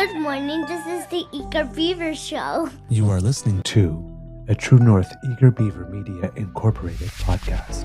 Good morning. This is the Eager Beaver Show. You are listening to a True North Eager Beaver Media Incorporated podcast.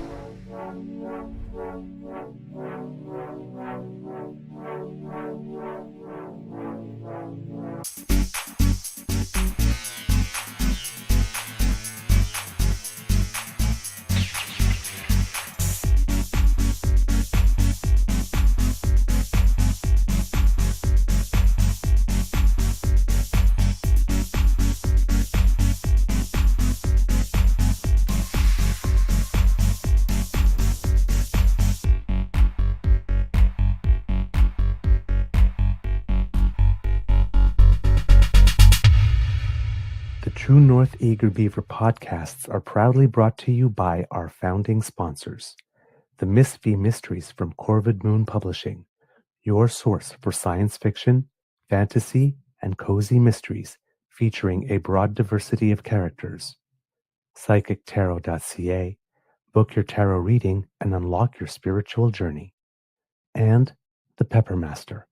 The True North Eager Beaver podcasts are proudly brought to you by our founding sponsors, the Miss V Mysteries from Corvid Moon Publishing, your source for science fiction, fantasy, and cozy mysteries featuring a broad diversity of characters. PsychicTarot.ca, book your tarot reading and unlock your spiritual journey. And the Pepper Master,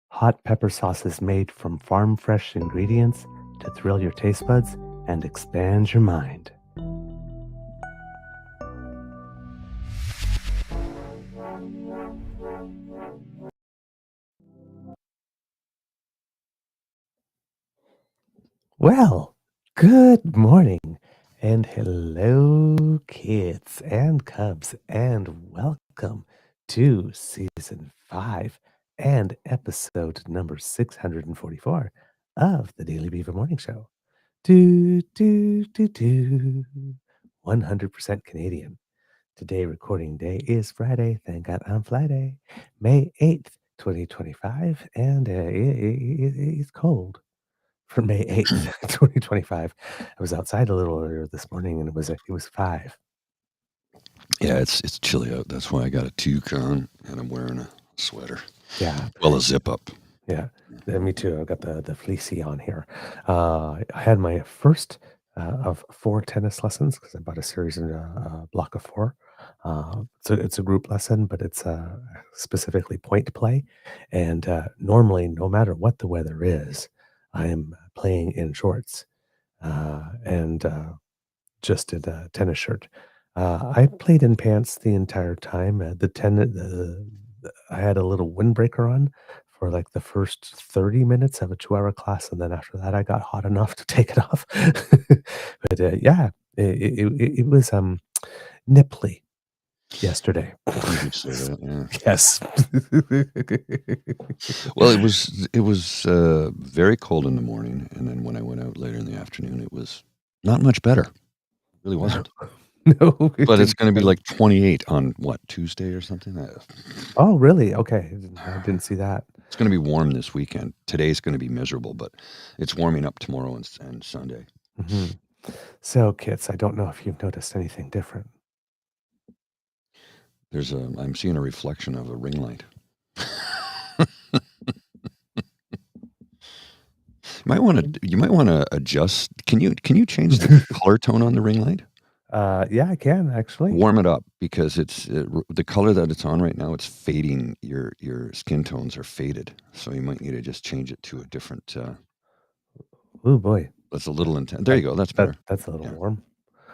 hot pepper sauces made from farm-fresh ingredients to thrill your taste buds and expand your mind. Well, good morning and hello, kids and cubs, and welcome to season 5 and episode number 644 of the Daily Beaver Morning Show. 100% Canadian. Today, recording day is Friday. Thank God I'm Friday, May 8th, 2025, and it's cold for May 8th, 2025. I was outside a little earlier this morning and it was 5. Yeah, it's chilly out. That's why I got a toque on and I'm wearing a sweater. Yeah. Well, a zip up. Yeah, me too. I've got the fleecy on here. I had my first of 4 tennis lessons because I bought a series in a block of 4. So it's a group lesson, but it's specifically point play. And normally, no matter what the weather is, I am playing in shorts and just in a tennis shirt. I played in pants the entire time. I had a little windbreaker on for like the first 30 minutes of a 2-hour class, and then after that, I got hot enough to take it off. But yeah, it was nipply yesterday. You could say that, yeah. Yes. Well, it was very cold in the morning, and then when I went out later in the afternoon, it was not much better. It really wasn't. No, But it's going to be like 28 on what, Tuesday or something? Oh, really? Okay, I didn't see that. It's going to be warm this weekend. Today's going to be miserable, but it's warming up tomorrow and Sunday. Mm-hmm. So, kids, I don't know if you've noticed anything different. I'm seeing a reflection of a ring light. You might want to adjust. Can you change the color tone on the ring light? Yeah, I can actually. Warm it up because the color that it's on right now. It's fading. Your skin tones are faded, so you might need to just change it to a different. Oh boy, that's a little intense. There you go. That's better. That's a little warm.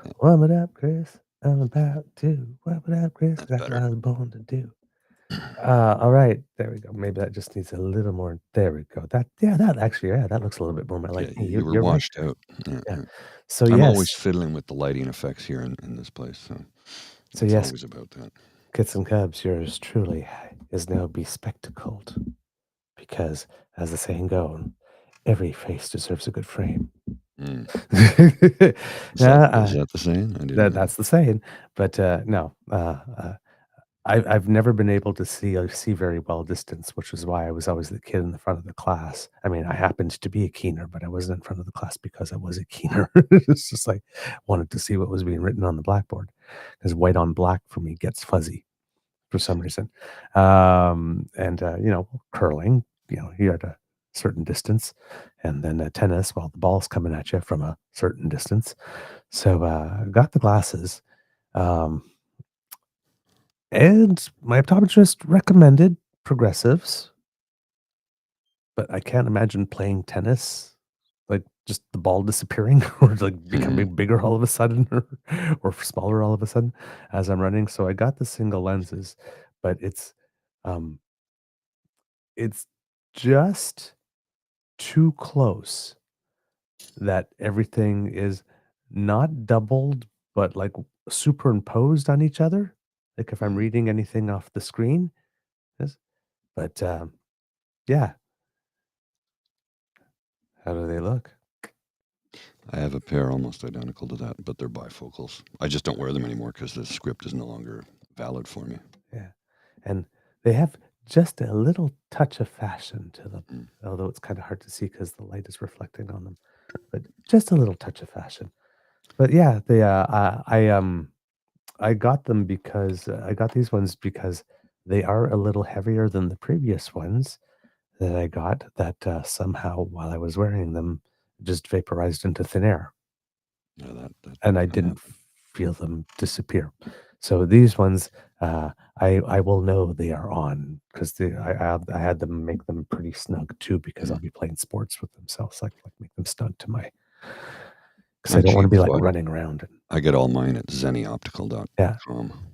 Yeah. Warm it up, Chris. I'm about to warm it up, Chris. That's what I was born to do. All right, there we go. Maybe that just needs a little more. There we go. That looks a little bit more my liking. Yeah, you were washed out. Yeah. So I'm yes, always fiddling with the lighting effects here in this place. So yes, always about that. Kits and Cubs, yours truly is now bespectacled, because as the saying goes, every face deserves a good frame. Mm. Is that the saying? That's the saying. But no, I've never been able to see very well distance, which is why I was always the kid in the front of the class. I mean, I happened to be a keener, but I wasn't in front of the class because I was a keener. It's just like wanted to see what was being written on the blackboard, because white on black for me gets fuzzy for some reason. And curling, you're at a certain distance, and then tennis, well, the ball's coming at you from a certain distance. So got the glasses. And my optometrist recommended progressives. but I can't imagine playing tennis, like just the ball disappearing or like becoming bigger all of a sudden or smaller all of a sudden as I'm running. So I got the single lenses, but um it's just too close that everything is not doubled, but like superimposed on each other. Like if I'm reading anything off the screen, yes. But yeah, how do they look? I have a pair almost identical to that, but they're bifocals. I just don't wear them anymore because the script is no longer valid for me. Yeah. And they have just a little touch of fashion to them, Mm. although it's kind of hard to see because the light is reflecting on them, but just a little touch of fashion. But yeah, I got them because I got these ones because they are a little heavier than the previous ones that I got that somehow while I was wearing them just vaporized into thin air. Yeah, that And I can didn't happen. feel them disappear. So these ones, I will know they are on because I had them make them pretty snug too because I'll be playing sports with them. So it's like make them snug to my because I don't want to Actually, be like so running around. I get all mine at zennyoptical.com. Yeah.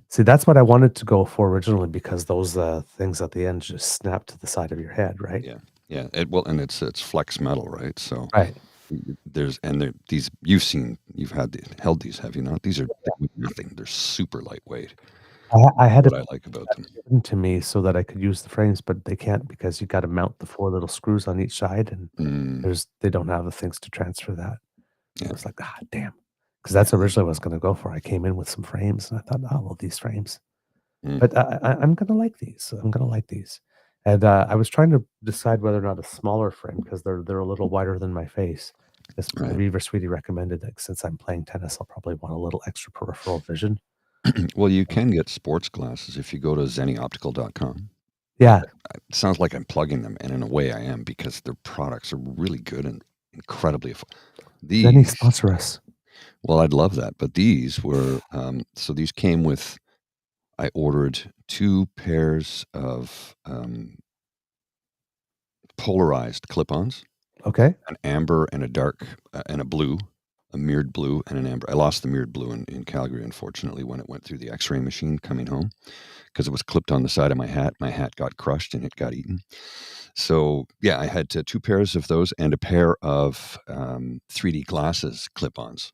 See, that's what I wanted to go for originally because those things at the end just snap to the side of your head, right? Yeah, yeah. And it's flex metal, right? So Right. these you've held these, have you not? These are nothing. They're super lightweight. I had What it I like about them. given to me so that I could use the frames, but they can't because you got to mount the 4 little screws on each side, and they don't have the things to transfer that. I Yeah. was like, "Ah, damn," because that's originally what I was gonna go for. I came in with some frames, and I thought, "Oh, well, these frames." But I'm gonna like these. I'm gonna like these. And, I was trying to decide whether or not a smaller frame because they're a little wider than my face. This Right. Beaver Sweetie recommended that since I'm playing tennis, I'll probably want a little extra peripheral vision. Well, you can get sports glasses if you go to zennyoptical.com. Yeah. It sounds like I'm plugging them, and in a way I am because their products are really good and incredibly Zenny these sponsor us. well, I'd love that, but these were, so these came with I ordered 2 pairs of, polarized clip-ons, Okay. an amber and a dark, and a blue, a mirrored blue and an amber. I lost the mirrored blue in Calgary, unfortunately, when it went through the X-ray machine coming home because it was clipped on the side of my hat. My hat got crushed and it got eaten. So, yeah, I had 2 pairs of those and a pair of, 3D glasses clip-ons.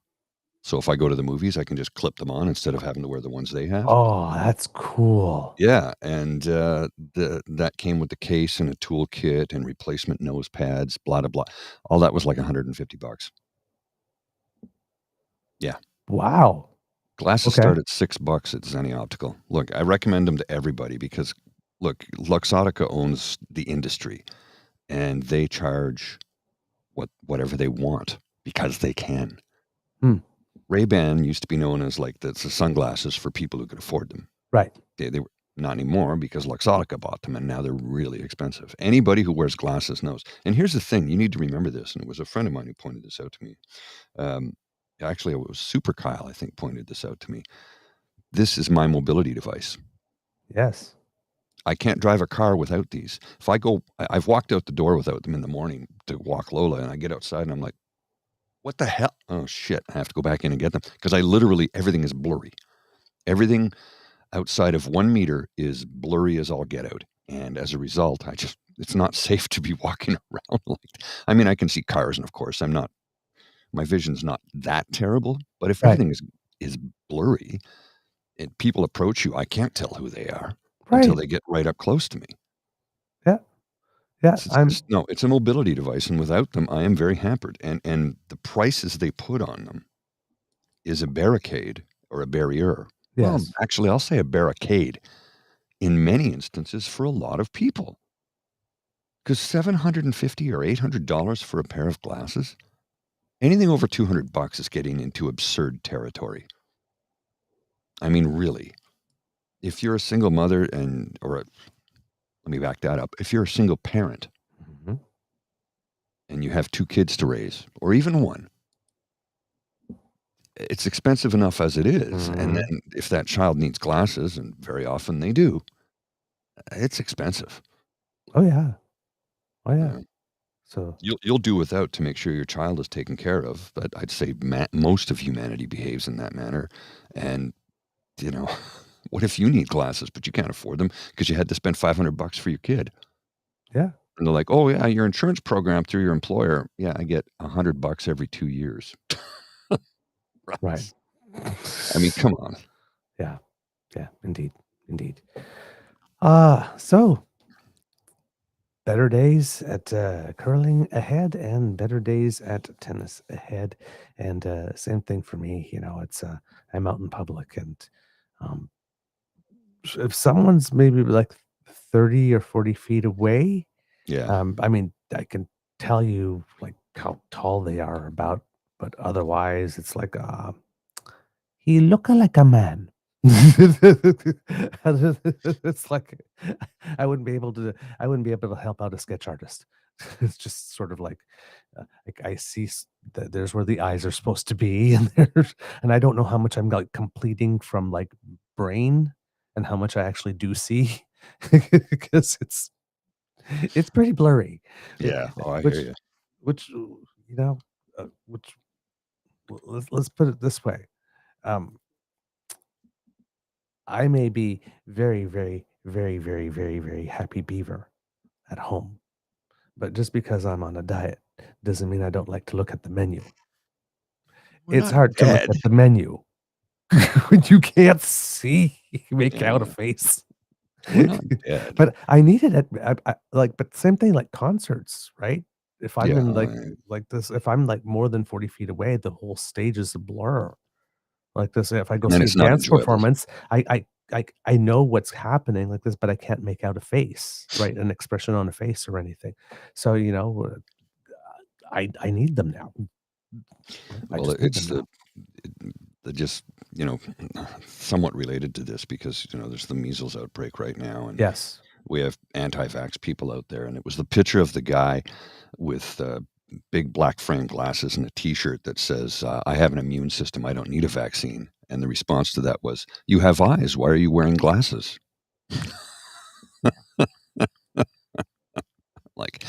So if I go to the movies, I can just clip them on instead of having to wear the ones they have. Oh, that's cool. Yeah, and, that came with the case and a toolkit and replacement nose pads, blah, blah, blah. All that was like $150. Yeah. Wow. Glasses Okay. start at $6 at Zenny Optical. Look, I recommend them to everybody because, look, Luxottica owns the industry, and they charge whatever they want because they can. Hmm. Ray-Ban used to be known as, like, the sunglasses for people who could afford them. Right. They were not anymore because Luxottica bought them, and now they're really expensive. Anybody who wears glasses knows. And here's the thing, you need to remember this, and it was a friend of mine who pointed this out to me. Um, actually, it was Super Kyle, I think, pointed this out to me. This is my mobility device. Yes. I can't drive a car without these. If I go I've walked out the door without them in the morning to walk Lola, and I get outside, and I'm like, "What the hell? Oh, shit, I have to go back in and get them because I literally everything is blurry. Everything outside of 1 meter is blurry as all get out, and as a result, it's not safe to be walking around like I mean, I can see cars, and of course, my vision's not that terrible, but if Right. everything is blurry and people approach you, I can't tell who they are until Right. they get right up close to me. Yeah. Yeah. It's just no, it's a mobility device, and without them, I am very hampered, and the prices they put on them is a barricade or a barrier. Well, Yes. actually, I'll say a barricade in many instances for a lot of people. Because $750 or $800 for a pair of glasses? Anything over $200 is getting into absurd territory. I mean, really. If you're a single mother let me back that up. If you're a single parent Mhm. and you have 2 kids to raise, or even 1, it's expensive enough as it is, and Mhm. then if that child needs glasses, and very often they do, it's expensive. Oh, yeah. Oh, yeah. Yeah. So You'll do without to make sure your child is taken care of, but I'd say most of humanity behaves in that manner. And you know, what if you need glasses but you can't afford them because you had to spend $500 for your kid? yeah, And they're like, "Oh yeah, your insurance program through your employer. Yeah, I get $100 every 2 years." right. Right. I mean, come on. Yeah, yeah, indeed, indeed. So better days at curling ahead and better days at tennis ahead. And same thing for me. It's I'm out in public, and um, if someone's maybe like 30 or 40 feet away, Yeah. I mean, I can tell you like how tall they are about, but otherwise it's like, he look like a man. It's like I wouldn't be able to help out a sketch artist. It's just sort of like I see that there's where the eyes are supposed to be, and I don't know how much I'm like completing from like brain and how much I actually do see because it's pretty blurry. Uh, Yeah. Oh, I hear which you. which which let's put it this way. Um, I may be very, very, very, very, very, very happy beaver at home, but just because I'm on a diet doesn't mean I don't like to look at the menu. We're It's not hard to look dead. at the menu when you can't see, make out a Yeah. face. We're not dead. But I need it but same thing like concerts, right? If I'm Yeah. in like this, if I'm like more than 40 feet away, the whole stage is a blur. Like this, if I go And then see a it's not dance enjoyable. performance, I know what's happening like this, but I can't make out a face, right? An expression on a face or anything. So, I need them now. I Well, just need it's them now. the just, you know, somewhat related to this because, there's the measles outbreak right now, and Yes. we have anti-vax people out there, and it was the picture of the guy with big black frame glasses and a T-shirt that says, "I have an immune system. I don't need a vaccine." And the response to that was, "You have eyes. Why are you wearing glasses?" Like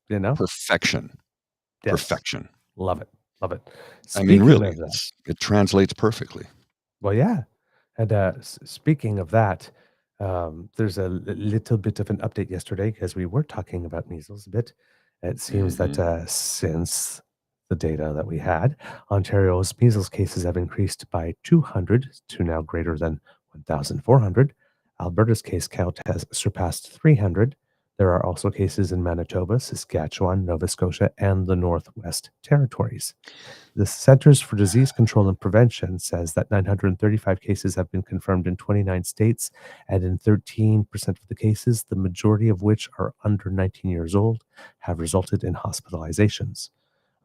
You know? perfection, Yes. perfection. Love it. Love it. I mean, Speaking really, of that, it translates perfectly. well, yeah. And speaking of that, there's a little bit of an update yesterday because we were talking about measles a bit. It seems that Mhm. since the data that we had, Ontario's measles cases have increased by 200 to now greater than 1,400. Alberta's case count has surpassed 300. There are also cases in Manitoba, Saskatchewan, Nova Scotia, and the Northwest Territories. The Centers for Disease Control and Prevention says that 935 cases have been confirmed in 29 states, and in 13% of the cases, the majority of which are under 19 years old, have resulted in hospitalizations.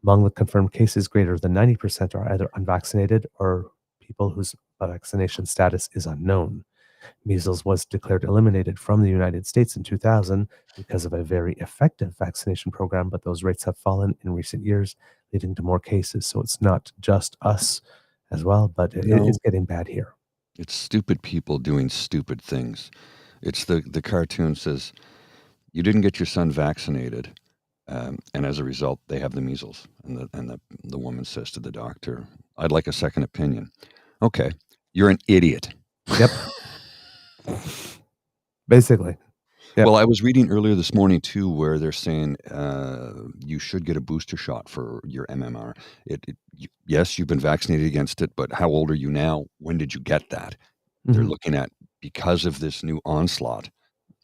Among the confirmed cases, greater than 90% are either unvaccinated or people whose vaccination status is unknown. Measles was declared eliminated from the United States in 2000 because of a very effective vaccination program, but those rates have fallen in recent years, leading to more cases. So it's not just us as well, but it's No, getting bad here. it's stupid people doing stupid things. It's the cartoon says, "You didn't get your son vaccinated, and as a result, they have the measles." And the woman says to the doctor, "I'd like a second opinion." Okay, you're an idiot. Yep. Basically. Yep. Well, I was reading earlier this morning too, where they're saying you should get a booster shot for your MMR. Yes, you've been vaccinated against it, but how old are you now? When did you get that? They're Mhm. looking at because of this new onslaught,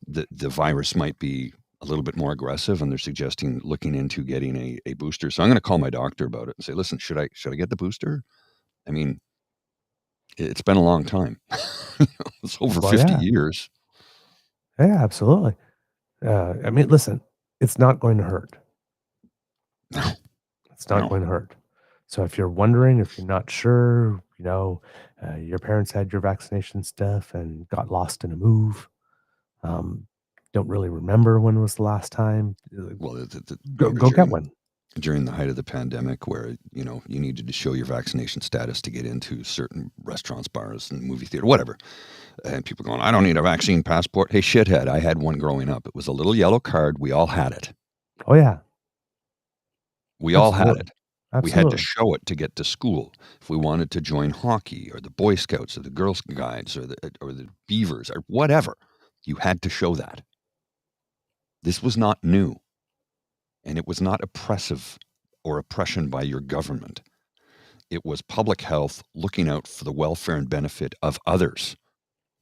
the virus might be a little bit more aggressive, and they're suggesting looking into getting a booster. So I'm going to call my doctor about it and say, listen, should I get the booster? I mean, it's been a long time. It's over Well, 50 yeah. years. Yeah, absolutely. I mean, listen, it's not going to hurt. No, It's not no. going to hurt. So if you're wondering, if you're not sure, your parents had your vaccination stuff and got lost in a move, um, don't really remember when was the last time, Well, remember go get one. during the height of the pandemic where, you needed to show your vaccination status to get into certain restaurants, bars, and movie theater, whatever. And people going, I don't need a vaccine passport. Hey, shithead, I had one growing up. It was a little yellow card. We all had it. Oh, yeah. We all had it. Absolutely. We had to show it to get to school. If we wanted to join hockey or the Boy Scouts or the Girl Guides or the Beavers or whatever, you had to show that. This was not new, and it was not oppressive or oppression by your government. It was public health looking out for the welfare and benefit of others,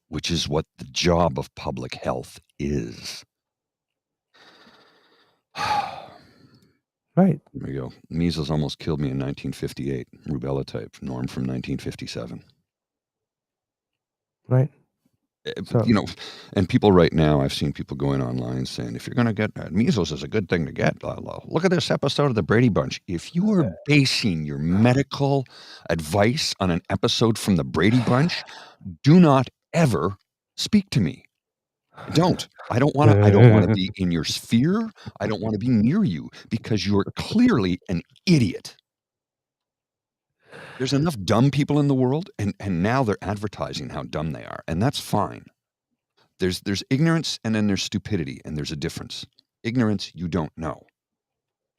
which is what the job of public health is. Right. There we go. Measles almost killed me in 1958. Rubella type. Norm from 1957. Right. So, And people right now, I've seen people going online saying, if you're going to get measles is a good thing to get. Look at this episode of the Brady Bunch. If you are basing your medical advice on an episode from the Brady Bunch, do not ever speak to me. Don't. I don't want to be in your sphere. I don't want to be near you because you're clearly an idiot. There's enough dumb people in the world, and now they're advertising how dumb they are, and that's fine. There's ignorance, and then there's stupidity, and there's a difference. Ignorance, you don't know.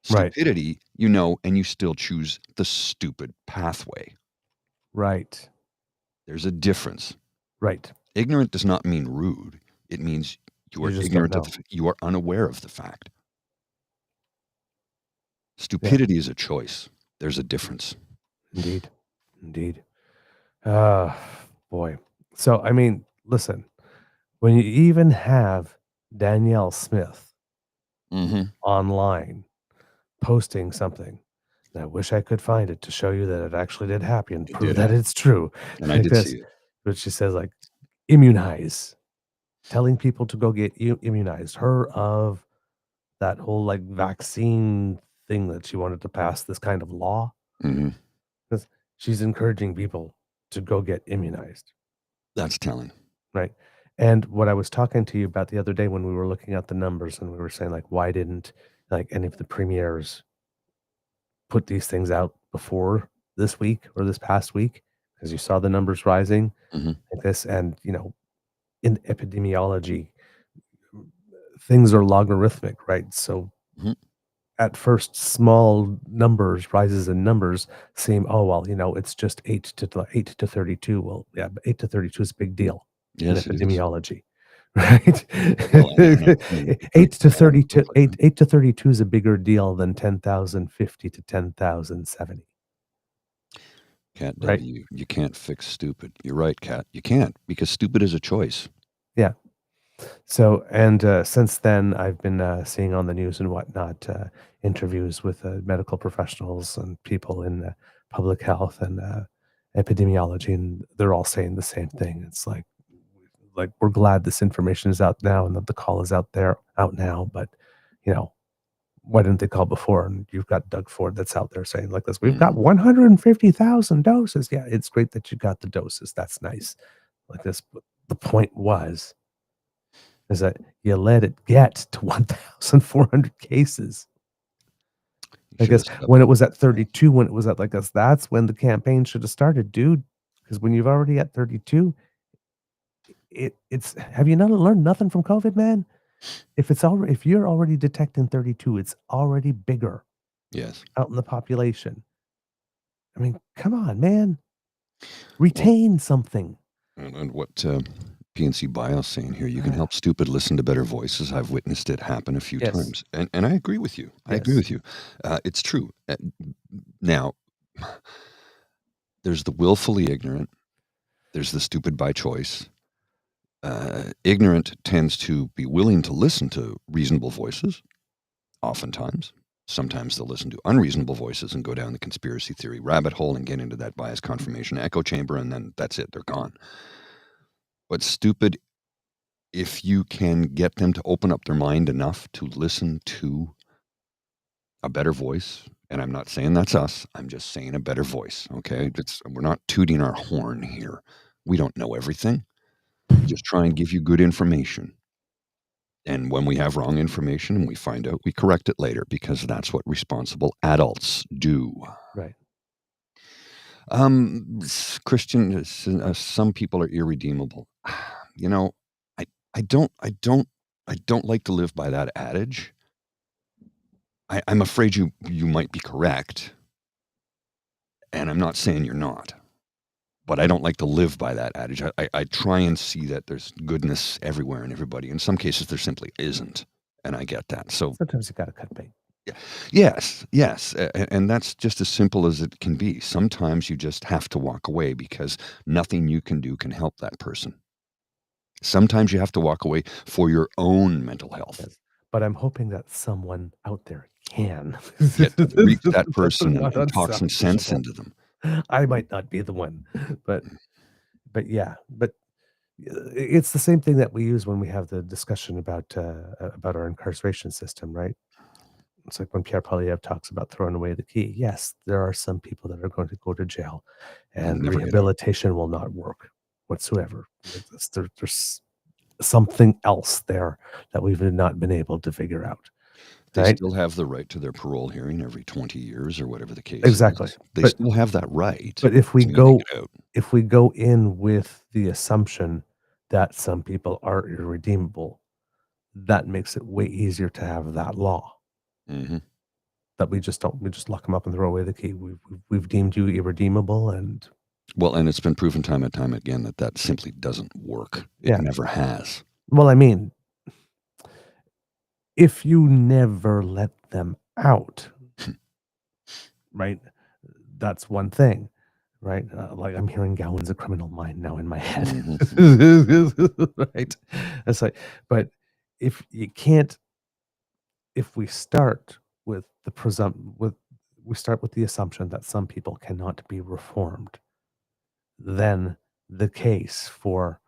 Stupidity, you know, and you still choose the stupid pathway. Right. There's a difference. Right. Ignorant does not mean rude. It means you are ignorant of you are unaware of the fact. Stupidity is a choice. There's a difference. Indeed. Boy. So, I mean, listen, when you even have Danielle Smith online posting something, and I wish I could find it to show you that it actually did happen and prove that it's true. And I did see it. But she says, like, immunize, telling people to go get immunized. Her of that whole, like, vaccine thing that she wanted to pass, this kind of law. Because she's encouraging people to go get immunized. That's telling. Right. And what I was talking to you about the other day when we were looking at the numbers and we were saying, like, why didn't, like, any of the premiers put these things out before this week or this past week? Because you saw the numbers rising like this. And, in epidemiology, things are logarithmic, right? So at first, small numbers, rises in numbers seem, it's just 8 to 32. Well, yeah, but 8 to 32 is a big deal in epidemiology, right? 8 to 32, 8 to 32 is a bigger deal than 10,050 to 10,070. Cat W, you can't fix stupid. You're right, Cat. You can't, because stupid is a choice. Yeah. So, and since then, I've been seeing on the news and whatnot interviews with medical professionals and people in public health and epidemiology, and they're all saying the same thing. It's like we're glad this information is out now and that the call is out now. But why didn't they call before? And you've got Doug Ford that's out there saying like this: we've got 150,000 doses. Yeah, it's great that you got the doses. That's nice. Like this, but the point is that you let it get to 1,400 cases. I guess when it was at 32, when it was at like this, that's when the campaign should have started, dude. Because when you've already at 32, it's have you not learned nothing from COVID, man? If you're already detecting 32, it's already bigger. Yes. Out in the population. I mean, come on, man. Retain something. And what PNC Bio's saying here, you can help stupid listen to better voices. I've witnessed it happen a few times. And I agree with you. I agree with you. It's true. Now, there's the willfully ignorant. There's the stupid by choice. Ignorant tends to be willing to listen to reasonable voices, oftentimes. Sometimes they'll listen to unreasonable voices and go down the conspiracy theory rabbit hole and get into that bias confirmation echo chamber, and then that's it. They're gone. But stupid, if you can get them to open up their mind enough to listen to a better voice, and I'm not saying that's us, I'm just saying a better voice, okay? We're not tooting our horn here. We don't know everything. We just try and give you good information. And when we have wrong information and we find out, we correct it later because that's what responsible adults do. Right. Christian, some people are irredeemable. I don't like to live by that adage. I'm afraid you might be correct, and I'm not saying you're not. But I don't like to live by that adage. I try and see that there's goodness everywhere in everybody. In some cases, there simply isn't, and I get that. So Sometimes you got to cut bait. yes, and that's just as simple as it can be. Sometimes you just have to walk away because nothing you can do can help that person. Sometimes you have to walk away for your own mental health. Yes. But I'm hoping that someone out there can Get to reach that They're person not and talk some sense unsalvageable. into them. I might not be the one, but yeah, but it's the same thing that we use when we have the discussion about our incarceration system, right? It's like when Pierre Poilievre talks about throwing away the key. Yes, there are some people that are going to go to jail, And and never get out. rehabilitation will not work whatsoever. There's something else there that we've not been able to figure out. They Right? still have the right to their parole hearing every 20 years or whatever the case Exactly. is. They But still have that right but if we as soon as they go get out. if we go in with the assumption that some people are irredeemable, that makes it way easier to have that law. Mhm. That we just lock them up and throw away the key. We've deemed you irredeemable, and Well, and it's been proven time and time again that simply doesn't work. It yeah. never has. Well, I mean, if you never let them out, right? That's one thing, right? Like I'm hearing Gowan's A Criminal Mind now in my head, right? It's like, but if you can't, if we start with we start with the assumption that some people cannot be reformed, then the case for,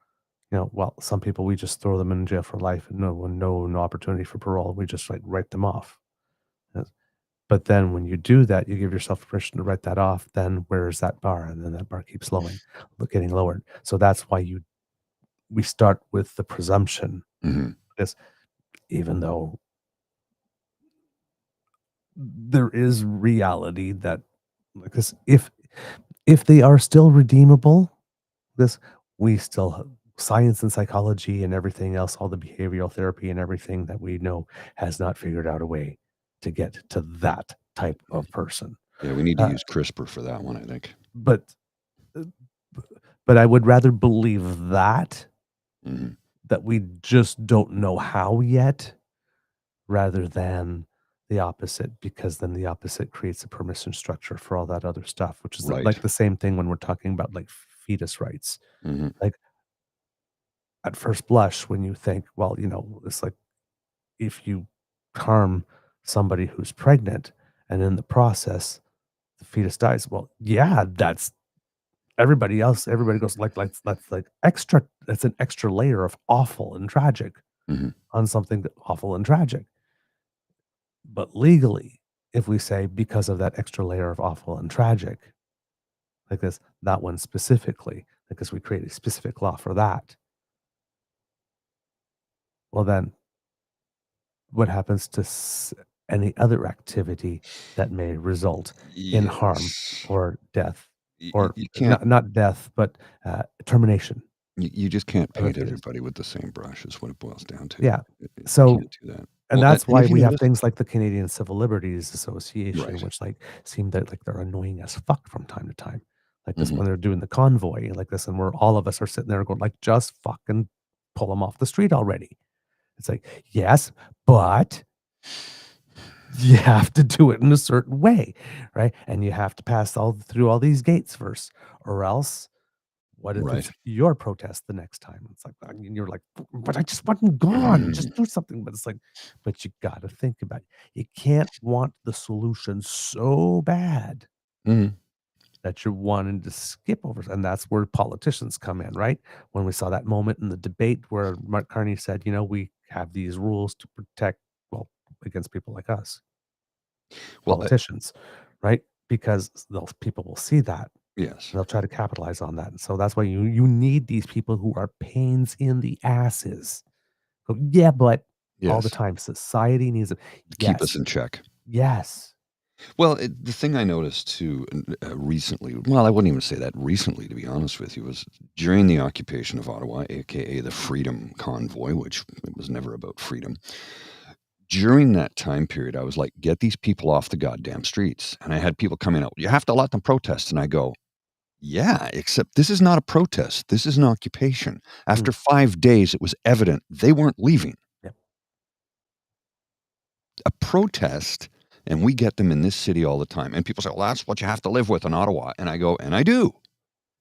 well, some people we just throw them in jail for life and no opportunity for parole. We just like write them off. Yes. But then when you do that, you give yourself permission to write that off. Then where's that bar? And then that bar keeps getting lowered. So that's why we start with the presumption, Mhm. because even though there is reality that, because if they are still redeemable, this we still science and psychology and everything else, all the behavioral therapy and everything that we know has not figured out a way to get to that type of person. Yeah, we need to Uh, use CRISPR for that one, I think. but uh, but I would rather believe that Mhm. we just don't know how yet, rather than the opposite, because then the opposite creates a permission structure for all that other stuff, which is Right. like the same thing when we're talking about like fetus rights. Mhm. Like at first blush, when you think, well, it's like if you harm somebody who's pregnant and in the process the fetus dies, well, yeah, that's everybody goes like that's like extra, that's an extra layer of awful and tragic Mhm. on something awful and tragic. But legally, if we say because of that extra layer of awful and tragic, like this, that one specifically, because we create a specific law for that, well, then what happens to any other activity that may result in harm Yes. or death, You or you can't not death, but termination you just can't of a paint fetus? everybody with the same brush is what it boils down to. Yeah. You So, can't do that. and Well, that's and why if you we have notice things like the Canadian Civil Liberties Association, right. which like seem that like they're annoying as fuck from time to time. Like this Mhm. when they're doing the convoy, like this, and where all of us are sitting there going, like, just fucking pull them off the street already. It's like, yes, but you have to do it in a certain way, right? And you have to pass all through all these gates first, or else what if Right. it's your protest the next time? It's like, and you're like, but I just wasn't gone. Mhm. Just do something. But it's like, but you got to think about it. You can't want the solution so bad Mhm. that you're wanting to skip over. And that's where politicians come in, right? When we saw that moment in the debate where Mark Carney said, we have these rules to protect, well, against people like us, Well, politicians, right? Because those people will see that. yes. They'll try to capitalize on that, and so that's why you need these people who are pains in the asses. Go, "Yeah, but," all the Yes. time, "Society needs it." Keep us Yes. in check. Yes. Well, the thing I noticed too recently, well, I wouldn't even say that recently, to be honest with you, was during the occupation of Ottawa, aka the Freedom Convoy, which it was never about freedom. During that time period, I was like, get these people off the goddamn streets. And I had people coming out, you have to let them protest. And I go, yeah, except this is not a protest. This is an occupation. After 5 days, it was evident they weren't leaving. Yep. A protest, and we get them in this city all the time. And people say, well, that's what you have to live with in Ottawa. And I go, and I do.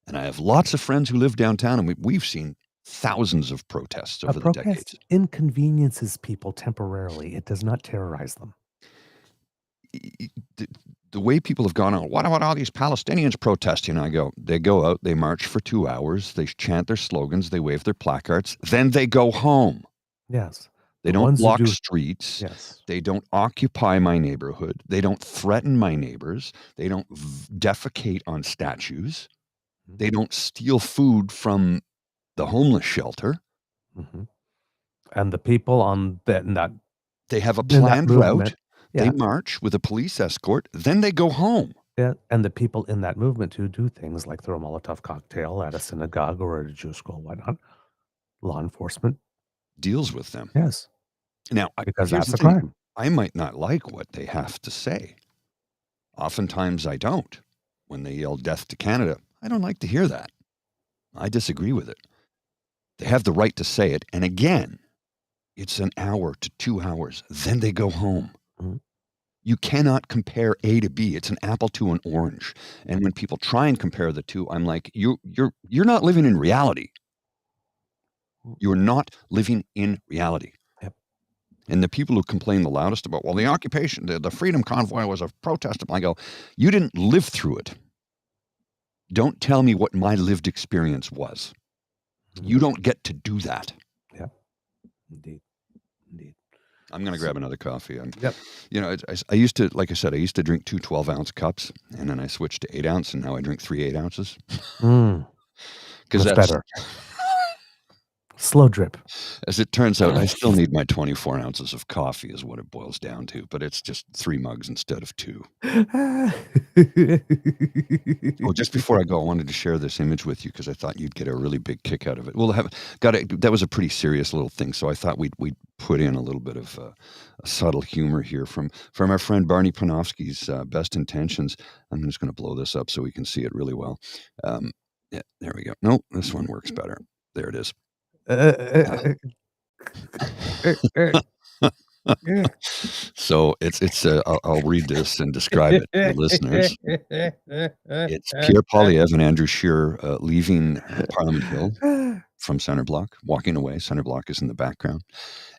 And I have lots of friends who live downtown, and we've seen thousands of protests over the decades. Protest inconveniences people temporarily. It does not terrorize them. The way people have gone on, what about all these Palestinians protesting? I go, they go out, they march for 2 hours, they chant their slogans, they wave their placards, then they go home. Yes. They don't block streets. Yes. They don't occupy my neighborhood. They don't threaten my neighbors. They don't defecate on statues. They don't steal food from the homeless shelter. And the people on that they have a planned route. Yeah. They march with a police escort. Then they go home. Yeah, and the people in that movement who do things like throw a Molotov cocktail at a synagogue or at a Jewish school, whatnot, law enforcement deals with them. Yes. Now, because that's a crime. I might not like what they have to say. Oftentimes I don't. When they yell death to Canada, I don't like to hear that. I disagree with it. They have the right to say it. And again, it's an hour to 2 hours. Then they go home. You cannot compare A to B. It's an apple to an orange. And when people try and compare the two, I'm like, you're not living in reality. You're not living in reality. Yep. And the people who complain the loudest about, well, the occupation, the Freedom Convoy was a protest. I go, you didn't live through it. Don't tell me what my lived experience was. You don't get to do that. Yeah, indeed. I'm going to grab another coffee. Yep. You know, I used to, like I said, I used to drink 2 12-ounce cups, and then I switched to 8-ounce, and now I drink 3 8-ounces. Because that's better. Slow drip. As it turns out, I still need my 24 ounces of coffee is what it boils down to, but it's just 3 mugs instead of 2. Oh, just before I go, I wanted to share this image with you because I thought you'd get a really big kick out of it. Well, that was a pretty serious little thing, so I thought we'd put in a little bit of a subtle humor here from our friend Barney Panofsky's Best Intentions. I'm just going to blow this up so we can see it really well. Yeah, there we go. No, this one works better. There it is. So it's I'll read this and describe it to listeners. It's Pierre Poilievre and Andrew Scheer leaving Parliament Hill from Centre Block, walking away. Centre Block is in the background.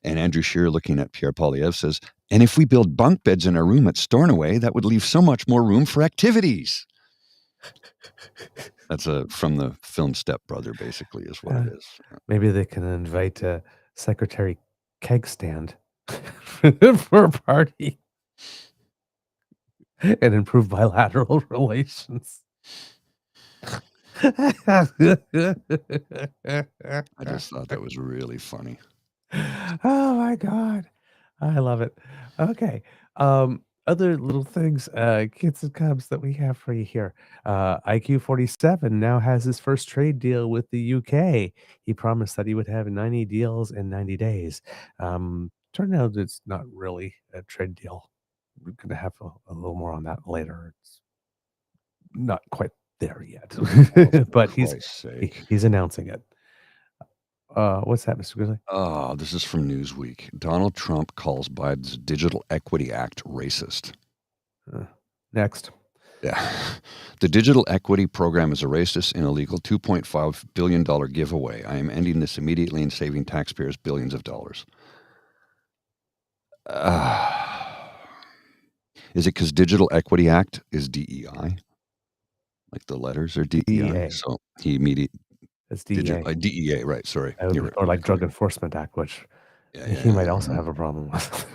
And Andrew Scheer, looking at Pierre Poilievre, says, and if we build bunk beds in our room at Stornoway, that would leave so much more room for activities. That's from the film Step Brother, basically, is what it is. Maybe they can invite Secretary Kegstand for a party and improve bilateral relations. I just thought that was really funny. Oh my God. I love it. Okay. Other little things, kids and cubs that we have for you here. IQ 47 now has his first trade deal with the UK. He promised that he would have 90 deals in 90 days. Turned out it's not really a trade deal. We're going to have a little more on that later. It's not quite there yet, but he's announcing it. What's that, Mr. Grizzly? Oh, this is from Newsweek. Donald Trump calls Biden's Digital Equity Act racist. Next. Yeah. The Digital Equity Program is a racist and illegal $2.5 billion giveaway. I am ending this immediately and saving taxpayers billions of dollars. Is it because Digital Equity Act is DEI? Like the letters are DEI? So he immediately... It's DEA. DEA, right, sorry. Or like Drug Enforcement Act, which he might also have a problem with.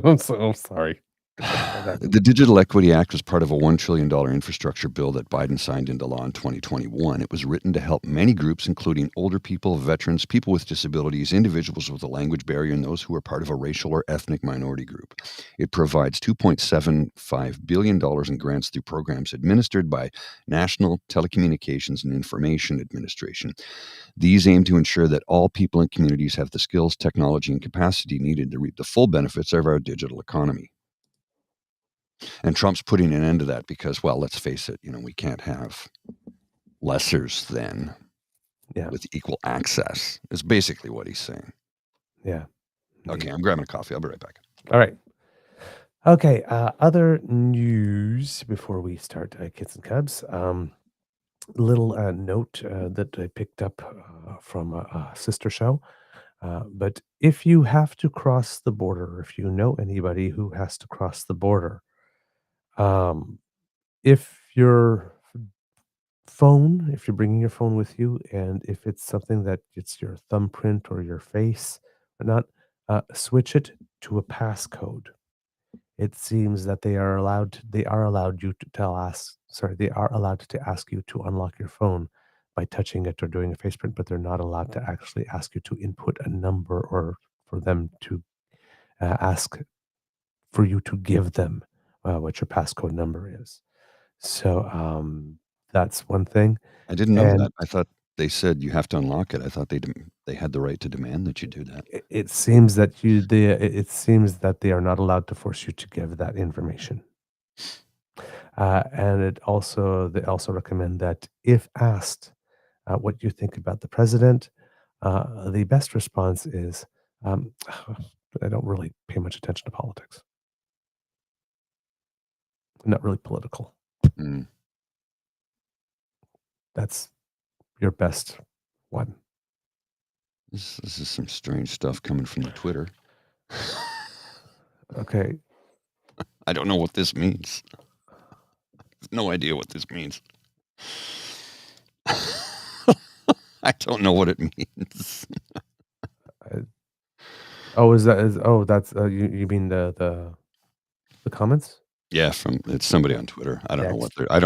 I'm so sorry. The Digital Equity Act was part of a $1 trillion infrastructure bill that Biden signed into law in 2021. It was written to help many groups, including older people, veterans, people with disabilities, individuals with a language barrier, and those who are part of a racial or ethnic minority group. It provides $2.75 billion in grants through programs administered by National Telecommunications and Information Administration. These aim to ensure that all people and communities have the skills, technology, and capacity needed to reap the full benefits of our digital economy. And Trump's putting an end to that because, well, let's face it, we can't have lessers than with equal access, is basically what he's saying. Yeah. Okay, I'm grabbing a coffee. I'll be right back. All right. Okay, other news before we start Kids and Cubs. Little note that I picked up from a sister show. But if you have to cross the border, if you know anybody who has to cross the border, if your phone, if you're bringing your phone with you, and if it's something that it's your thumbprint or your face, or not, switch it to a passcode. It seems that they are allowed you to they are allowed to ask you to unlock your phone by touching it or doing a face print, but they're not allowed to actually ask you to input a number or for them to ask for you to give them what your passcode number is. So that's one thing. I didn't know that. I thought they said you have to unlock it. I thought they had the right to demand that you do that. It seems that it seems that they are not allowed to force you to give that information. And they also recommend that if asked what you think about the president, the best response is, I don't really pay much attention to politics. I'm not really political. Mm. That's your best one. This is some strange stuff coming from the Twitter. Okay. I don't know what this means. No idea what this means. I don't know what it means. That's you mean the comments? Yeah, it's somebody on Twitter. I don't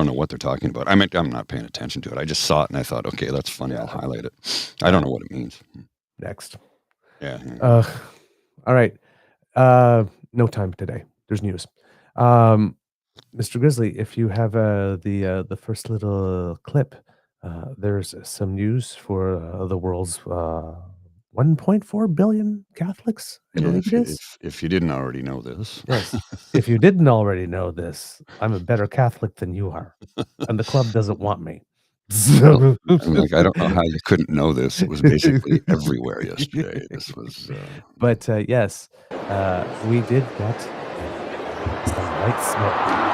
know what they're talking about. I'm not paying attention to it. I just saw it and I thought, okay, that's funny. I'll highlight it. I don't know what it means. Next. Yeah. All right. No time today. There's news. Mr. Grizzly, if you have the first little clip, there's some news for the world's 1.4 billion Catholics, I believe it is. If you didn't already know this. Yes. If you didn't already know this, I'm a better Catholic than you are. And the club doesn't want me. Well, I don't know how you couldn't know this. It was basically everywhere yesterday. This was. But yes, we did get some white smoke.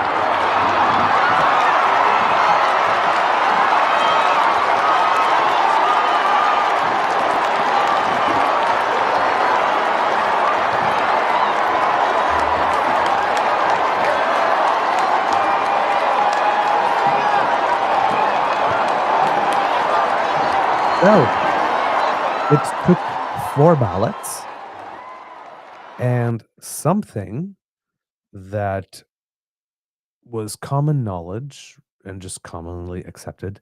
So, it took 4 ballots and something that was common knowledge and just commonly accepted,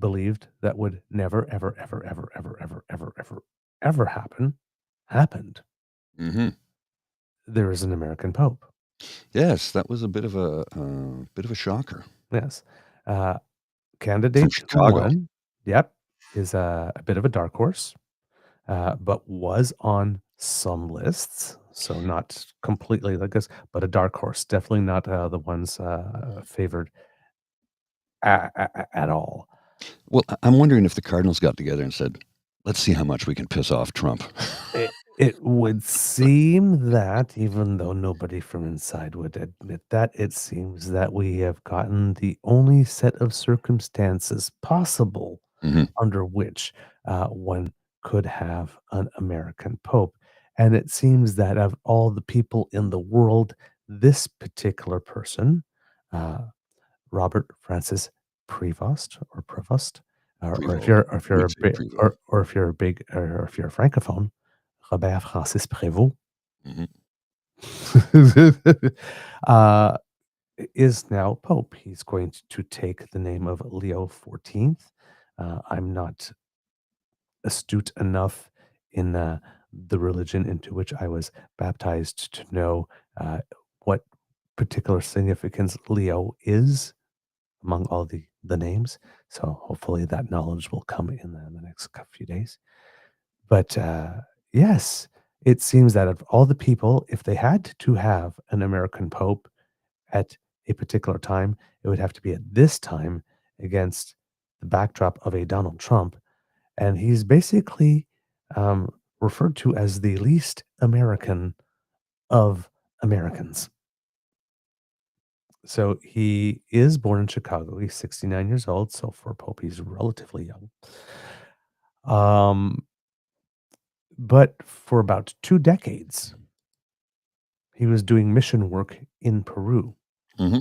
believed that would never, ever, ever, ever, ever, ever, ever, ever, ever happen, happened. Mm-hmm. There is an American Pope. Yes, that was a bit of a shocker. Yes. Candidate one, yep, is a bit of a dark horse, but was on some lists, so not completely, I guess, but a dark horse. Definitely not the ones favored at all. Well, I'm wondering if the Cardinals got together and said, let's see how much we can piss off Trump. It would seem that, even though nobody from inside would admit that, it seems that we have gotten the only set of circumstances possible under which one could have an American Pope. And it seems that of all the people in the world, this particular person, Robert Francis Prevost, or if you're a francophone, Robert Francis Prévost. uh, is now Pope. He's going to take the name of Leo XIV. I'm not astute enough in the religion into which I was baptized to know what particular significance Leo is among all the names. So hopefully that knowledge will come in the next few days. But yes, it seems that of all the people, if they had to have an American Pope at a particular time, it would have to be at this time against the backdrop of a Donald Trump. And he's basically referred to as the least American of Americans. So he is born in Chicago. He's 69 years old. So for a Pope, he's relatively young. But for about 2 decades, he was doing mission work in Peru. Mm-hmm.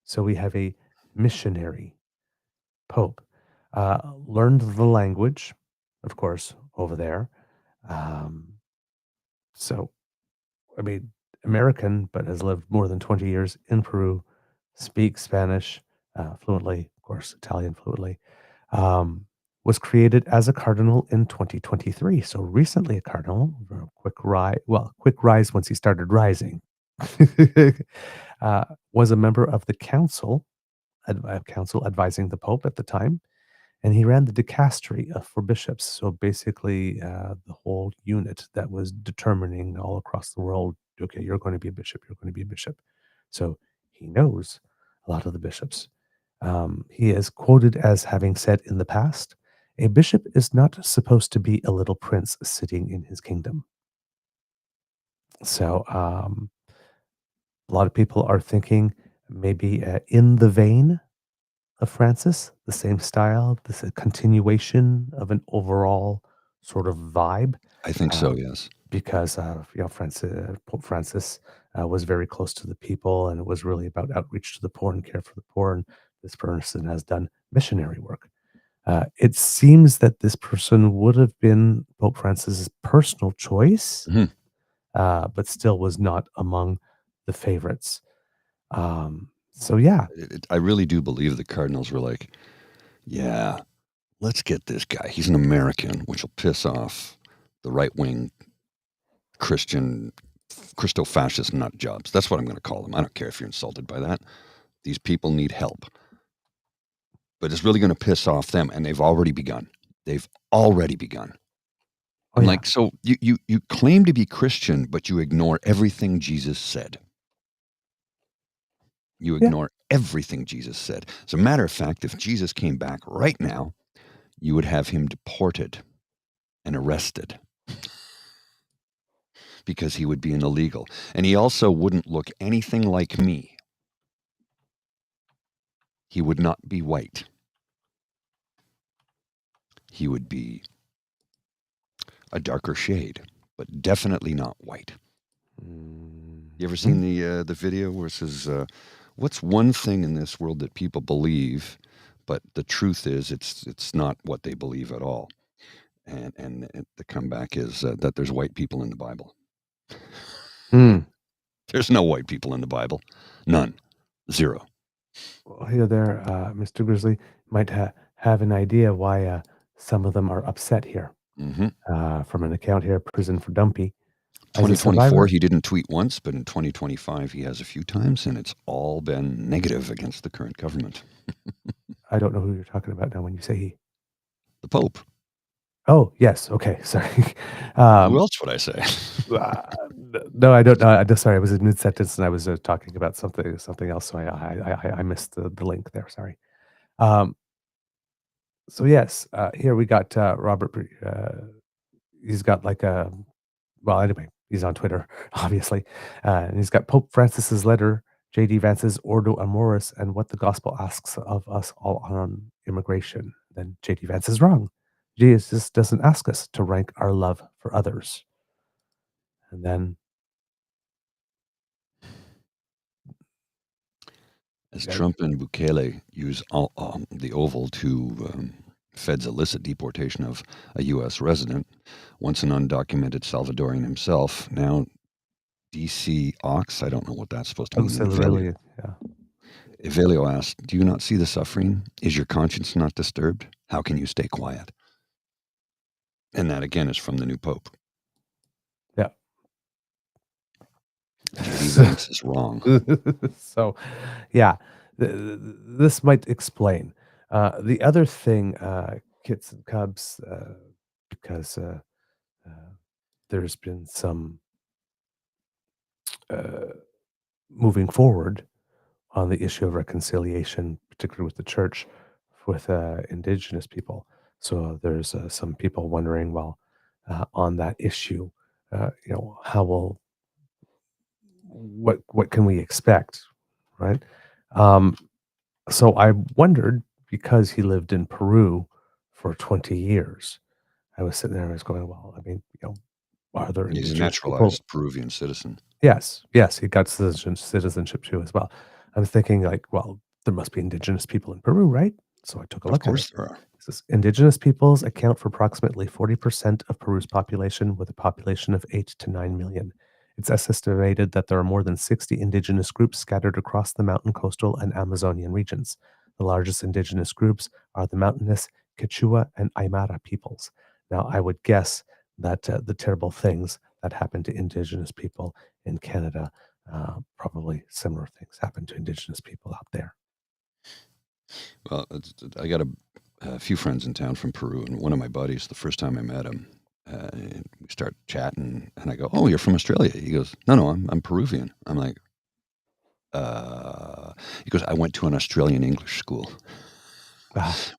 So we have a missionary Pope. Learned the language, of course, over there. So, I mean, American, but has lived more than 20 years in Peru, speaks Spanish fluently, of course, Italian fluently. Was created as a cardinal in 2023. So recently a cardinal, quick rise once he started rising. Was a member of the council advising the Pope at the time, and he ran the dicastery for bishops. So basically, the whole unit that was determining all across the world, okay, you're going to be a bishop, you're going to be a bishop. So he knows a lot of the bishops. He is quoted as having said in the past, a bishop is not supposed to be a little prince sitting in his kingdom. So a lot of people are thinking maybe in the vein of Francis, the same style, this a continuation of an overall sort of vibe. I think so, yes. Because Pope Francis was very close to the people, and it was really about outreach to the poor and care for the poor. And this person has done missionary work. It seems that this person would have been Pope Francis's personal choice, Mhm. But still was not among the favorites. So yeah, I really do believe the Cardinals were like, yeah, let's get this guy. He's an American, which will piss off the right-wing Christian, Christo-fascist nut jobs. That's what I'm going to call them. I don't care if you're insulted by that. These people need help. But it's really going to piss off them, and they've already begun. They've already begun. Oh, I'm yeah. like, so you claim to be Christian, but you ignore everything Jesus said. You Yeah. ignore everything Jesus said. As a matter of fact, if Jesus came back right now, you would have him deported and arrested because he would be an illegal. And he also wouldn't look anything like me. He would not be white. He would be a darker shade, but definitely not white. You ever seen the video where it says, what's one thing in this world that people believe, but the truth is it's not what they believe at all? And the comeback is that there's white people in the Bible. Mm. There's no white people in the Bible. None. Zero. Well, here there, Mr. Grizzly might have an idea why some of them are upset here. Mm-hmm. From an account here, Prison for Dumpy. As a 2024, survivor, he didn't tweet once, but in 2025, he has a few times, and it's all been negative against the current government. I don't know who you're talking about now when you say he. The Pope. Oh, yes. Okay. Sorry. Who else would I say? No, I don't know. I'm sorry. I was in mid sentence and I was talking about something else. So I missed the link there. Sorry. So yes, here we got Robert. He's got like a, well, anyway, he's on Twitter, obviously. And he's got Pope Francis's letter, J.D. Vance's Ordo Amoris, and what the gospel asks of us all on immigration. Then J.D. Vance is wrong. Jesus doesn't ask us to rank our love for others. And then As Trump and Bukele use the Oval to Fed's illicit deportation of a U.S. resident, once an undocumented Salvadorian himself, now DC Ox. I don't know what that's supposed to mean. Absolutely. Yeah. Evelio asked, "Do you not see the suffering? Is your conscience not disturbed? How can you stay quiet?" And that again is from the new Pope. Yeah. JD Vance is wrong. So, yeah, this might explain. The other thing, Kits and Cubs, because there's been some moving forward on the issue of reconciliation, particularly with the church, with indigenous people. So there's some people wondering, well, on that issue, how will what can we expect, right? Um, so I wondered, because he lived in Peru for 20 years. I was sitting there, I was going, well, I mean, are there He's a indigenous people? naturalized Peruvian citizen. Yes, he got citizenship too as well. I was thinking, like, well, there must be indigenous people in Peru, right? So I took a Of look at it. course there are. It says indigenous peoples account for approximately 40% of Peru's population, with a population of 8 to 9 million. It's estimated that there are more than 60 indigenous groups scattered across the mountain, coastal, and Amazonian regions. The largest indigenous groups are the mountainous Quechua and Aymara peoples. Now, I would guess that the terrible things that happen to indigenous people in Canada, probably similar things happen to indigenous people out there. Well, I got a few friends in town from Peru, and one of my buddies, the first time I met him, we start chatting, and I go, "Oh, you're from Australia?" He goes, "No, I'm Peruvian." I'm like, he goes, "I went to an Australian English school.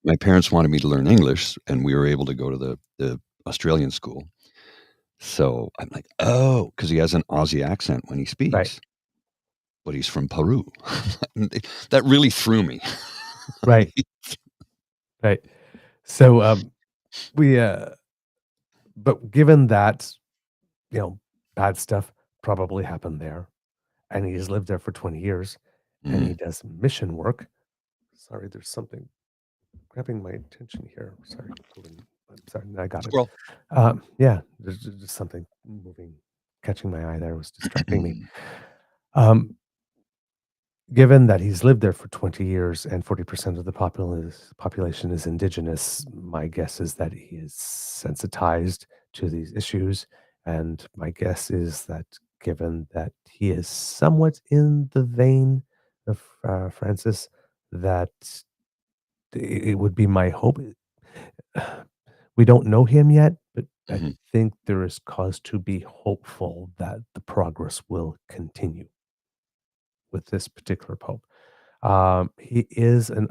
My parents wanted me to learn English, and we were able to go to the Australian school." So I'm like, "Oh," because he has an Aussie accent when he speaks. Right. But he's from Peru. That really threw me. Right. Right. So we, but given that, bad stuff probably happened there, and he's lived there for 20 years, and he does mission work. Sorry, there's something grabbing my attention here. Sorry, I'm sorry, I got it. Squirrel. Yeah, there's just something moving, catching my eye there, was distracting me. Given that he's lived there for 20 years and 40% of the population is indigenous, my guess is that he is sensitized to these issues. And my guess is that, given that he is somewhat in the vein of Francis, that it would be my hope. We don't know him yet, but I think there is cause to be hopeful that the progress will continue with this particular pope. He is an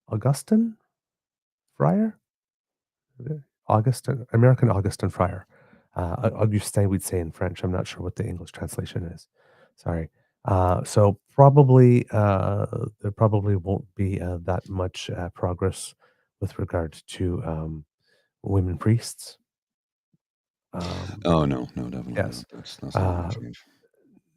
Augustine friar, American Augustine friar. Augustin, we'd say in French. I'm not sure what the English translation is. Sorry. So probably there probably won't be that much progress with regard to women priests. Oh, no, definitely Yes. not. That's not gonna change.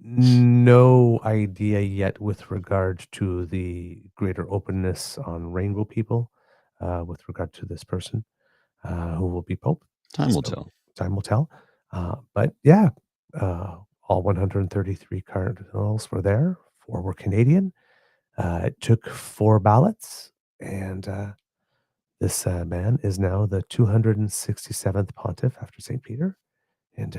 No idea yet with regard to the greater openness on rainbow people, with regard to this person who will be Pope. Time will tell. Time will tell. But yeah, all 133 cardinals were there. 4 were Canadian. It took 4 ballots, and this man is now the 267th pontiff after St. Peter. And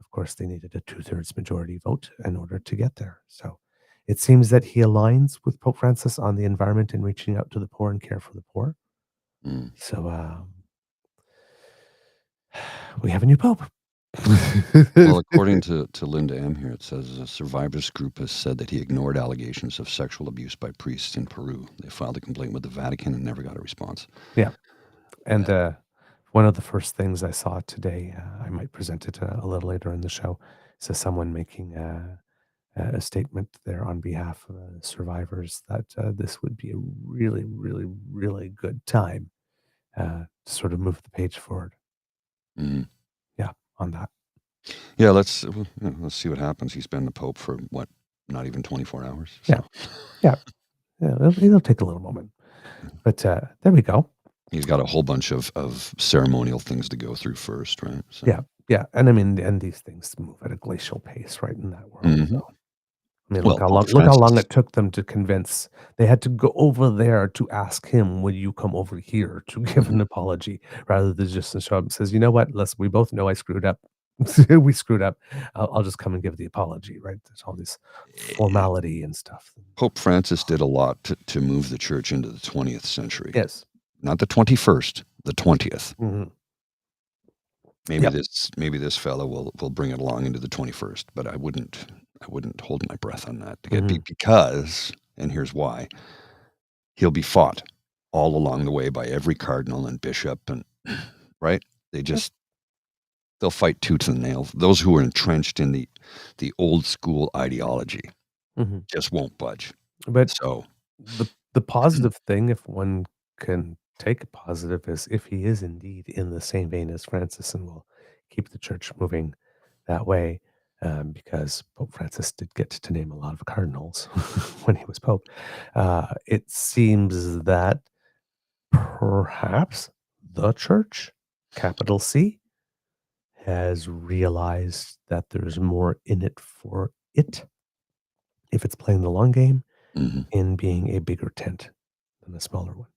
of course, they needed a 2/3 majority vote in order to get there. So it seems that he aligns with Pope Francis on the environment and reaching out to the poor and care for the poor. So we have a new Pope. Well, according to Linda M. here, it says a survivors group has said that he ignored allegations of sexual abuse by priests in Peru. They filed a complaint with the Vatican and never got a response. Yeah. And one of the first things I saw today, I might present it a little later in the show, is someone making a statement there on behalf of survivors that this would be a really, really, really good time to sort of move the page forward. Yeah, on that. Yeah, let's see what happens. He's been the Pope for what? Not even 24 hours. So. Yeah. It'll take a little moment, but there we go. He's got a whole bunch of ceremonial things to go through first, right? So. Yeah, Yeah, and I mean, and these things move at a glacial pace, right, in that world. Mhm. So, I mean, Well, Pope look how long Francis it took them to convince. They had to go over there to ask him, "Will you come over here to give an Mhm. apology?" Rather than just show up and says, "You know what? Listen, we both know I screwed up. We screwed up. I'll just come and give the apology." Right? There's all this Eh, formality and stuff. Pope Francis did a lot to move the church into the 20th century. Yes. Not the 21st, the 20th. Mhm. Maybe Yep. this fellow will bring it along into the 21st, but I wouldn't hold my breath on that to get Mhm. because, and here's why, he'll be fought all along the way by every cardinal and bishop and right? They Yep. just they'll fight tooth and nail. Those who are entrenched in the old school ideology Mhm. just won't budge. But So, the positive thing, if one can take a positive, is if he is indeed in the same vein as Francis and will keep the church moving that way, because Pope Francis did get to name a lot of cardinals when he was pope. It seems that perhaps the church, capital C, has realized that there's more in it for it if it's playing the long game mhm, in being a bigger tent than a smaller one.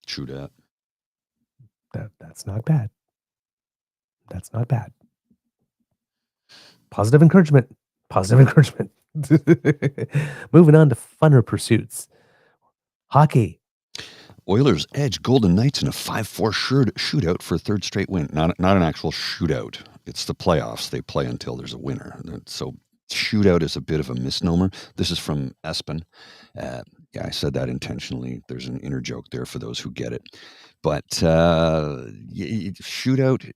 true dat. That's not bad. That's not bad. Positive encouragement. Positive encouragement. Moving on to funner pursuits. Hockey. Oilers edge Golden Knights in a 5-4 shootout for a third straight win. Not an actual shootout. It's the playoffs. They play until there's a winner. So shootout is a bit of a misnomer. This is from Espen. Uh, yeah, I said that intentionally. There's an inner joke there for those who get it. But shootout,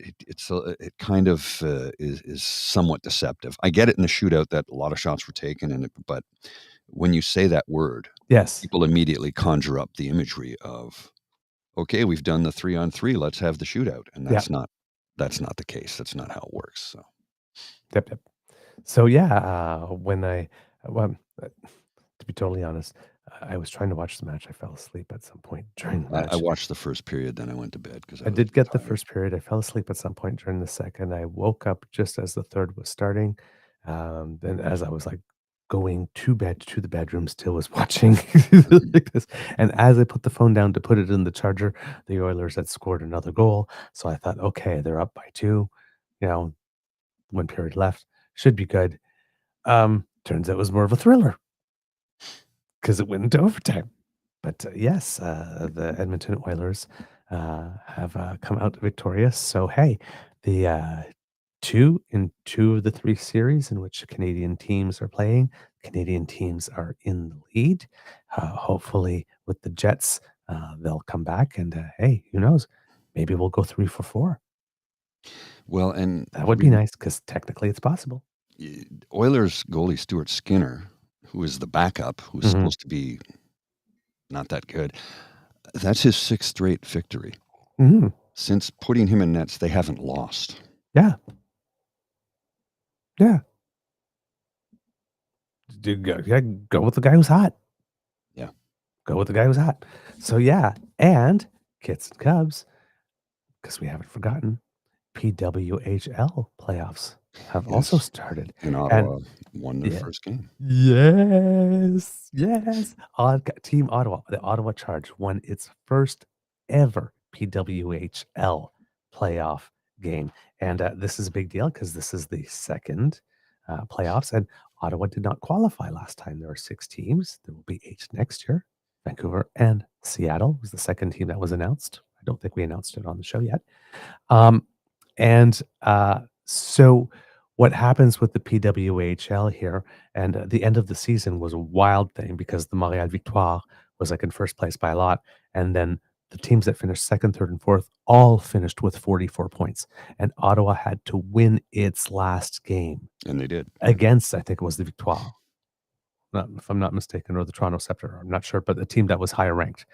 it kind of is somewhat deceptive. I get it in the shootout that a lot of shots were taken, but when you say that word, Yes. people immediately conjure up the imagery of, okay, we've done the 3-on-3, let's have the shootout, and Yeah. that's not the case. That's not how it works. So Yep. Yep. So yeah, when well, to be totally honest, I was trying to watch the match. I fell asleep at some point during the I match. watched the first period, then I went to bed because I I was did get the tired. first period. I fell asleep at some point during the second. I woke up just as the third was starting. Then as I was like going to bed to the bedroom, still was watching Mhm. like this. And as I put the phone down to put it in the charger, the Oilers had scored another goal. So I thought, okay, they're up by two. You know, one period left. Should be good. Turns out it was more of a thriller because it went into overtime. But yes, the Edmonton Oilers have come out victorious. So hey, the two of the three series in which Canadian teams are playing, Canadian teams are in the lead. Hopefully, with the Jets, they'll come back and hey, who knows? Maybe we'll go 3 for 4. Well, and That would be nice because technically it's possible. Oilers goalie Stuart Skinner, who is the backup, who's Hmm. supposed to be not that good, that's his 6th straight victory. Hmm. Since putting him in nets, they haven't lost. Yeah, yeah. Yeah, go with the guy who's hot. Yeah. Go with the guy who's hot. So yeah, and Kits and Cubs, because we haven't forgotten, PWHL playoffs have also Yes. started. In And Ottawa, won their yeah, first game. yes, yes. Team Ottawa, the Ottawa Charge won its first ever PWHL playoff game. And this is a big deal because this is the second playoffs. And Ottawa did not qualify last time. There were 6 teams. There will be 8 next year. Vancouver and Seattle was the second team that was announced. I don't think we announced it on the show yet. Um, so what happens with the PWHL here, and the end of the season was a wild thing because the Montreal Victoire was like in first place by a lot. And then the teams that finished second, third, and fourth all finished with 44 points. And Ottawa had to win its last game And they did. Yeah. against, I think it was the Victoire. Not, if I'm not mistaken, or the Toronto Scepter, I'm not sure, but the team that was higher ranked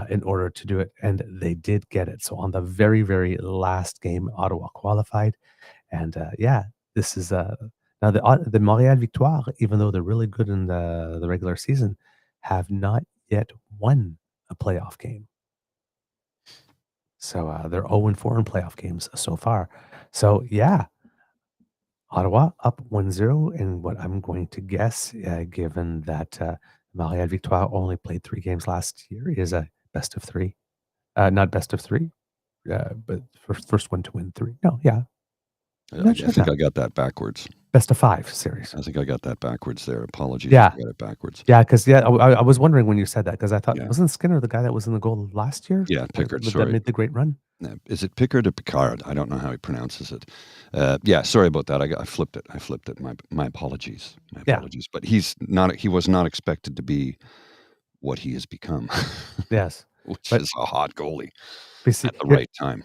in order to do it. And they did get it. So on the very, very last game, Ottawa qualified. And yeah, this is now the Montreal Victoire, even though they're really good in the regular season, have not yet won a playoff game. So they're 0-4 in playoff games so far. So yeah, Ottawa up 1-0 in what I'm going to guess, given that Marielle Victoire only played 3 games last year, is a best of 3. Not best of 3, but first one to win 3. No, yeah. I think I got that backwards. Best of 5 series. I think I got that backwards there. Apologies Yeah. if I got it backwards. Yeah, because I was wondering when you said that, because I thought, Yeah. wasn't Skinner the guy that was in the goal last year? Yeah, Pickard, That sorry. made the great run? Is it Pickard or Picard? I don't know how he pronounces it. Yeah, sorry about that. I flipped it. My apologies. My Yeah. apologies. But he was not expected to be what he has become. Yes. Which But- is a hot goalie But see, at the right time.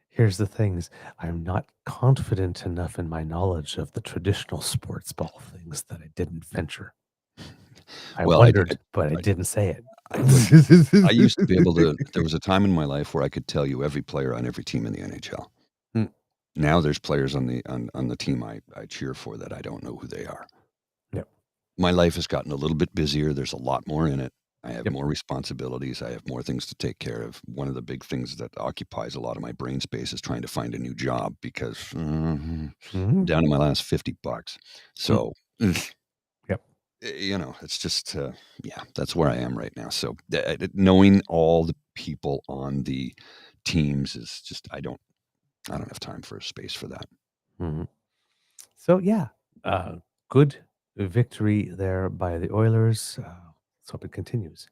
here's the things. I'm not confident enough in my knowledge of the traditional sports ball things that I didn't venture. I wondered, but I didn't say it. I used to be able to. There was a time in my life where I could tell you every player on every team in the NHL. Hmm. Now there's players on the team I cheer for that I don't know who they are. Yep. My life has gotten a little bit busier. There's a lot more in it. I have Yep. more responsibilities. I have more things to take care of. One of the big things that occupies a lot of my brain space is trying to find a new job because I'm down to my last $50. So, Yep. It's just, that's where I am right now. So knowing all the people on the teams is just, I don't have time for a space for that. Mhm. So yeah, good victory there by the Oilers. Let's hope it continues.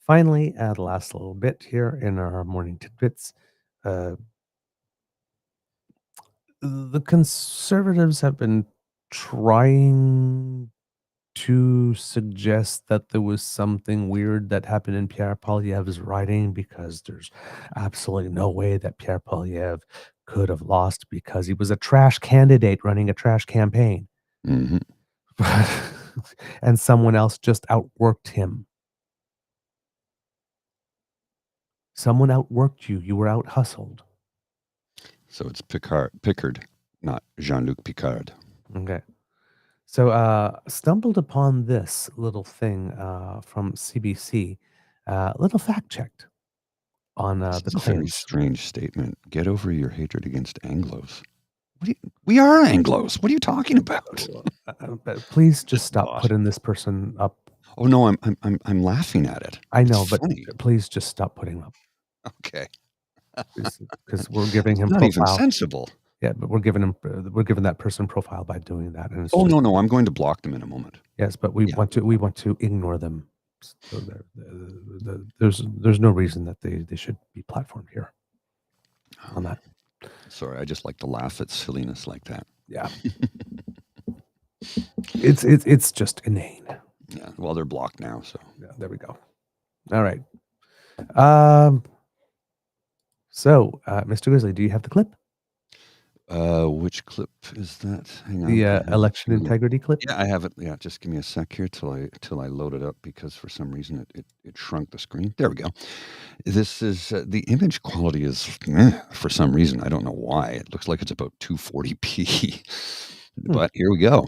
Finally, the last little bit here in our morning tidbits. The Conservatives have been trying to suggest that there was something weird that happened in Pierre Poilievre's riding, because there's absolutely no way that Pierre Poilievre could have lost because he was a trash candidate running a trash campaign. Mhm. And someone else just outworked him. Someone outworked you. You were out hustled. So it's Pickard, not Jean-Luc Picard. Okay. So stumbled upon this little thing from CBC, little fact checked on the It's a very claims. strange statement. Get over your hatred against Anglos. We are Anglos. What are you talking about? But please just stop God. putting this person up. Oh no, I'm laughing at it. I know, It's but funny. please just stop putting him up, Okay. because we're giving him Not even profile. sensible. Yeah, but we're giving that person profile by doing that. And it's Oh just, no, I'm going to block them in a moment. yes, but we Yeah. want to ignore them. So there's no reason that they should be platformed here on that. Sorry, I just like to laugh at silliness like that. Yeah. It's just inane. Yeah. Well, they're blocked now, so Yeah, there we go. All right. So, Mr. Grizzly, do you have the clip? which clip is that? Hang on. The I have it election here. integrity clip? Yeah, I have it. Yeah, just give me a sec here till I load it up, because for some reason it shrunk the screen. There we go. This is the image quality is for some reason, I don't know why. It looks like it's about 240p. But here we go.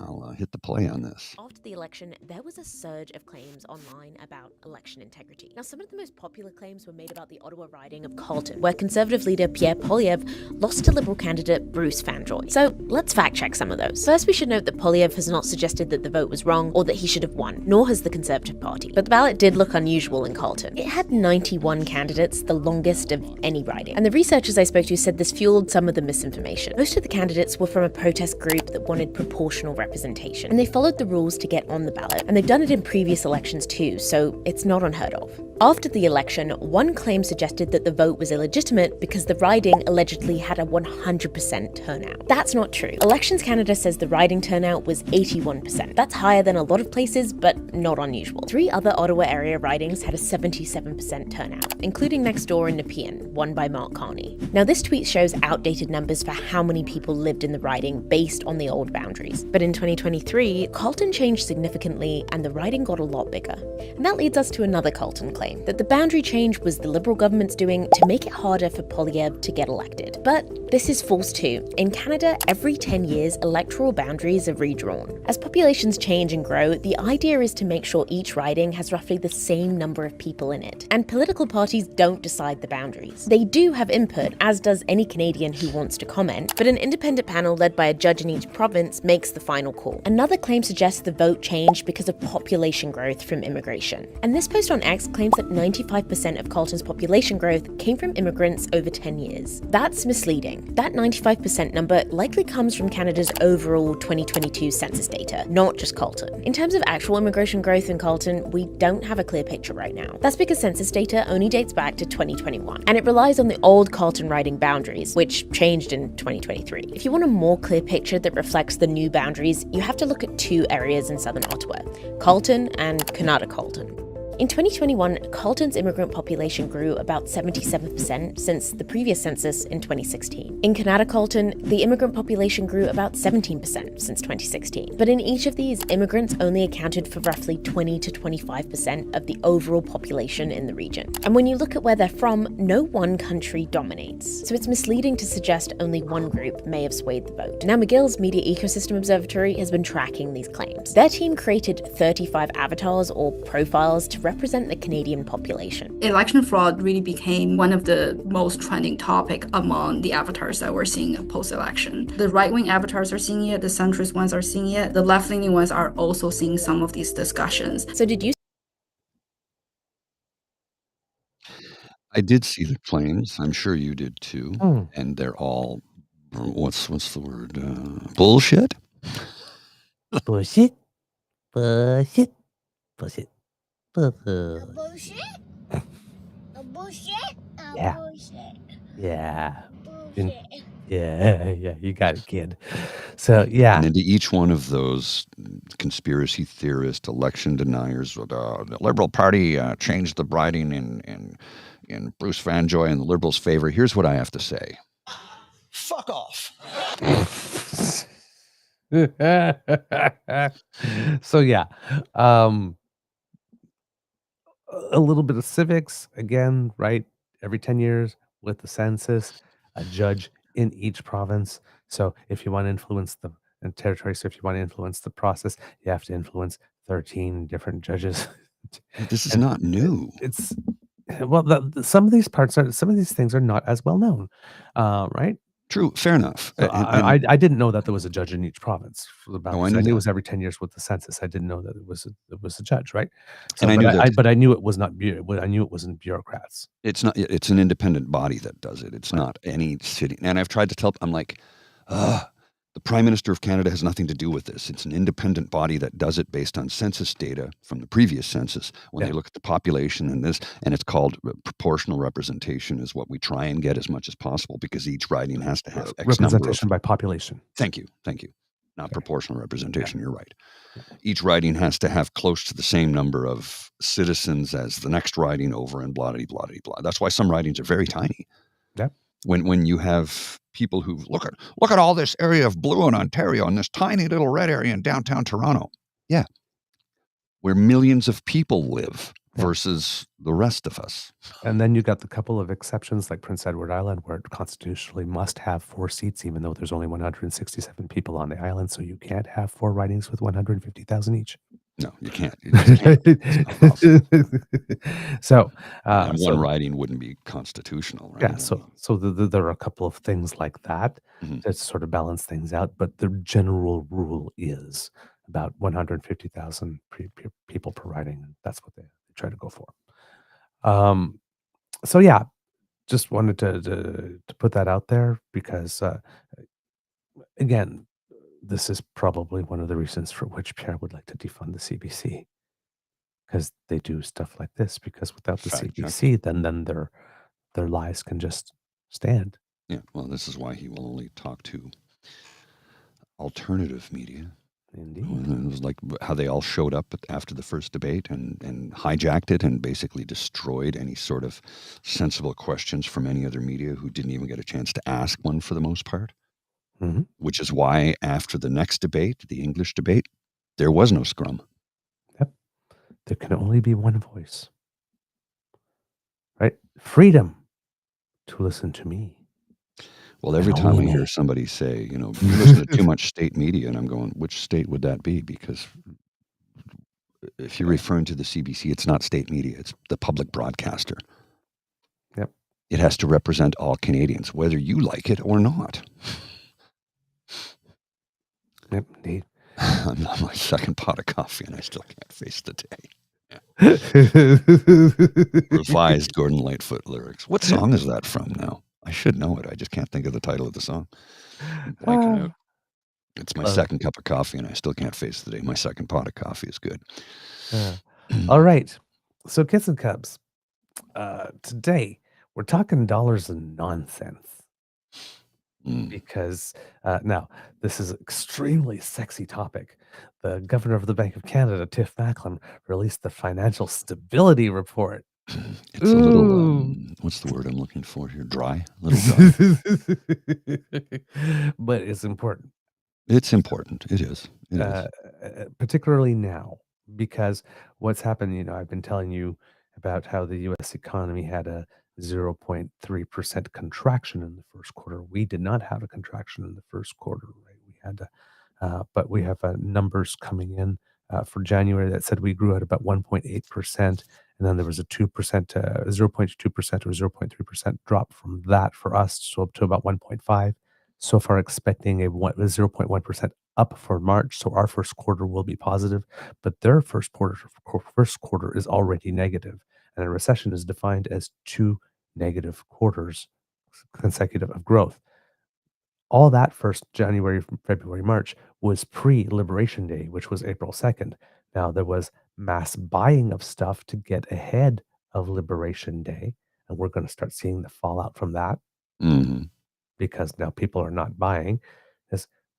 I'll hit the play on this. After the election, there was a surge of claims online about election integrity. Now, some of the most popular claims were made about the Ottawa riding of Carleton, where Conservative leader Pierre Poilievre lost to Liberal candidate Bruce Fanjoy. So let's fact check some of those. First, we should note that Poilievre has not suggested that the vote was wrong or that he should have won, nor has the Conservative Party. But the ballot did look unusual in Carleton. It had 91 candidates, the longest of any riding. And the researchers I spoke to said this fueled some of the misinformation. Most of the candidates were from a protest group that wanted proportional representation, and they followed the rules to get on the ballot, and they've done it in previous elections too, so it's not unheard of. After the election, one claim suggested that the vote was illegitimate because the riding allegedly had a 100% turnout. That's not true. Elections Canada says the riding turnout was 81%. That's higher than a lot of places, but not unusual. 3 other Ottawa area ridings had a 77% turnout, including next door in Nepean, won by Mark Carney. Now, this tweet shows outdated numbers for how many people lived in the riding based on the old boundaries, but in in 2023, Carlton changed significantly and the riding got a lot bigger. And that leads us to another Carlton claim, that the boundary change was the Liberal government's doing to make it harder for Poilievre to get elected. But this is false too. In Canada, every 10 years, electoral boundaries are redrawn. As populations change and grow, the idea is to make sure each riding has roughly the same number of people in it. And political parties don't decide the boundaries. They do have input, as does any Canadian who wants to comment, but an independent panel led by a judge in each province makes the final call. Another claim suggests the vote changed because of population growth from immigration. And this post on X claims that 95% of Carlton's population growth came from immigrants over 10 years. That's misleading. That 95% number likely comes from Canada's overall 2022 census data, not just Carlton. In terms of actual immigration growth in Carlton, we don't have a clear picture right now. That's because census data only dates back to 2021, and it relies on the old Carlton riding boundaries, which changed in 2023. If you want a more clear picture that reflects the new boundaries, you have to look at two areas in southern Ottawa, Carlton and Kanata Carlton. In 2021, Carlton's immigrant population grew about 77% since the previous census in 2016. In Kanata Carlton, the immigrant population grew about 17% since 2016. But in each of these, immigrants only accounted for roughly 20 to 25% of the overall population in the region. And when you look at where they're from, no one country dominates. So it's misleading to suggest only one group may have swayed the vote. Now, McGill's Media Ecosystem Observatory has been tracking these claims. Their team created 35 avatars or profiles to represent the Canadian population. Election fraud really became one of the most trending topic among the avatars that we're seeing post-election. The right-wing avatars are seeing it, the centrist ones are seeing it, the left-leaning ones are also seeing some of these discussions. So did you I did see the claims. I'm sure you did too. Mm. And they're all, what's the word? Bullshit? Bullshit. Bullshit. Bullshit. Bullshit? Bullshit? Yeah. Bullshit. Yeah. Bullshit. Yeah, you got it, kid. So, yeah. And into each one of those conspiracy theorist, election deniers, the Liberal Party changed the riding in Bruce Vanjoy in the Liberals' favor. Here's what I have to say. Fuck off. So, yeah. A little bit of civics, again, right? Every 10 years with the census, a judge in each province. So if you want to influence the territory, so if you want to influence the process, you have to influence 13 different judges. This is And not new. It's well, some of these things are not as well known, right? True, fair enough. So I didn't know that there was a judge in each province for the boundaries. knew I knew that. it was every 10 years with the census. I didn't know that it was a judge, right? So, And I knew that- but I knew it was not. I knew it wasn't bureaucrats. It's not. It's an independent body that does it. It's not any city. And I've tried to tell. I'm like, the Prime Minister of Canada has nothing to do with this. It's an independent body that does it based on census data from the previous census. When they look at the population and this, and it's called proportional representation, is what we try and get as much as possible because each riding has to have X number of. Representation by population. Thank you. Not proportional representation. You're right. Each riding has to have close to the same number of citizens as the next riding over, and blah, blah, blah, blah. That's why some ridings are very tiny. Yeah. When you have people who look at all this area of blue in Ontario and this tiny little red area in downtown Toronto. Yeah. Where millions of people live versus the rest of us. And then you got the couple of exceptions like Prince Edward Island, where it constitutionally must have 4 seats, even though there's only 167 people on the island. So you can't have 4 ridings with 150,000 each. No, you can't. You just can't. It's not possible. So, and one riding wouldn't be constitutional, right? yeah. So there are a couple of things like that Mhm. that sort of balance things out. But the general rule is about 150,000 people per riding. And that's what they try to go for. So yeah, just wanted to put that out there because again, this is probably one of the reasons for which Pierre would like to defund the CBC, because they do stuff like this. Because without the Fact check. CBC, then their lies can just stand. Yeah. Well, this is why he will only talk to alternative media. Indeed. It was like how they all showed up after the first debate and hijacked it and basically destroyed any sort of sensible questions from any other media who didn't even get a chance to ask one for the most part. Mhm. which is why after the next debate, the English debate, there was no scrum. Yep. There can only be one voice, right? Freedom to listen to me. Well, every And time I only hear me. somebody say, you listen to too much state media, and I'm going, which state would that be? Because if you're referring to the CBC, it's not state media, it's the public broadcaster. Yep. It has to represent all Canadians, whether you like it or not. Yep, indeed. I'm on my second pot of coffee, and I still can't face the day. Revised Gordon Lightfoot lyrics. What song is that from now? I should know it. I just can't think of the title of the song. I'm blanking out. It's my second cup of coffee, and I still can't face the day. My second pot of coffee is good. All right. So, kids and cubs, today we're talking dollars and nonsense. Because now this is an extremely sexy topic. The governor of the Bank of Canada, Tiff Macklem, released the Financial Stability Report. It's a little, what's the word I'm looking for here? Dry? A little dry. But it's important. It's important. It is. It is. Particularly now, because what's happened, I've been telling you about how the U.S. economy had a 0.3% contraction in the first quarter. We did not have a contraction in the first quarter, right? We had, but we have numbers coming in for January that said we grew at about 1.8%, and then there was a 2%, 0.2% or 0.3% drop from that for us, so up to about 1.5. So far, expecting a 0.1% up for March, so our first quarter will be positive, but their first quarter is already negative, and a recession is defined as 2 negative quarters consecutive of growth. All that first January, February, March was pre-Liberation Day, which was April 2nd. Now, there was mass buying of stuff to get ahead of Liberation Day, and we're going to start seeing the fallout from that. Because now people are not buying.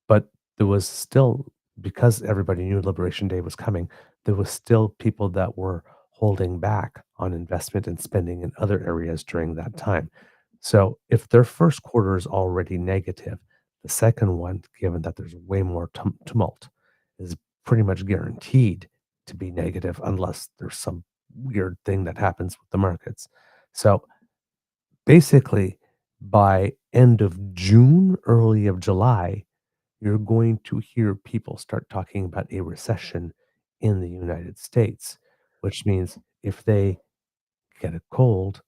But there was still, because everybody knew Liberation Day was coming, there was still people that were holding back on investment and spending in other areas during that time. So if their first quarter is already negative, the second one, given that there's way more tumult, is pretty much guaranteed to be negative unless there's some weird thing that happens with the markets. So basically, by end of June, early of July, you're going to hear people start talking about a recession in the United States, which means if they get a cold,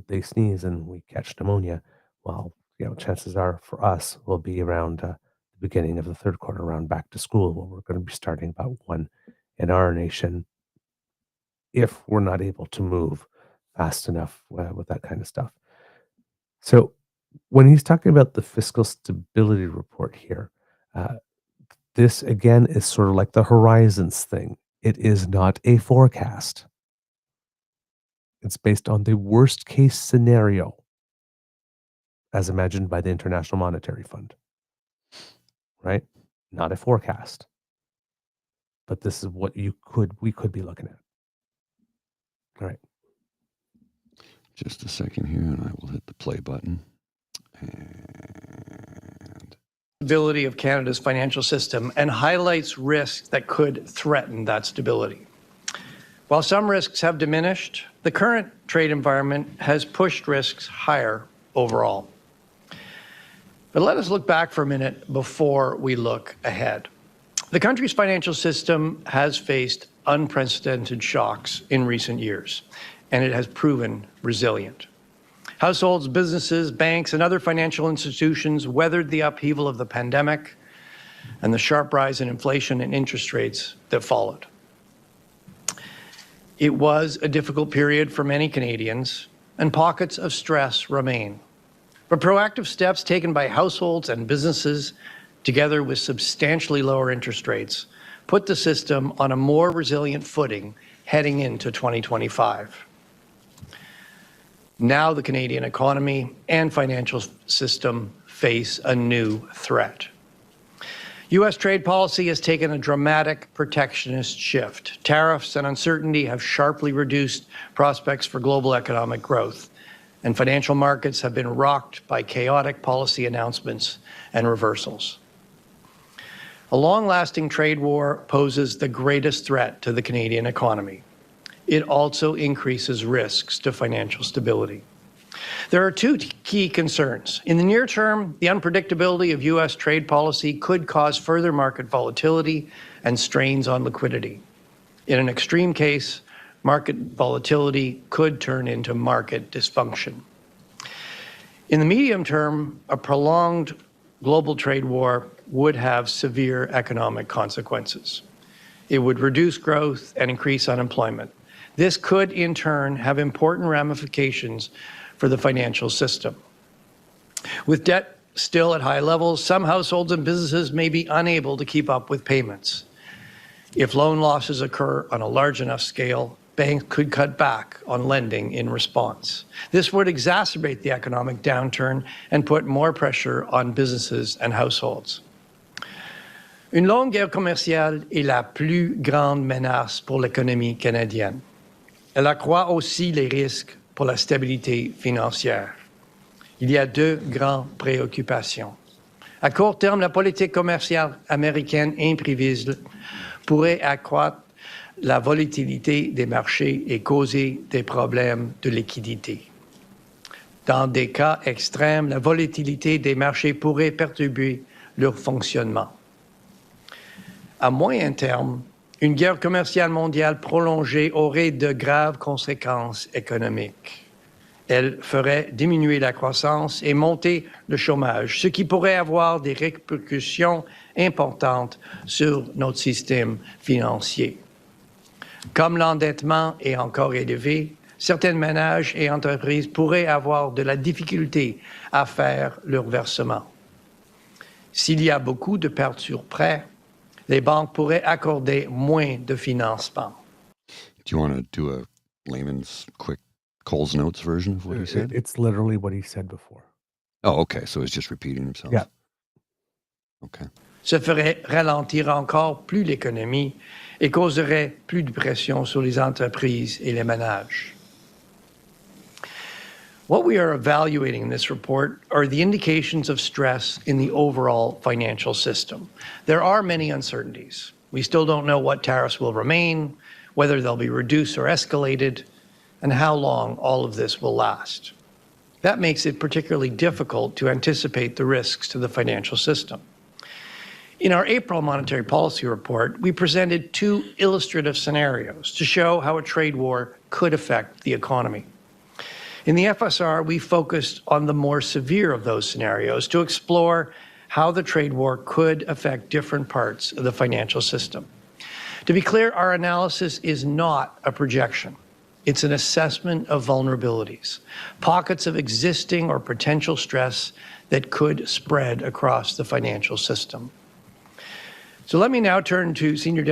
they sneeze and we catch pneumonia, well, chances are for us will be around the beginning of the third quarter, around back to school, where we're going to be starting about one in our nation if we're not able to move fast enough with that kind of stuff. So when he's talking about the Fiscal Stability Report here, this again is sort of like the horizons thing. It is not a forecast. It's based on the worst case scenario as imagined by the International Monetary Fund, right? Not a forecast. But this is what we could be looking at. All right. Just a second here, and I will hit the play button. And stability of Canada's financial system and highlights risks that could threaten that stability. While some risks have diminished, the current trade environment has pushed risks higher overall. But let us look back for a minute before we look ahead. The country's financial system has faced unprecedented shocks in recent years, and it has proven resilient. Households, businesses, banks, and other financial institutions weathered the upheaval of the pandemic and the sharp rise in inflation and interest rates that followed. It was a difficult period for many Canadians, and pockets of stress remain. But proactive steps taken by households and businesses, together with substantially lower interest rates, put the system on a more resilient footing heading into 2025. Now the Canadian economy and financial system face a new threat. U.S. trade policy has taken a dramatic protectionist shift. Tariffs and uncertainty have sharply reduced prospects for global economic growth. and financial markets have been rocked by chaotic policy announcements and reversals. A long-lasting trade war poses the greatest threat to the Canadian economy. It also increases risks to financial stability. There are two key concerns. In the near term, the unpredictability of U.S. trade policy could cause further market volatility and strains on liquidity. In an extreme case, market volatility could turn into market dysfunction. In the medium term, a prolonged global trade war would have severe economic consequences. It would reduce growth and increase unemployment. This could, in turn, have important ramifications for the financial system. With debt still at high levels, some households and businesses may be unable to keep up with payments. If loan losses occur on a large enough scale, banks could cut back on lending in response. This would exacerbate the economic downturn and put more pressure on businesses and households. Une longue guerre commerciale est la plus grande menace pour l'économie canadienne. Elle accroît aussi les risques pour la stabilité financière. Il y a deux grandes préoccupations. À court terme, la politique commerciale américaine imprévisible pourrait accroître la volatilité des marchés et causer des problèmes de liquidité. Dans des cas extrêmes, la volatilité des marchés pourrait perturber leur fonctionnement. À moyen terme, une guerre commerciale mondiale prolongée aurait de graves conséquences économiques. Elle ferait diminuer la croissance et monter le chômage, ce qui pourrait avoir des répercussions importantes sur notre système financier. Comme l'endettement est encore élevé, certains ménages et entreprises pourraient avoir de la difficulté à faire leur versement. S'il y a beaucoup de pertes sur prêt, les banques pourraient accorder moins de financement. Do you want to do a layman's quick Cole's Notes version of what he said? It's literally what he said before. Oh, okay. So he's just repeating himself. Yeah. Okay. Se ferait ralentir encore plus l'économie et causerait plus de pression sur les entreprises et les ménages. What we are evaluating in this report are the indications of stress in the overall financial system. There are many uncertainties. We still don't know what tariffs will remain, whether they'll be reduced or escalated, and how long all of this will last. That makes it particularly difficult to anticipate the risks to the financial system. In our April monetary policy report, we presented two illustrative scenarios to show how a trade war could affect the economy. In the FSR, we focused on the more severe of those scenarios to explore how the trade war could affect different parts of the financial system. To be clear, our analysis is not a projection. It's an assessment of vulnerabilities, pockets of existing or potential stress that could spread across the financial system. So let me now turn to the Senior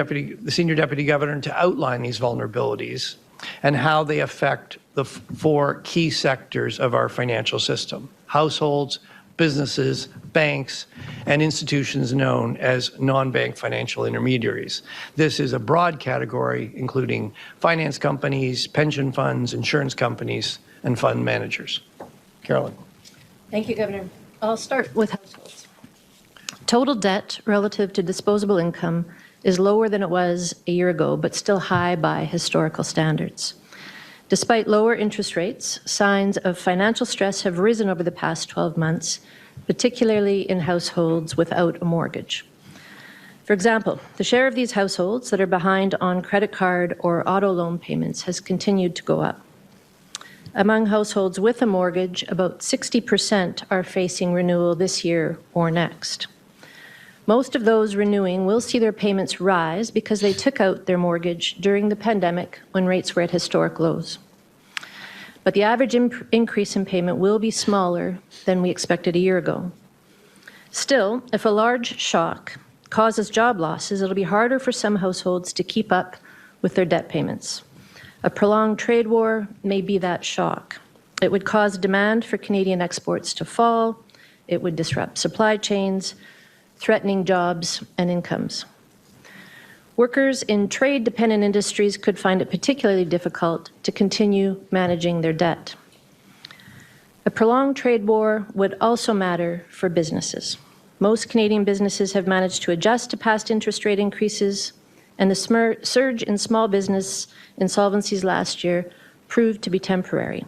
Deputy Governor to outline these vulnerabilities and how they affect the four key sectors of our financial system: households, businesses, banks, and institutions known as non-bank financial intermediaries. This is a broad category including finance companies, pension funds, insurance companies, and fund managers. Carolyn. Thank you, Governor. I'll start with households. Total debt relative to disposable income is lower than it was a year ago, but still high by historical standards. Despite lower interest rates, signs of financial stress have risen over the past 12 months, particularly in households without a mortgage. For example, the share of these households that are behind on credit card or auto loan payments has continued to go up. Among households with a mortgage, about 60% are facing renewal this year or next. Most of those renewing will see their payments rise because they took out their mortgage during the pandemic when rates were at historic lows. But the average increase in payment will be smaller than we expected a year ago. Still, if a large shock causes job losses, it'll be harder for some households to keep up with their debt payments. A prolonged trade war may be that shock. It would cause demand for Canadian exports to fall. It would disrupt supply chains, threatening jobs and incomes. Workers in trade-dependent industries could find it particularly difficult to continue managing their debt. A prolonged trade war would also matter for businesses. Most Canadian businesses have managed to adjust to past interest rate increases, and the surge in small business insolvencies last year proved to be temporary.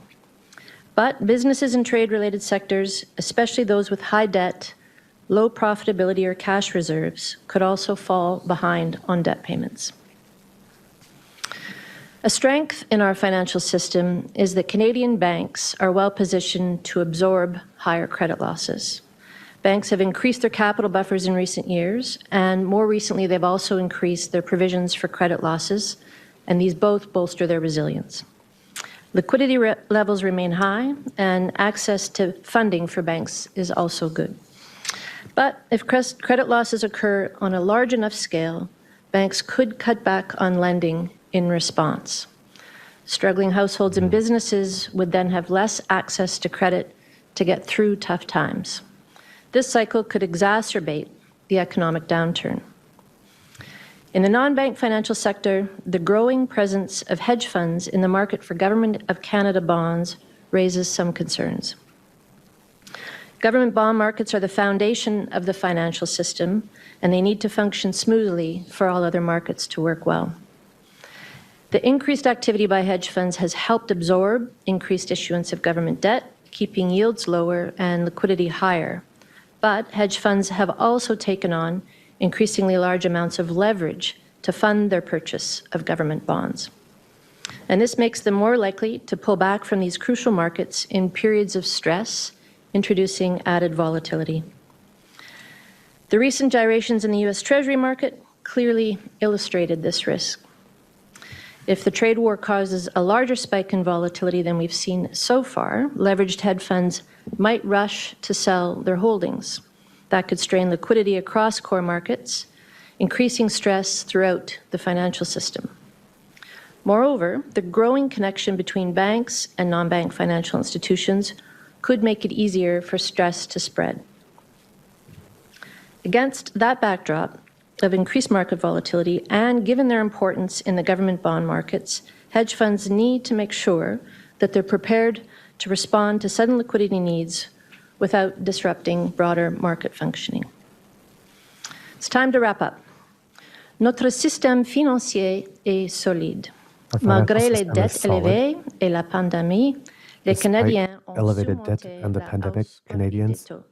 But businesses in trade-related sectors, especially those with high debt, low profitability, or cash reserves, could also fall behind on debt payments. A strength in our financial system is that Canadian banks are well positioned to absorb higher credit losses. Banks have increased their capital buffers in recent years, and more recently they've also increased their provisions for credit losses, and these both bolster their resilience. Liquidity levels remain high, and access to funding for banks is also good. But if credit losses occur on a large enough scale, banks could cut back on lending in response. Struggling households and businesses would then have less access to credit to get through tough times. This cycle could exacerbate the economic downturn. In the non-bank financial sector, the growing presence of hedge funds in the market for Government of Canada bonds raises some concerns. Government bond markets are the foundation of the financial system, and they need to function smoothly for all other markets to work well. The increased activity by hedge funds has helped absorb increased issuance of government debt, keeping yields lower and liquidity higher. But hedge funds have also taken on increasingly large amounts of leverage to fund their purchase of government bonds. And this makes them more likely to pull back from these crucial markets in periods of stress, introducing added volatility. The recent gyrations in the U.S. Treasury market clearly illustrated this risk. If the trade war causes a larger spike in volatility than we've seen so far, leveraged hedge funds might rush to sell their holdings. That could strain liquidity across core markets, increasing stress throughout the financial system. Moreover, the growing connection between banks and non-bank financial institutions could make it easier for stress to spread. Against that backdrop of increased market volatility, and given their importance in the government bond markets, hedge funds need to make sure that they're prepared to respond to sudden liquidity needs without disrupting broader market functioning. It's time to wrap up. Notre système financier est solide. Malgré les dettes élevées et la pandémie, les Canadiens ont elevated debt surmonté and the la pandemic, hausse Canadians des taux.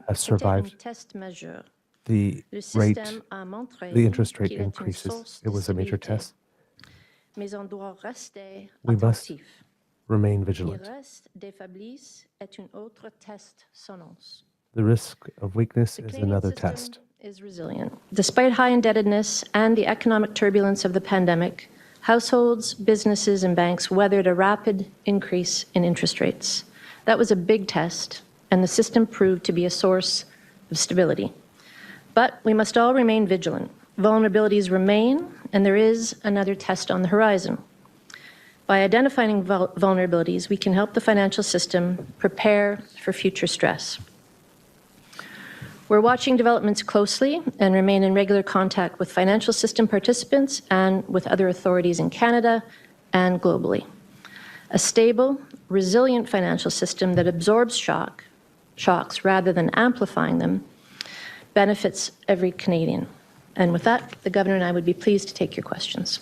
have survived the interest rate increases. It was a major test. We must remain vigilant. The risk of weakness is another test. Is resilient. Despite high indebtedness and the economic turbulence of the pandemic, households, businesses, and banks weathered a rapid increase in interest rates. That was a big test, and the system proved to be a source of stability. But we must all remain vigilant. Vulnerabilities remain, and there is another test on the horizon. By identifying vulnerabilities, we can help the financial system prepare for future stress. We're watching developments closely and remain in regular contact with financial system participants and with other authorities in Canada and globally. A stable, resilient financial system that absorbs shocks rather than amplifying them benefits every Canadian. And with that, the Governor and I would be pleased to take your questions.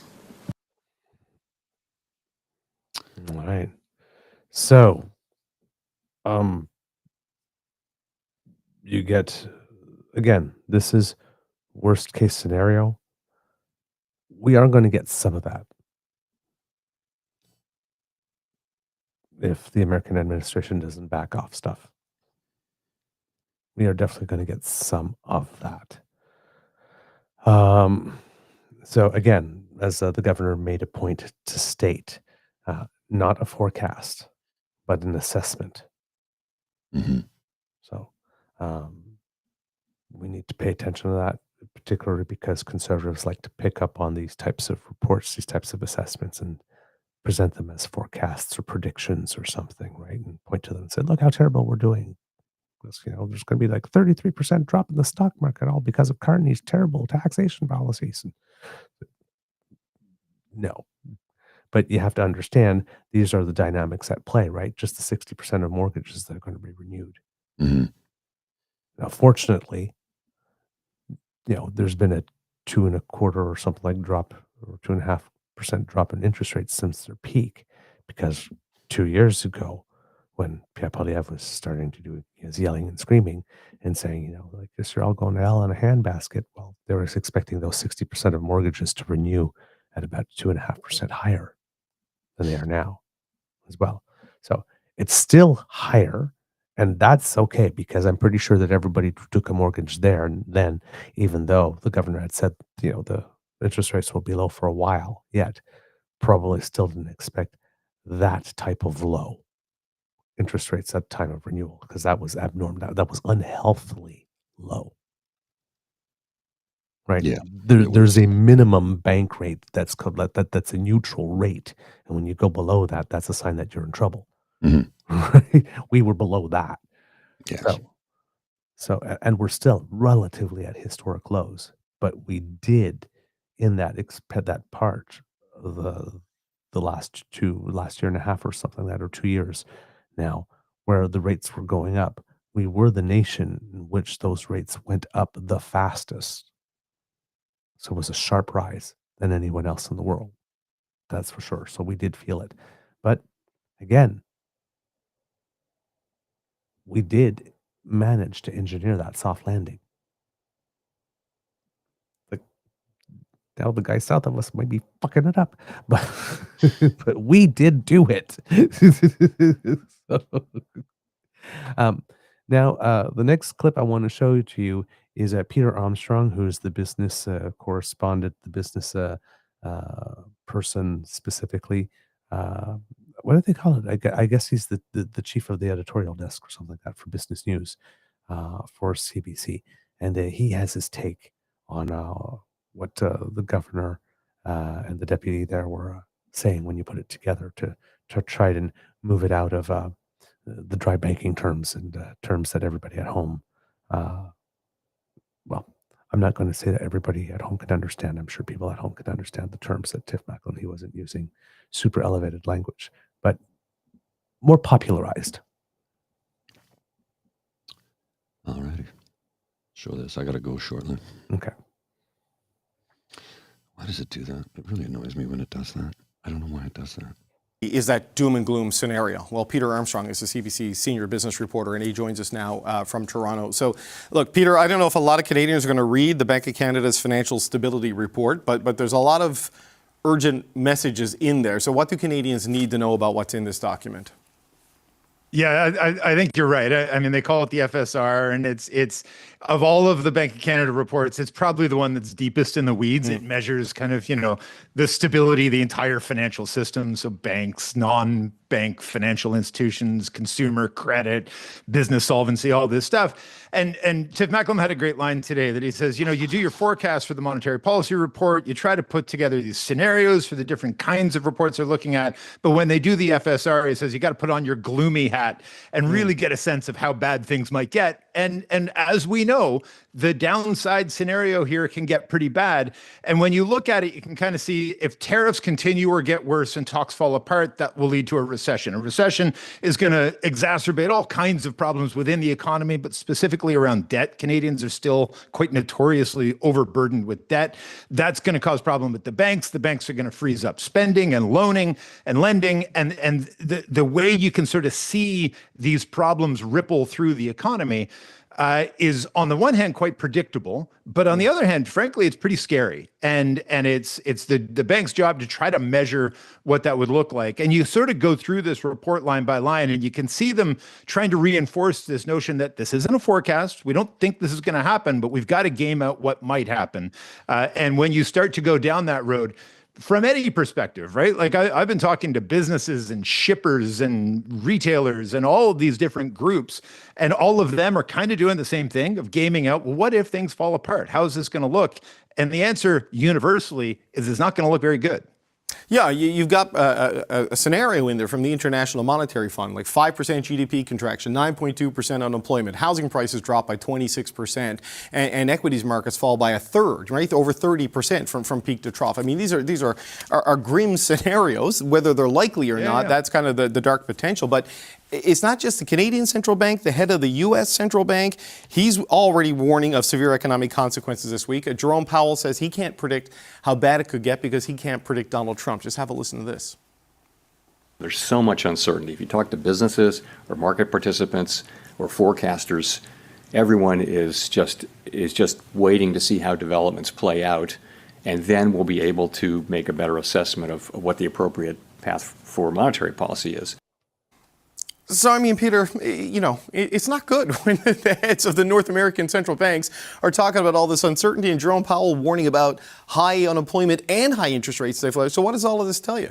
All right. So, you get, again, this is worst case scenario. We are going to get some of that if the American administration doesn't back off stuff. We are definitely going to get some of that. So again, as the governor made a point to state, not a forecast, but an assessment. Mm-hmm. So we need to pay attention to that, particularly because conservatives like to pick up on these types of reports, these types of assessments, and present them as forecasts or predictions or something, right? And point to them and say, look how terrible we're doing. Because, there's going to be like 33% drop in the stock market, all because of Carney's terrible taxation policies. And no. But you have to understand these are the dynamics at play, right? Just the 60% of mortgages that are going to be renewed. Mm-hmm. Now, fortunately, there's been a 2.25% or something like drop, or 2.5% drop in interest rates since their peak, because 2 years ago, when Pierre Poilievre was starting to do his yelling and screaming and saying, like this, you're all going to hell in a handbasket. Well, they were expecting those 60% of mortgages to renew at about 2.5% higher than they are now as well. So it's still higher. And that's okay, because I'm pretty sure that everybody took a mortgage there and then, even though the governor had said, the interest rates will be low for a while yet, probably still didn't expect that type of low interest rates at time of renewal, because that was abnormal. That was unhealthily low. Right? Yeah. There's a minimum bank rate that's called that's a neutral rate. And when you go below that, that's a sign that you're in trouble. Mm-hmm. Right? We were below that. Yes. And we're still relatively at historic lows, but we did in that part of the last year and a half or something like that, or 2 years now, where the rates were going up. We were the nation in which those rates went up the fastest. So it was a sharp rise than anyone else in the world. That's for sure. So we did feel it. But again, we did manage to engineer that soft landing. Now the guy south of us might be fucking it up, but but we did do it. So, now, the next clip I want to show to you is Peter Armstrong, who is the business correspondent, the business person specifically. What do they call it? I guess he's the chief of the editorial desk or something like that for business news for CBC, and he has his take on what the governor and the deputy there were saying when you put it together to try and move it out of the dry banking terms and terms that everybody at home, well, I'm not going to say that everybody at home can understand. I'm sure people at home can understand the terms that Tiff Macklin, he wasn't using super elevated language, but more popularized. All righty. Show this. I got to go shortly. Okay. Why does it do that? It really annoys me when it does that. I don't know why it does that. Is that doom and gloom scenario? Well, Peter Armstrong is a CBC senior business reporter, and he joins us now from Toronto. So, look, Peter, I don't know if a lot of Canadians are going to read the Bank of Canada's Financial Stability Report, but there's a lot of urgent messages in there. So what do Canadians need to know about what's in this document? Yeah, I think you're right. I mean, they call it the FSR, and it's of all of the Bank of Canada reports, it's probably the one that's deepest in the weeds. It measures kind of, the stability of the entire financial system. So banks, non-bank financial institutions, consumer credit, business solvency, all this stuff. And Tiff Macklin had a great line today that he says, you do your forecast for the monetary policy report, you try to put together these scenarios for the different kinds of reports they're looking at. But when they do the FSR, he says, you got to put on your gloomy hat and really get a sense of how bad things might get. And as we know, the downside scenario here can get pretty bad. And when you look at it, you can kind of see if tariffs continue or get worse and talks fall apart, that will lead to a recession. A recession is going to exacerbate all kinds of problems within the economy, but specifically around debt. Canadians are still quite notoriously overburdened with debt. That's going to cause problem with the banks. The banks are going to freeze up spending and loaning and lending. And the way you can sort of see these problems ripple through the economy is on the one hand quite predictable, but on the other hand, frankly, it's pretty scary. And it's the bank's job to try to measure what that would look like. And you sort of go through this report line by line, and you can see them trying to reinforce this notion that this isn't a forecast. We don't think this is going to happen, but we've got to game out what might happen. And when you start to go down that road, from any perspective, right? Like I've been talking to businesses and shippers and retailers and all of these different groups, and all of them are kind of doing the same thing of gaming out, well, what if things fall apart? How is this going to look? And the answer universally is it's not going to look very good. Yeah, you've got a scenario in there from the International Monetary Fund, like 5% GDP contraction, 9.2% unemployment, housing prices drop by 26%, and equities markets fall by a third, right? Over 30% from peak to trough. I mean, these are grim scenarios. Whether they're likely or not, that's kind of the dark potential. But it's not just the Canadian central bank. The head of the U.S. central bank, he's already warning of severe economic consequences this week. Jerome Powell says he can't predict how bad it could get because he can't predict Donald Trump. Just have a listen to this. There's so much uncertainty. If you talk to businesses or market participants or forecasters, everyone is just waiting to see how developments play out, and then we'll be able to make a better assessment of what the appropriate path for monetary policy is. So, I mean, Peter, you know, it's not good when the heads of the North American central banks are talking about all this uncertainty and Jerome Powell warning about high unemployment and high interest rates. So what does all of this tell you?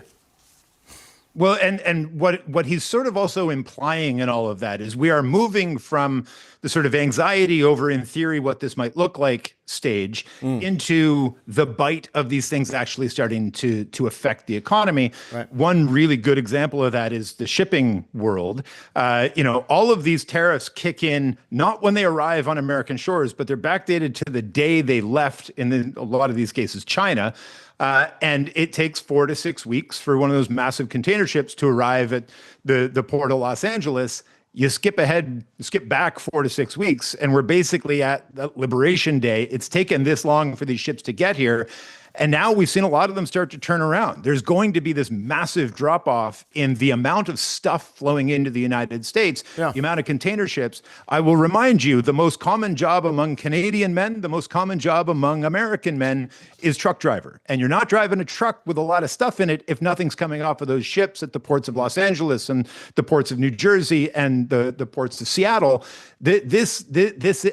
Well, and what he's sort of also implying in all of that is we are moving from the sort of anxiety over, in theory, what this might look like stage into the bite of these things actually starting to affect the economy. Right. One really good example of that is the shipping world. You know, all of these tariffs kick in not when they arrive on American shores, but they're backdated to the day they left, in a lot of these cases, China. And it takes 4 to 6 weeks for one of those massive container ships to arrive at the port of Los Angeles. You skip back 4 to 6 weeks, and we're basically at Liberation Day. It's taken this long for these ships to get here. And now we've seen a lot of them start to turn around. There's going to be this massive drop off in the amount of stuff flowing into the United States, the amount of container ships. I will remind you, the most common job among Canadian men, the most common job among American men is truck driver. And you're not driving a truck with a lot of stuff in it if nothing's coming off of those ships at the ports of Los Angeles and the ports of New Jersey and the ports of Seattle. This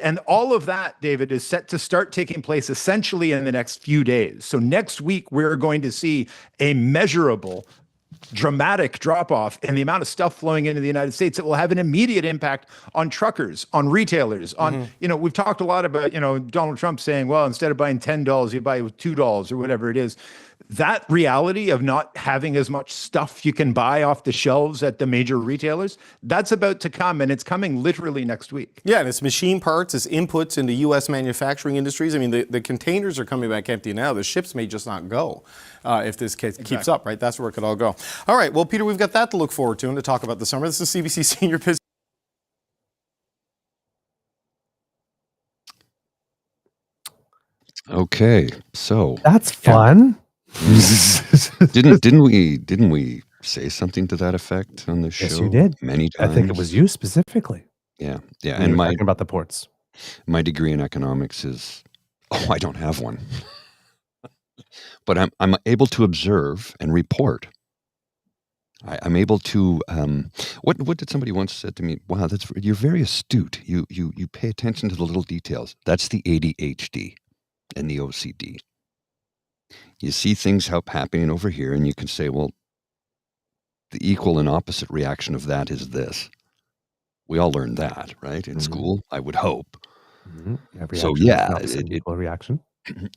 and all of that, David, is set to start taking place essentially in the next few days. So next week, we're going to see a measurable, dramatic drop-off in the amount of stuff flowing into the United States that will have an immediate impact on truckers, on retailers, on, you know, we've talked a lot about, you know, Donald Trump saying, well, instead of buying $10, you buy with $2 or whatever it is. That reality of not having as much stuff you can buy off the shelves at the major retailers, that's about to come, and it's coming literally next week. Yeah, and it's machine parts, it's inputs into U.S. manufacturing industries. I mean, the containers are coming back empty now. The ships may just not go if this keeps up, right? That's where it could all go. All right, well, Peter, we've got that to look forward to and to talk about this summer. This is CBC Senior Business. Okay, so that's fun. Didn't we say something to that effect on the show? Yes, you did. Many times. I think it was you specifically. Yeah. And talking about the ports. My degree in economics is, I don't have one, but I'm able to observe and report. I'm able to. What did somebody once said to me? Wow, you're very astute. You pay attention to the little details. That's the ADHD and the OCD. You see things happening over here, and you can say, well, the equal and opposite reaction of that is this. We all learned that, right? In school, I would hope. So, yeah, equal reaction.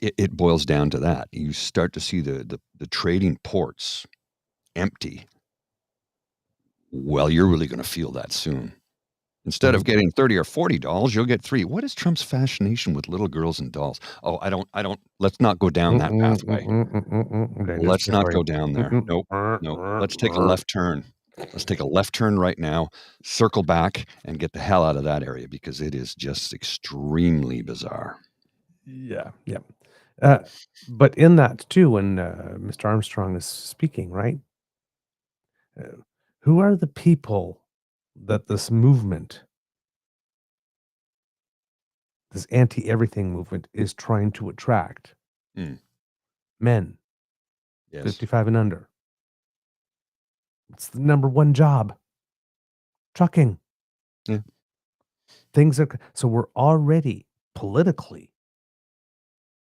It boils down to that. You start to see the trading ports empty. Well, you're really going to feel that soon. Instead of getting $30 or $40, you'll get $3. What is Trump's fascination with little girls and dolls? Oh, I don't. Let's not go down that pathway. Let's not go down there. Nope. Let's take a left turn. Let's take a left turn right now, circle back, and get the hell out of that area because it is just extremely bizarre. Yeah. But in that too, when Mr. Armstrong is speaking, right? Who are the people that this movement, this anti-everything movement, is trying to attract? Men, 55 and under. It's the number one job. Trucking. Yeah. So we're already politically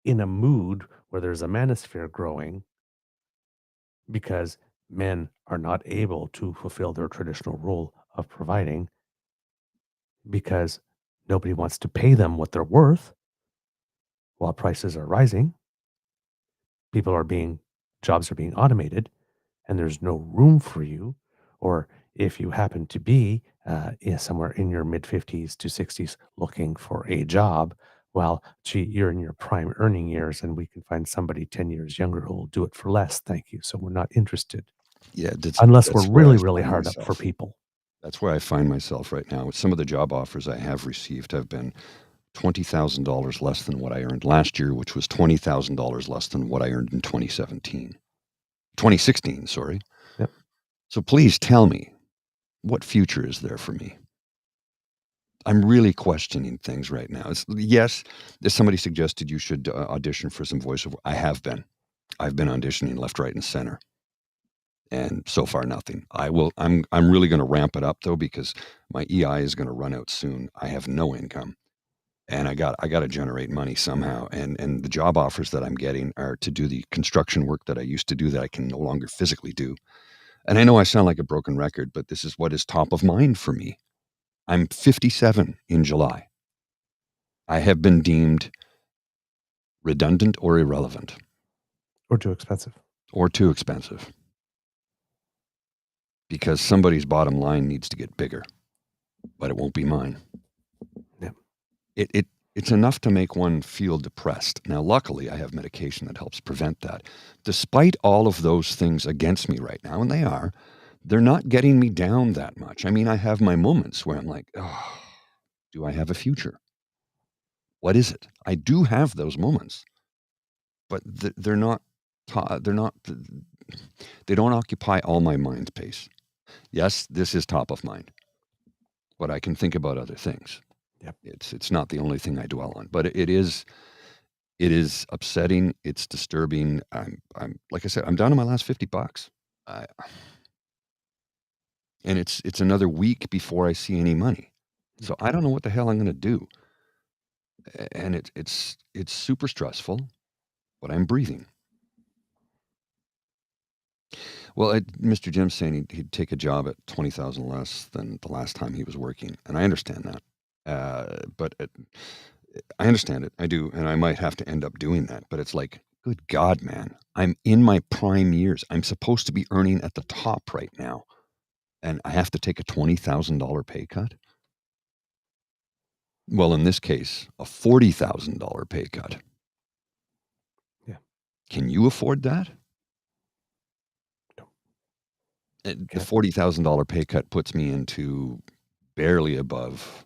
in a mood where there's a manosphere growing because men are not able to fulfill their traditional role of providing because nobody wants to pay them what they're worth while prices are rising. People are being jobs are being automated and there's no room for you, or if you happen to be somewhere in your mid 50s to 60s looking for a job, well, gee, you're in your prime earning years and we can find somebody 10 years younger who will do it for less. Thank you. So we're not interested. Yeah, Unless we're that's where I really, really find hard up for myself. people. That's where I find myself right now. Some of the job offers I have received have been $20,000 less than what I earned last year, which was $20,000 less than what I earned in 2016, sorry. Yep. So please tell me, what future is there for me? I'm really questioning things right now. Yes, as somebody suggested, you should audition for some voiceover. I have been. I've been auditioning left, right, and center, and so far nothing. I'm really going to ramp it up though, because my EI is going to run out soon. I have no income, and I got to generate money somehow. And the job offers that I'm getting are to do the construction work that I used to do that I can no longer physically do. And I know I sound like a broken record, but this is what is top of mind for me. I'm 57 in July. I have been deemed redundant or irrelevant. Or too expensive. Or too expensive. Because somebody's bottom line needs to get bigger, but it won't be mine. Yeah. It's enough to make one feel depressed. Now, luckily, I have medication that helps prevent that. Despite all of those things against me right now, and they're not getting me down that much. I mean, I have my moments where I'm like, oh, do I have a future? What is it? I do have those moments, but they don't occupy all my mind space. Yes, this is top of mind, but I can think about other things. Yep. It's not the only thing I dwell on, but it is upsetting. It's disturbing. I'm like I said, I'm down to my last $50. And it's another week before I see any money. So I don't know what the hell I'm going to do. And it's super stressful, but I'm breathing. Well, Mr. Jim's saying he'd take a job at $20,000 less than the last time he was working, and I understand that. But I understand it. I do, and I might have to end up doing that. But it's like, good God, man, I'm in my prime years. I'm supposed to be earning at the top right now, and I have to take a $20,000 pay cut. Well, in this case, a $40,000 pay cut. Yeah. Can you afford that? The $40,000 pay cut puts me into barely above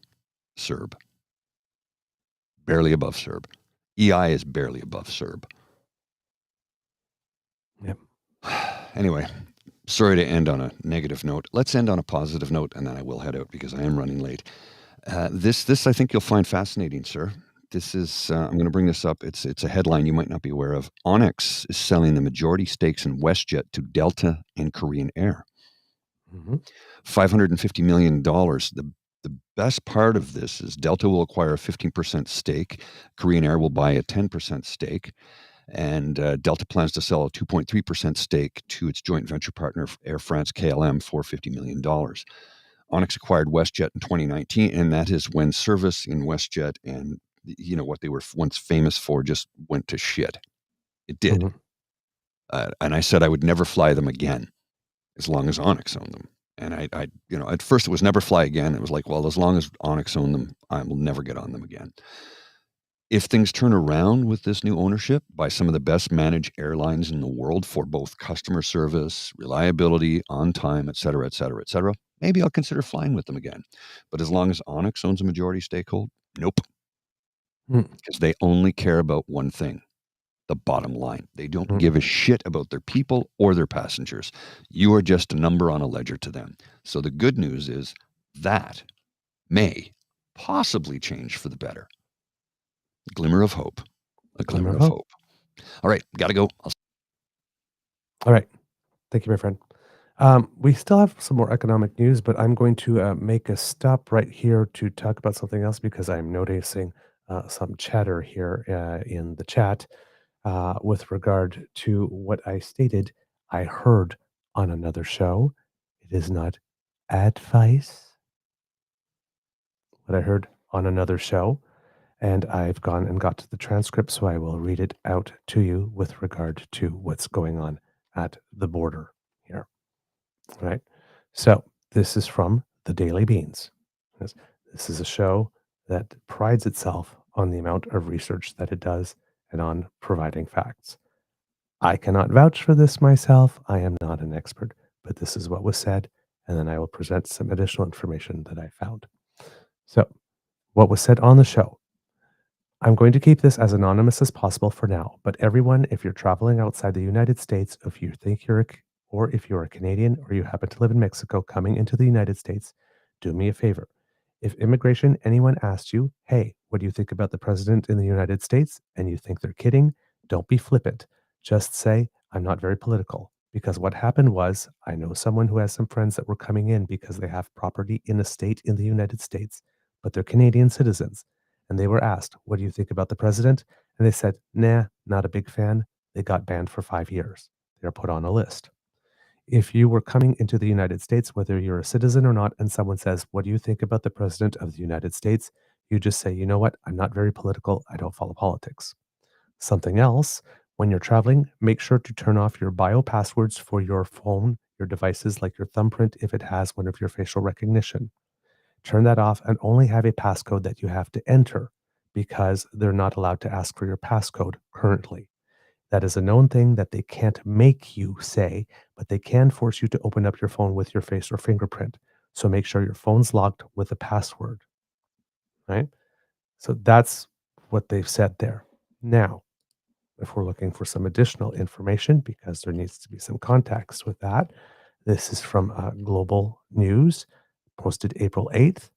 CERB. Barely above CERB. EI is barely above CERB. Yep. Anyway, sorry to end on a negative note. Let's end on a positive note, and then I will head out because I am running late. This I think you'll find fascinating, sir. This is, I'm going to bring this up. It's a headline you might not be aware of. Onyx is selling the majority stakes in WestJet to Delta and Korean Air. Mm-hmm. $550 million. The best part of this is Delta will acquire a 15% stake. Korean Air will buy a 10% stake. And Delta plans to sell a 2.3% stake to its joint venture partner, Air France KLM, for $50 million. Onyx acquired WestJet in 2019, and that is when service in WestJet and what they were once famous for just went to shit. It did. Mm-hmm. And I said I would never fly them again as long as Onyx owned them. And I at first it was never fly again. It was like, well, as long as Onyx owned them, I will never get on them again. If things turn around with this new ownership by some of the best managed airlines in the world for both customer service, reliability, on time, et cetera, maybe I'll consider flying with them again. But as long as Onyx owns a majority stakehold, nope. Because they only care about one thing, the bottom line. They don't give a shit about their people or their passengers. You are just a number on a ledger to them. So the good news is that may possibly change for the better. A glimmer of hope. A glimmer of hope. All right, got to go. All right. Thank you, my friend. We still have some more economic news, but I'm going to make a stop right here to talk about something else because I'm noticing some chatter here in the chat with regard to what I stated I heard on another show. It is not advice. What I heard on another show. And I've gone and got to the transcript, so I will read it out to you with regard to what's going on at the border here, right? So this is from the Daily Beans. This is a show that prides itself on the amount of research that it does and on providing facts. I cannot vouch for this myself. I am not an expert, but this is what was said, and then I will present some additional information that I found. So, what was said on the show? I'm going to keep this as anonymous as possible for now, but everyone, if you're traveling outside the United States, if you think or if you're a Canadian or you happen to live in Mexico coming into the United States, do me a favor. If immigration, anyone asks you, hey, what do you think about the president in the United States? And you think they're kidding, don't be flippant. Just say, I'm not very political. Because what happened was, I know someone who has some friends that were coming in because they have property in a state in the United States, but they're Canadian citizens. And they were asked, what do you think about the president? And they said, nah, not a big fan. They got banned for 5 years. They're put on a list. If you were coming into the United States, whether you're a citizen or not, and someone says, what do you think about the president of the United States? You just say, you know what? I'm not very political. I don't follow politics. Something else, when you're traveling, make sure to turn off your bio passwords for your phone, your devices like your thumbprint if it has one of your facial recognition. Turn that off and only have a passcode that you have to enter because they're not allowed to ask for your passcode currently. That is a known thing that they can't make you say, but they can force you to open up your phone with your face or fingerprint. So make sure your phone's locked with a password, right? So that's what they've said there. Now, if we're looking for some additional information, because there needs to be some context with that, this is from Global News, posted April 8th.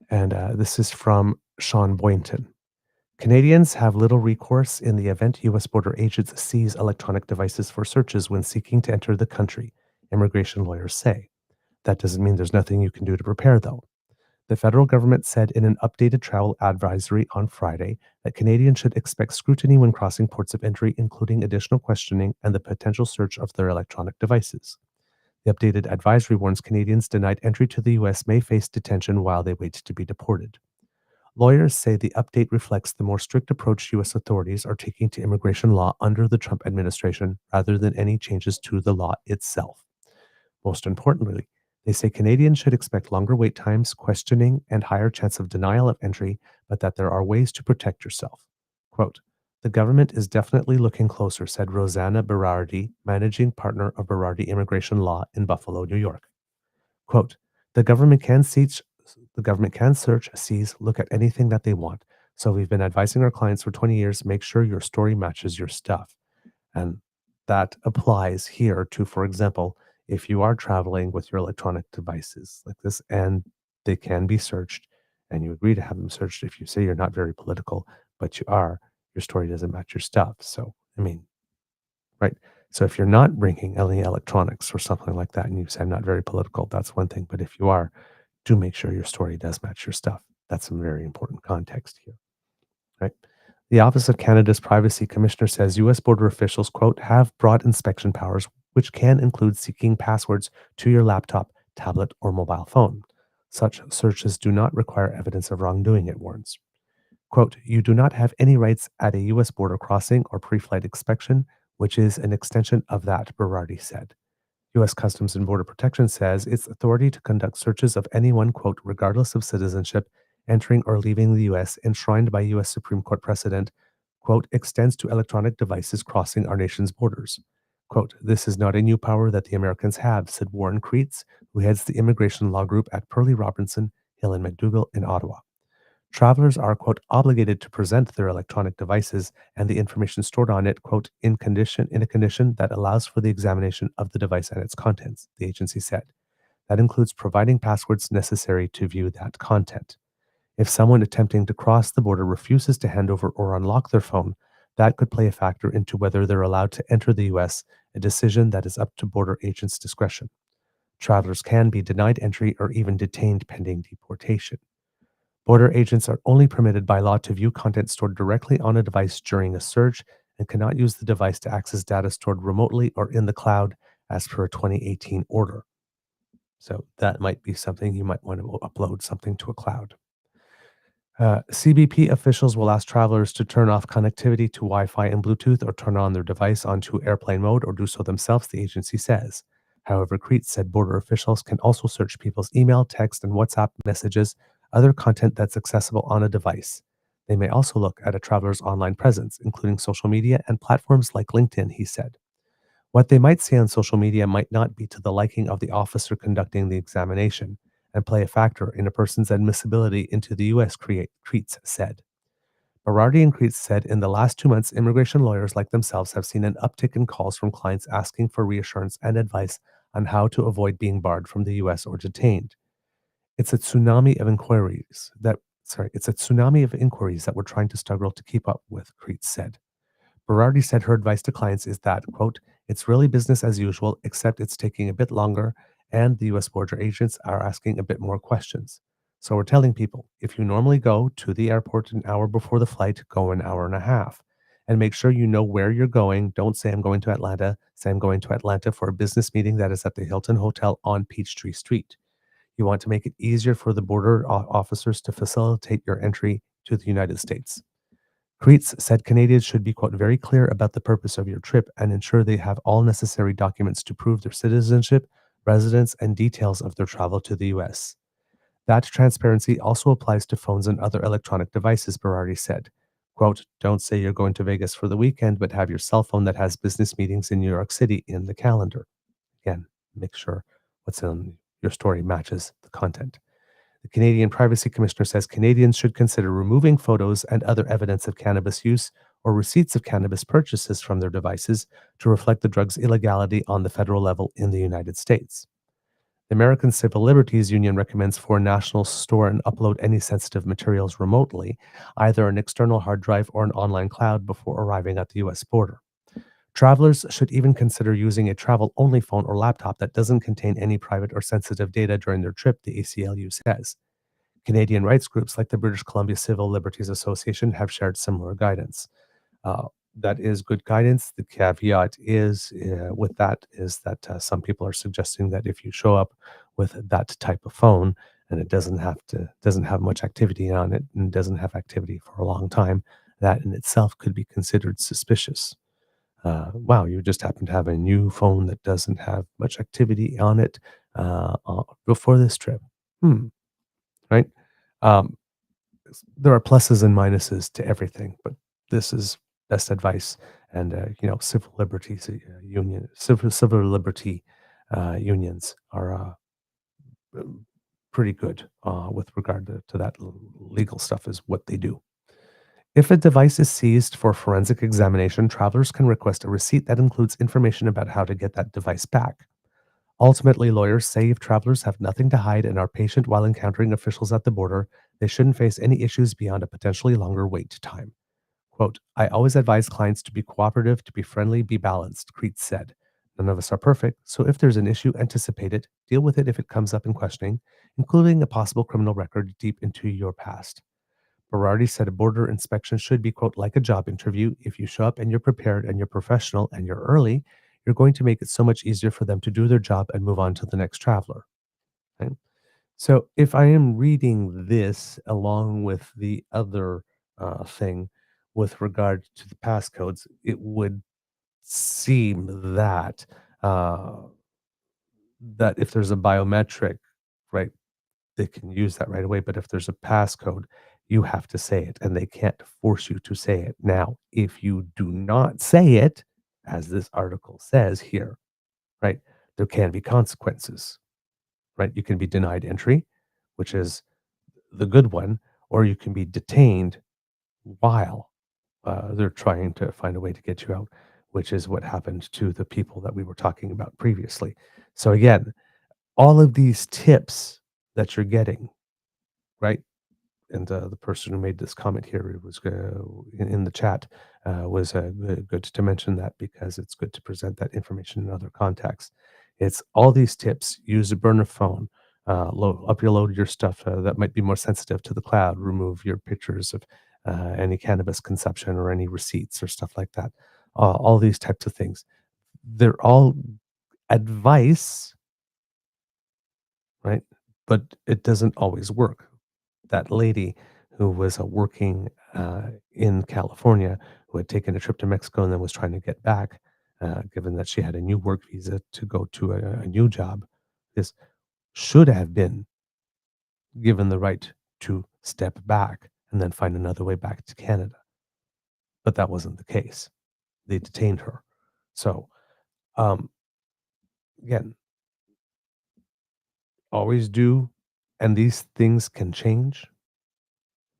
And this is from Sean Boynton. Canadians have little recourse in the event U.S. border agents seize electronic devices for searches when seeking to enter the country, immigration lawyers say. That doesn't mean there's nothing you can do to prepare, though. The federal government said in an updated travel advisory on Friday that Canadians should expect scrutiny when crossing ports of entry, including additional questioning and the potential search of their electronic devices. The updated advisory warns Canadians denied entry to the U.S. may face detention while they wait to be deported. Lawyers say the update reflects the more strict approach U.S. authorities are taking to immigration law under the Trump administration rather than any changes to the law itself. Most importantly, they say Canadians should expect longer wait times, questioning, and higher chance of denial of entry, but that there are ways to protect yourself. Quote, the government is definitely looking closer, said Rosanna Berardi, managing partner of Berardi Immigration Law in Buffalo, New York. Quote, the government can search, seize, look at anything that they want. So we've been advising our clients for 20 years, make sure your story matches your stuff. And that applies here to, for example, if you are traveling with your electronic devices like this and they can be searched and you agree to have them searched, if you say you're not very political, but you are, your story doesn't match your stuff. So, I mean, right? So if you're not bringing any electronics or something like that and you say I'm not very political, that's one thing. But if you are, do make sure your story does match your stuff. That's some very important context here, right? The Office of Canada's Privacy Commissioner says U.S. border officials, quote, have broad inspection powers, which can include seeking passwords to your laptop, tablet, or mobile phone. Such searches do not require evidence of wrongdoing, it warns. Quote, you do not have any rights at a U.S. border crossing or pre-flight inspection, which is an extension of that, Berardi said. U.S. Customs and Border Protection says its authority to conduct searches of anyone, quote, regardless of citizenship, entering or leaving the U.S., enshrined by U.S. Supreme Court precedent, quote, extends to electronic devices crossing our nation's borders. Quote, this is not a new power that the Americans have, said Warren Kreitz, who heads the immigration law group at Perley Robinson, Hill and McDougall in Ottawa. Travelers are, quote, obligated to present their electronic devices and the information stored on it, quote, in a condition that allows for the examination of the device and its contents, the agency said. That includes providing passwords necessary to view that content. If someone attempting to cross the border refuses to hand over or unlock their phone, that could play a factor into whether they're allowed to enter the U.S., a decision that is up to border agents' discretion. Travelers can be denied entry or even detained pending deportation. Border agents are only permitted by law to view content stored directly on a device during a search and cannot use the device to access data stored remotely or in the cloud as per a 2018 order. So that might be something you might want to upload something to a cloud. CBP officials will ask travelers to turn off connectivity to Wi-Fi and Bluetooth or turn on their device onto airplane mode or do so themselves, the agency says. However, Crete said border officials can also search people's email, text, and WhatsApp messages, other content that's accessible on a device. They may also look at a traveler's online presence, including social media and platforms like LinkedIn, he said. What they might see on social media might not be to the liking of the officer conducting the examination and play a factor in a person's admissibility into the U.S., Creets said. Berardi and Creets said in the last 2 months, immigration lawyers like themselves have seen an uptick in calls from clients asking for reassurance and advice on how to avoid being barred from the U.S. or detained. It's a tsunami of inquiries that we're trying to struggle to keep up with, Creets said. Berardi said her advice to clients is that, quote, it's really business as usual, except it's taking a bit longer and the U.S. border agents are asking a bit more questions. So we're telling people, if you normally go to the airport an hour before the flight, go an hour and a half. And make sure you know where you're going. Don't say I'm going to Atlanta. Say I'm going to Atlanta for a business meeting that is at the Hilton Hotel on Peachtree Street. You want to make it easier for the border officers to facilitate your entry to the United States. Creets said Canadians should be, quote, very clear about the purpose of your trip and ensure they have all necessary documents to prove their citizenship, residence, and details of their travel to the U.S. That transparency also applies to phones and other electronic devices, Berardi said. Quote, don't say you're going to Vegas for the weekend, but have your cell phone that has business meetings in New York City in the calendar. Again, make sure what's in your story matches the content. The Canadian Privacy Commissioner says Canadians should consider removing photos and other evidence of cannabis use or receipts of cannabis purchases from their devices to reflect the drug's illegality on the federal level in the United States. The American Civil Liberties Union recommends foreign nationals store and upload any sensitive materials remotely, either an external hard drive or an online cloud before arriving at the U.S. border. Travelers should even consider using a travel-only phone or laptop that doesn't contain any private or sensitive data during their trip, the ACLU says. Canadian rights groups like the British Columbia Civil Liberties Association have shared similar guidance. That is good guidance. The caveat is with that is that some people are suggesting that if you show up with that type of phone and it doesn't have much activity on it and doesn't have activity for a long time, that in itself could be considered suspicious. Wow, you just happen to have a new phone that doesn't have much activity on it before this trip. Right? Um, there are pluses and minuses to everything, but this is best advice. And civil liberties civil liberty unions are pretty good with regard to that legal stuff is what they do. If a device is seized for forensic examination, travelers can request a receipt that includes information about how to get that device back. Ultimately, lawyers say if travelers have nothing to hide and are patient while encountering officials at the border, they shouldn't face any issues beyond a potentially longer wait time. Quote, I always advise clients to be cooperative, to be friendly, be balanced, Creets said. None of us are perfect, so if there's an issue, anticipate it, deal with it if it comes up in questioning, including a possible criminal record deep into your past. Berardi said a border inspection should be, quote, like a job interview. If you show up and you're prepared and you're professional and you're early, you're going to make it so much easier for them to do their job and move on to the next traveler. Okay? So if I am reading this along with the other thing with regard to the passcodes, it would seem that that if there's a biometric, right, they can use that right away. But if there's a passcode, you have to say it, and they can't force you to say it. Now, if you do not say it, as this article says here, right, there can be consequences, right? You can be denied entry, which is the good one, or you can be detained while they're trying to find a way to get you out, which is what happened to the people that we were talking about previously. So again, all of these tips that you're getting, right? And the person who made this comment here was in the chat was good to mention that because it's good to present that information in other contexts. It's all these tips. Use a burner phone. Upload your stuff that might be more sensitive to the cloud. Remove your pictures of any cannabis consumption or any receipts or stuff like that. All these types of things. They're all advice, right? But it doesn't always work. That lady who was working in California, who had taken a trip to Mexico and then was trying to get back, given that she had a new work visa to go to a new job. This should have been given the right to step back and then find another way back to Canada. But that wasn't the case. They detained her. So, again, always do, and these things can change,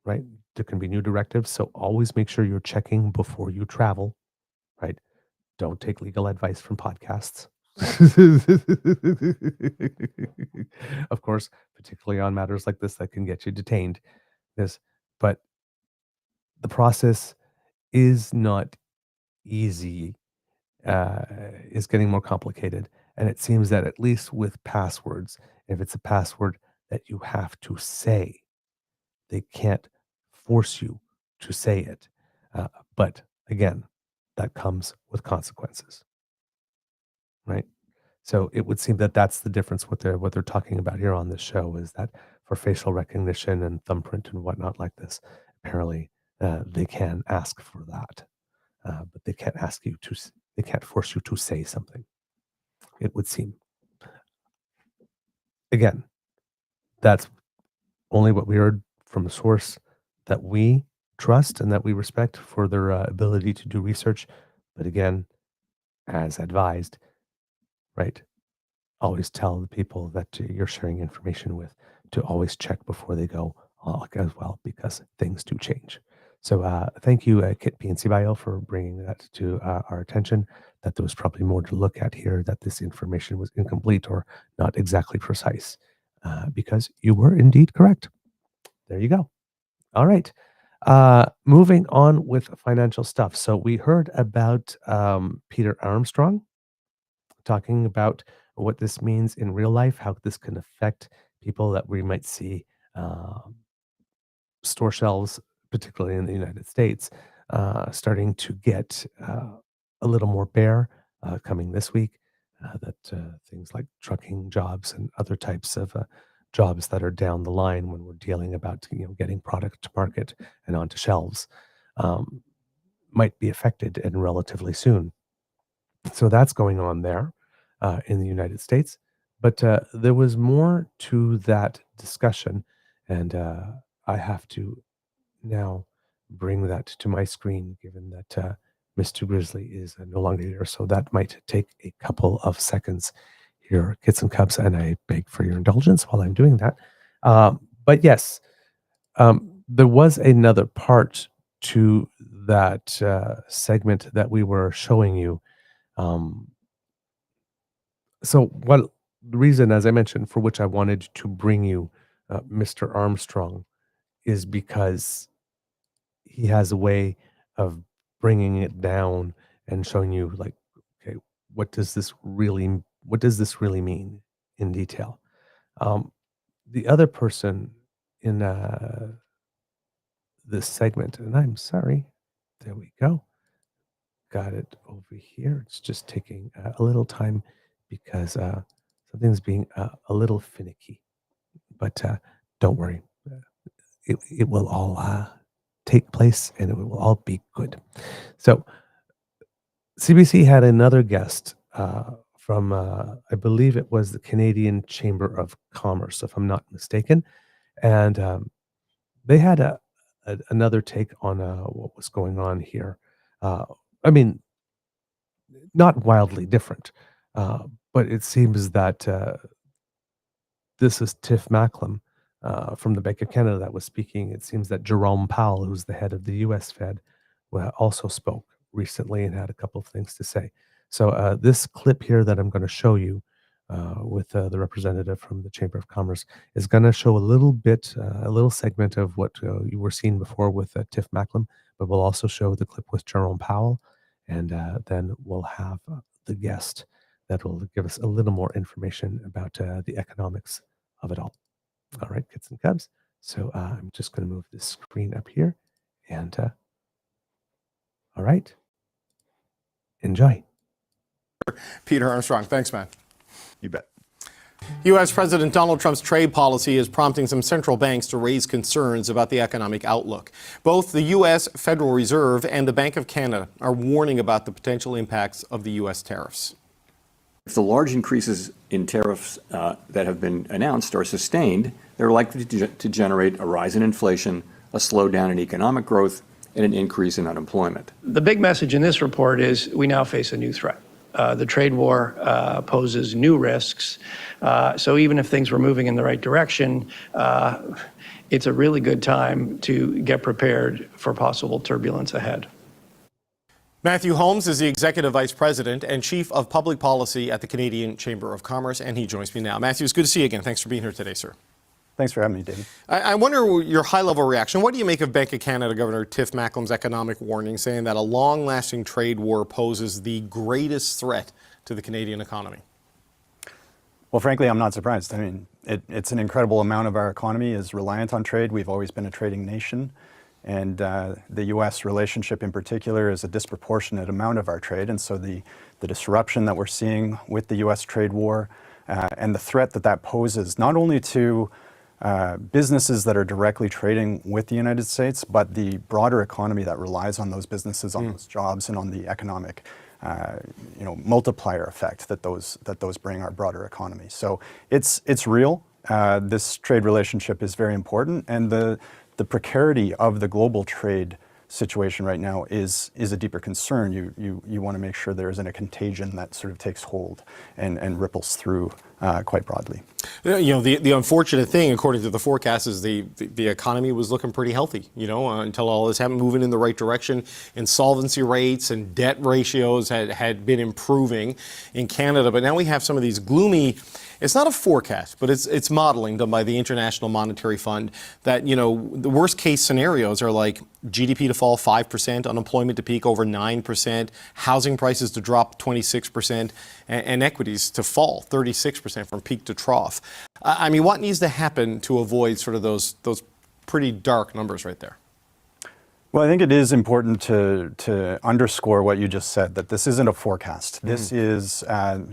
right? There can be new directives. So always make sure you're checking before you travel, right? Don't take legal advice from podcasts. Of course, particularly on matters like this that can get you detained. But the process is not easy, is getting more complicated. And it seems that at least with passwords, if it's a password that you have to say, they can't force you to say it. But again, that comes with consequences, right? So it would seem that that's the difference. What they're talking about here on this show is that for facial recognition and thumbprint and whatnot like this, apparently they can ask for that, but they can't ask you to. They can't force you to say something. It would seem. Again, that's only what we heard from a source that we trust and that we respect for their ability to do research. But again, as advised, right? Always tell the people that you're sharing information with to always check before they go as well, because things do change. So thank you, Kit PNC Bio, for bringing that to our attention, that there was probably more to look at here, that this information was incomplete or not exactly precise, because you were indeed correct. There you go. All right. Moving on with financial stuff. So we heard about Peter Armstrong talking about what this means in real life, how this can affect people that we might see store shelves, particularly in the United States, starting to get a little more bare coming this week. That things like trucking jobs and other types of jobs that are down the line when we're dealing about getting product to market and onto shelves might be affected and relatively soon. So that's going on there in the United States. But there was more to that discussion, and I have to now bring that to my screen, given that Mr. Grizzly is no longer here. So that might take a couple of seconds here, kids and cubs, and I beg for your indulgence while I'm doing that. But yes, there was another part to that segment that we were showing you. So what the reason, as I mentioned, for which I wanted to bring you Mr. Armstrong is because he has a way of bringing it down and showing you, like, okay, what does this really mean in detail? The other person in this segment, and I'm sorry, there we go. Got it over here. It's just taking a little time because something's being a little finicky. But don't worry, it will all take place and it will all be good. So CBC had another guest from, I believe it was the Canadian Chamber of Commerce, if I'm not mistaken. And they had another take on what was going on here. I mean, not wildly different, but it seems that this is Tiff Macklem from the Bank of Canada that was speaking. It seems that Jerome Powell, who's the head of the U.S. Fed, also spoke recently and had a couple of things to say. So this clip here that I'm going to show you with the representative from the Chamber of Commerce is going to show a little bit, a little segment of what you were seeing before with Tiff Macklem, but we'll also show the clip with Jerome Powell, and then we'll have the guest that will give us a little more information about the economics of it all. All right, kids and cubs. So I'm just going to move this screen up here, and all right, enjoy. Peter Armstrong, thanks, man. You bet. U.S. President Donald Trump's trade policy is prompting some central banks to raise concerns about the economic outlook. Both the U.S. Federal Reserve and the Bank of Canada are warning about the potential impacts of the U.S. tariffs. If the large increases in tariffs that have been announced are sustained, they're likely to generate a rise in inflation, a slowdown in economic growth, and an increase in unemployment. The big message in this report is we now face a new threat. The trade war poses new risks. So even if things were moving in the right direction, it's a really good time to get prepared for possible turbulence ahead. Matthew Holmes is the Executive Vice President and Chief of Public Policy at the Canadian Chamber of Commerce, and he joins me now. Matthew, it's good to see you again. Thanks for being here today, sir. Thanks for having me, David. I wonder your high-level reaction. What do you make of Bank of Canada Governor Tiff Macklem's economic warning saying that a long-lasting trade war poses the greatest threat to the Canadian economy? Well, frankly, I'm not surprised. I mean, it's an incredible amount of our economy is reliant on trade. We've always been a trading nation. And the U.S. relationship in particular is a disproportionate amount of our trade. And so the disruption that we're seeing with the U.S. trade war and the threat that that poses, not only to businesses that are directly trading with the United States, but the broader economy that relies on those businesses, on those jobs, and on the economic, multiplier effect that those bring our broader economy. So it's real. This trade relationship is very important, and the precarity of the global trade situation right now is a deeper concern. You want to make sure there isn't a contagion that sort of takes hold and ripples through quite broadly. The unfortunate thing, according to the forecast, is the economy was looking pretty healthy, until all this happened, moving in the right direction. Insolvency rates and debt ratios had been improving in Canada, but now we have some of these gloomy. It's not a forecast, but it's modeling done by the International Monetary Fund that, the worst case scenarios are like GDP to fall 5%, unemployment to peak over 9%, housing prices to drop 26%, and equities to fall 36% from peak to trough. I mean, what needs to happen to avoid sort of those pretty dark numbers right there? Well, I think it is important to underscore what you just said, that this isn't a forecast. This is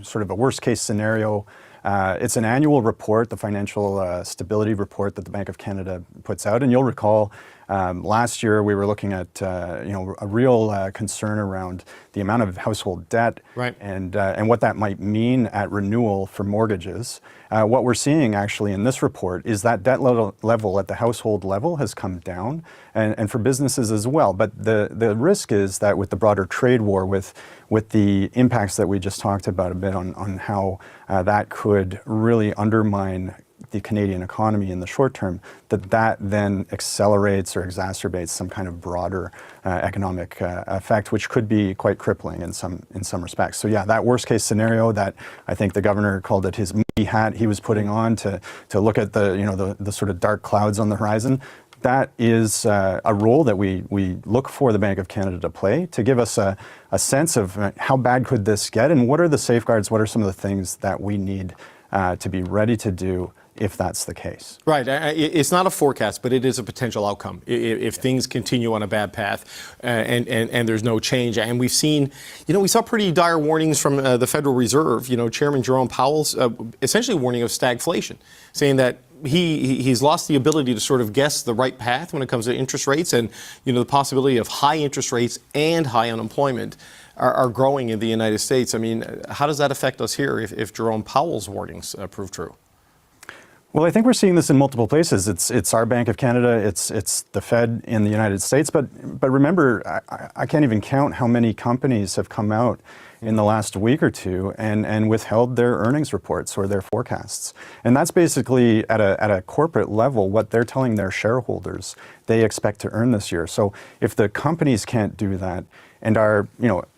sort of a worst case scenario. It's an annual report, the Financial Stability Report that the Bank of Canada puts out. And you'll recall last year we were looking at a real concern around the amount of household debt, right, and what that might mean at renewal for mortgages. What we're seeing actually in this report is that debt level at the household level has come down, and for businesses as well. But the risk is that with the broader trade war, with the impacts that we just talked about a bit on how that could really undermine the Canadian economy in the short term, that then accelerates or exacerbates some kind of broader economic effect, which could be quite crippling in some respects. So yeah, that worst case scenario that I think the governor called it his moody hat he was putting on to look at the sort of dark clouds on the horizon. That is a role that we look for the Bank of Canada to play, to give us a sense of how bad could this get, and what are the safeguards, what are some of the things that we need to be ready to do if that's the case. Right. It's not a forecast, but it is a potential outcome if things continue on a bad path and there's no change. And we've seen, we saw pretty dire warnings from the Federal Reserve. Chairman Jerome Powell's essentially warning of stagflation, saying that he's lost the ability to sort of guess the right path when it comes to interest rates, and the possibility of high interest rates and high unemployment are growing in the United States. I mean, how does that affect us here if Jerome Powell's warnings prove true? Well, I think we're seeing this in multiple places. It's our Bank of Canada, it's the Fed in the United States, but remember, I can't even count how many companies have come out in the last week or two and withheld their earnings reports or their forecasts. And that's basically at a corporate level what they're telling their shareholders they expect to earn this year. So if the companies can't do that, and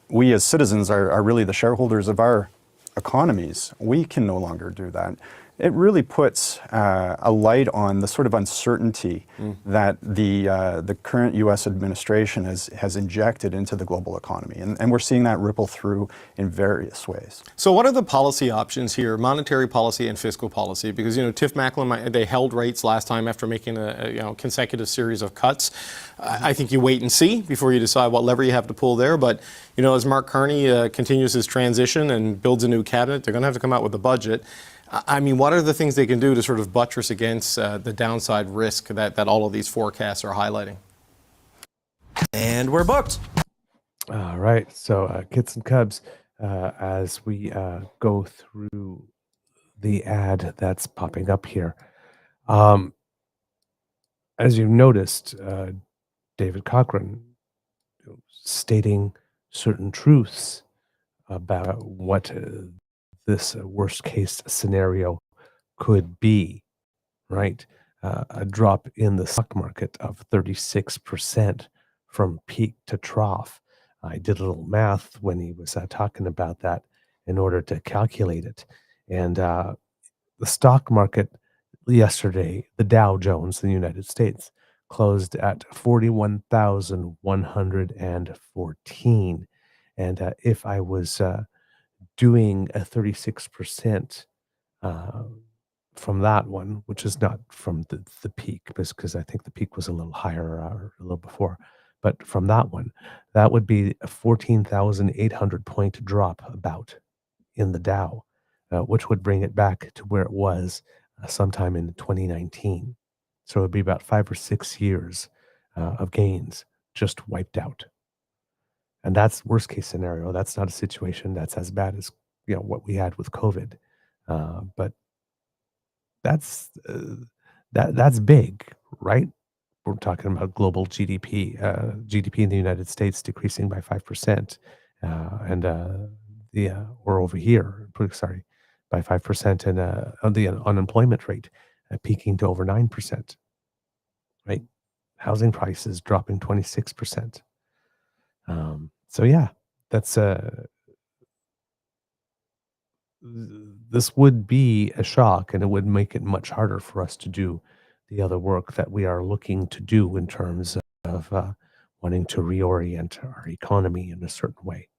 we as citizens are really the shareholders of our economies, we can no longer do that. It really puts a light on the sort of uncertainty that the current U.S. administration has injected into the global economy. And we're seeing that ripple through in various ways. So what are the policy options here, monetary policy and fiscal policy? Because, Tiff Macklem, they held rates last time after making a consecutive series of cuts. I think you wait and see before you decide what lever you have to pull there. But, as Mark Carney continues his transition and builds a new cabinet, they're going to have to come out with a budget. I mean, what are the things they can do to sort of buttress against the downside risk that all of these forecasts are highlighting? And we're booked. All right. So, kids and cubs, as we go through the ad that's popping up here, as you noticed, David Cochran stating certain truths about what this worst case scenario could be, right? A drop in the stock market of 36% from peak to trough. I did a little math when he was talking about that in order to calculate it. And the stock market yesterday, the Dow Jones in the United States, closed at 41,114. And if I was doing a 36% from that one, which is not from the peak, because I think the peak was a little higher or a little before, but from that one, that would be a 14,800 point drop about in the Dow, which would bring it back to where it was sometime in 2019. So it would be about 5 or 6 years of gains just wiped out. And that's worst case scenario. That's not a situation that's as bad as what we had with COVID, but that's big, right? We're talking about global GDP. GDP in the United States decreasing by 5%, and or over here, sorry, by 5%, and the unemployment rate peaking to over 9%. Right, housing prices dropping 26%. So yeah, that's this would be a shock, and it would make it much harder for us to do the other work that we are looking to do in terms of wanting to reorient our economy in a certain way.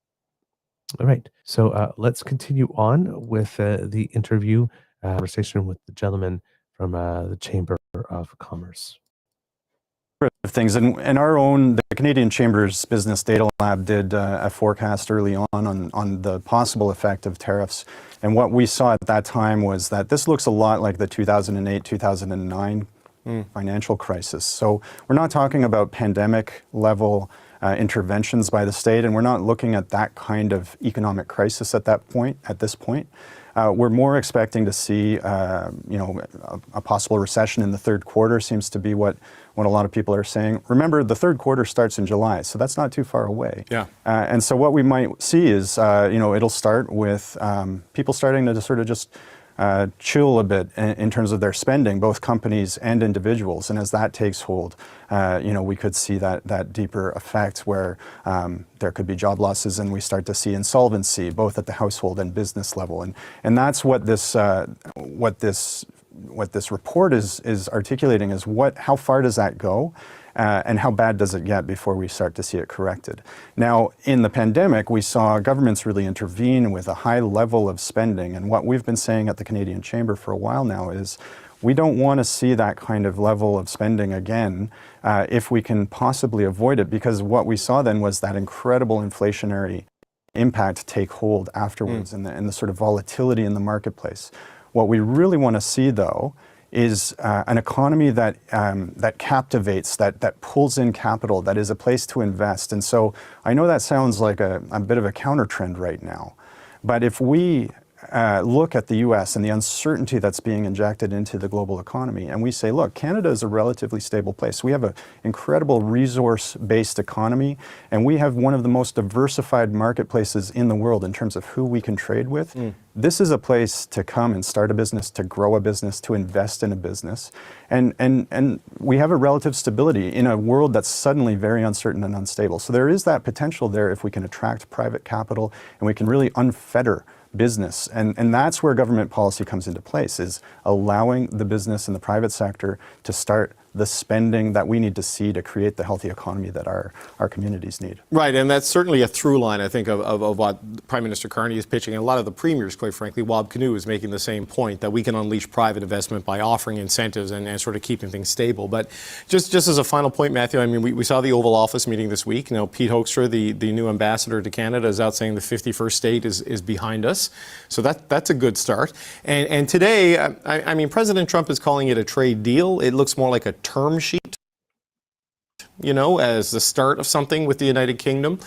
All right, so let's continue on with the interview conversation with the gentleman from the Chamber of Commerce. Of things, and the Canadian Chamber's Business Data Lab did a forecast early on the possible effect of tariffs, and what we saw at that time was that this looks a lot like the 2008-2009 financial crisis. So we're not talking about pandemic level interventions by the state, and we're not looking at that kind of economic crisis at this point. We're more expecting to see, a possible recession in the third quarter seems to be what a lot of people are saying. Remember, the third quarter starts in July, so that's not too far away. Yeah. And so what we might see is, it'll start with people starting to sort of just chill a bit in terms of their spending, both companies and individuals. And as that takes hold, we could see that deeper effect where there could be job losses, and we start to see insolvency both at the household and business level. And that's what this report is articulating is how far does that go? And how bad does it get before we start to see it corrected? Now, in the pandemic, we saw governments really intervene with a high level of spending. And what we've been saying at the Canadian Chamber for a while now is we don't want to see that kind of level of spending again if we can possibly avoid it, because what we saw then was that incredible inflationary impact take hold afterwards and the sort of volatility in the marketplace. What we really want to see, though, is an economy that captivates, that pulls in capital, that is a place to invest. And so I know that sounds like a bit of a counter trend right now, but if we look at the US and the uncertainty that's being injected into the global economy, and we say, look, Canada is a relatively stable place. We have an incredible resource-based economy, and we have one of the most diversified marketplaces in the world in terms of who we can trade with. This is a place to come and start a business, to grow a business, to invest in a business. And we have a relative stability in a world that's suddenly very uncertain and unstable. So there is that potential there if we can attract private capital and we can really unfetter business. And that's where government policy comes into place, is allowing the business and the private sector to start the spending that we need to see to create the healthy economy that our communities need. Right, and that's certainly a through line, I think, of what Prime Minister Carney is pitching. And a lot of the premiers, quite frankly, Wab Kinew is making the same point, that we can unleash private investment by offering incentives and sort of keeping things stable. But just as a final point, Matthew, I mean, we saw the Oval Office meeting this week. You know, Pete Hoekstra, the new ambassador to Canada, is out saying the 51st state is behind us. So that's a good start. And today, I mean, President Trump is calling it a trade deal. It looks more like a term sheet, you know, as the start of something with the United Kingdom.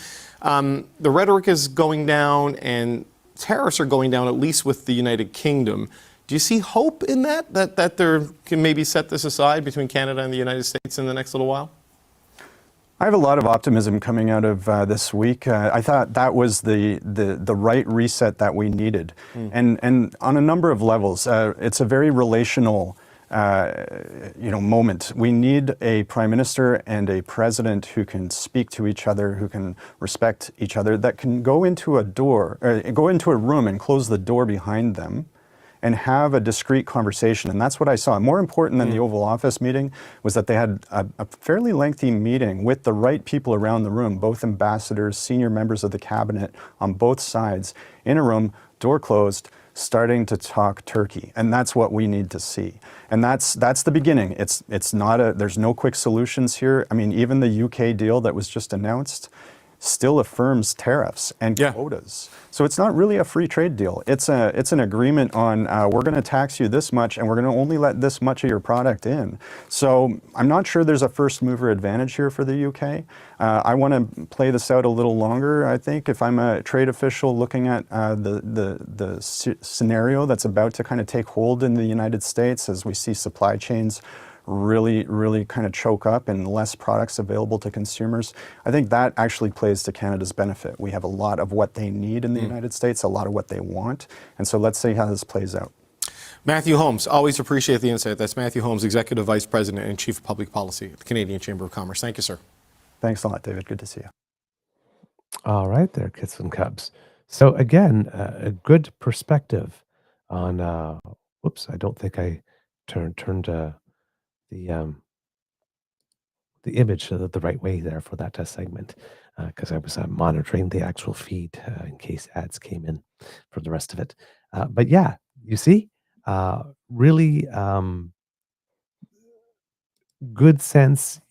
The rhetoric is going down and tariffs are going down, at least with the United Kingdom. Do you see hope in that there can maybe set this aside between Canada and the United States in the next little while? I have a lot of optimism coming out of this week. I thought that was the right reset that we needed. And on a number of levels, it's a very relational moment. We need a prime minister and a president who can speak to each other, who can respect each other, that can go into a room and close the door behind them and have a discreet conversation. And that's what I saw. More important than the Oval Office meeting was that they had a fairly lengthy meeting with the right people around the room, both ambassadors, senior members of the cabinet on both sides, in a room, door closed, starting to talk turkey. And that's what we need to see. And that's the beginning. It's not there's no quick solutions here. I mean, even the UK deal that was just announced still affirms tariffs and quotas. So it's not really a free trade deal. It's an agreement on we're going to tax you this much and we're going to only let this much of your product in. So I'm not sure there's a first mover advantage here for the UK. I want to play this out a little longer, I think, if I'm a trade official looking at the scenario that's about to kind of take hold in the United States as we see supply chains really kind of choke up and less products available to consumers. I think that actually plays to Canada's benefit. We have a lot of what they need in the United States, a lot of what they want. And so let's see how this plays out. Matthew Holmes, always appreciate the insight. That's Matthew Holmes, Executive Vice President and Chief of Public Policy at the Canadian Chamber of Commerce. Thank you, sir. Thanks a lot, David. Good to see you. All right there, Kits and Cubs. So again, a good perspective on, whoops, I don't think I turned the image the right way there for that segment, because I was monitoring the actual feed in case ads came in for the rest of it. But yeah, you see, really good sense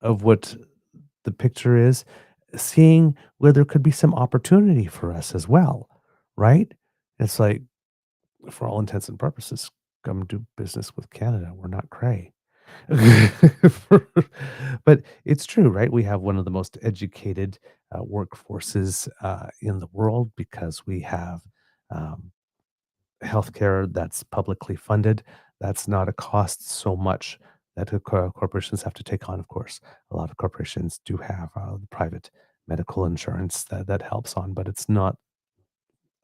of what the picture is, seeing where there could be some opportunity for us as well, right? It's like, for all intents and purposes, come do business with Canada. We're not cray. But it's true, right? We have one of the most educated workforces in the world because we have healthcare that's publicly funded. That's not a cost so much that corporations have to take on, of course. A lot of corporations do have private medical insurance that helps on, but it's not